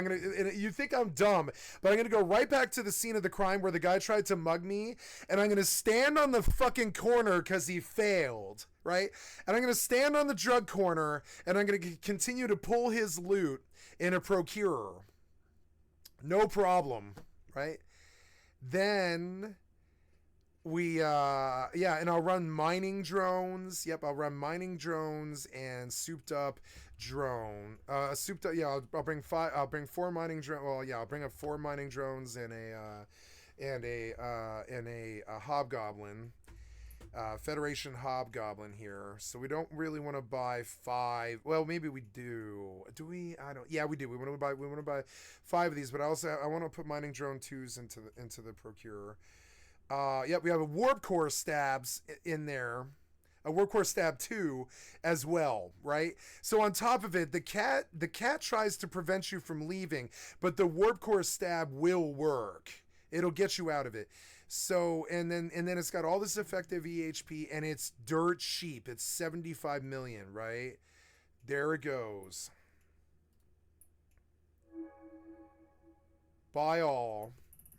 you think I'm dumb, but I'm gonna go right back to the scene of the crime where the guy tried to mug me, and I'm gonna stand on the fucking corner because he failed. Right, and I'm gonna stand on the drug corner, and I'm gonna continue to pull his loot in a procurer. No problem. Right. Then yeah, and I'll run mining drones. Yep, I'll run mining drones and souped up drone. Souped up. Yeah, I'll bring 5. I'll bring 4 mining drone. Well, yeah, I'll bring up 4 mining drones and a hobgoblin. Federation hobgoblin here. So we don't really want to buy 5. Well, maybe we do. Do we? I don't. Yeah, we do. We want to buy 5 of these. But I want to put mining drone 2s into the procurer. Yep, we have a warp core stabs in there. A warp core stab 2 as well, right? So on top of it, the cat tries to prevent you from leaving, but the warp core stab will work. It'll get you out of it. So and then it's got all this effective EHP and it's dirt cheap. It's 75 million, right? There it goes. Buy all,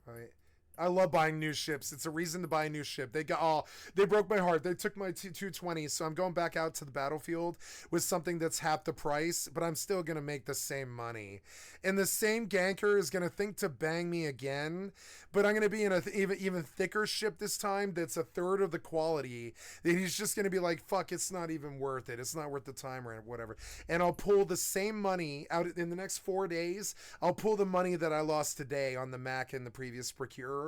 right? I love buying new ships. It's a reason to buy a new ship. They broke my heart. They took my 220, so I'm going back out to the battlefield with something that's half the price, but I'm still going to make the same money. And the same ganker is going to think to bang me again, but I'm going to be in a even thicker ship this time that's a third of the quality. That he's just going to be like, fuck, it's not even worth it. It's not worth the time or whatever. And I'll pull the same money out in the next 4 days. I'll pull the money that I lost today on the Mac in the previous procurer.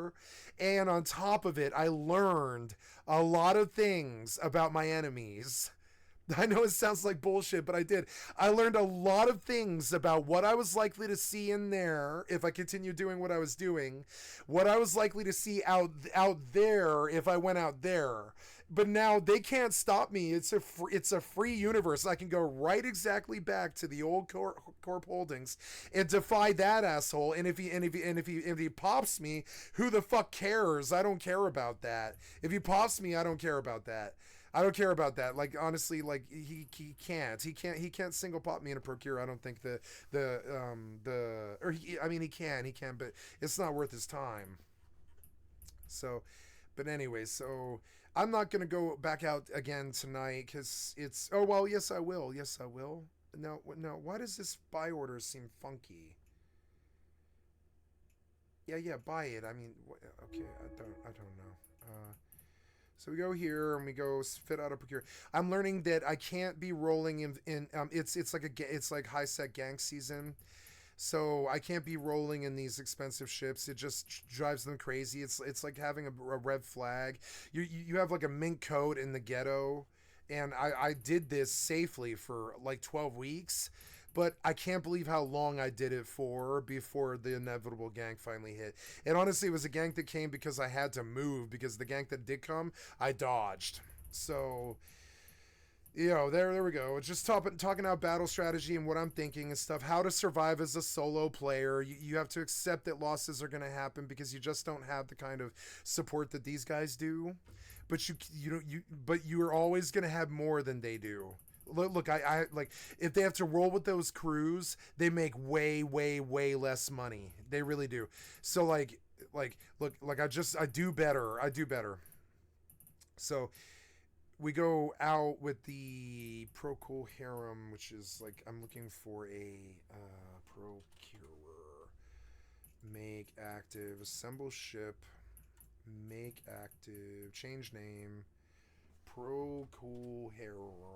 And on top of it, I learned a lot of things about my enemies. I know it sounds like bullshit, but I did. I learned a lot of things about what I was likely to see in there if I continued doing what I was doing, what I was likely to see out there if I went out there. But now they can't stop me. It's a free universe. I can go right exactly back to the old Corp Holdings and defy that asshole. And if he pops me, who the fuck cares? I don't care about that. If he pops me, I don't care about that. I don't care about that. Like, honestly, like he can't single pop me in a procure. I don't think he can, but it's not worth his time. So, but anyway, so I'm not going to go back out again tonight because it's, oh, well, yes, I will. Yes, I will. No, why does this buy order seem funky? Yeah, buy it. I mean, okay, I don't know. So we go here and we go fit out a procure. I'm learning that I can't be rolling in it's like high sec gank season. So I can't be rolling in these expensive ships. It just drives them crazy. It's like having a red flag. You have like a mink coat in the ghetto, and I did this safely for like 12 weeks, but I can't believe how long I did it for before the inevitable gank finally hit. And honestly, it was a gank that came because I had to move, because the gank that did come, I dodged. So, you know, there we go. Just talking about battle strategy and what I'm thinking and stuff. How to survive as a solo player. You have to accept that losses are going to happen because you just don't have the kind of support that these guys do. But you are always going to have more than they do. Look, I like, if they have to roll with those crews, they make way less money. They really do. So like look, like I do better. So we go out with the Procul Harem, which is like, I'm looking for a procurer. Make active, assemble ship, make active, change name, Procul Harem.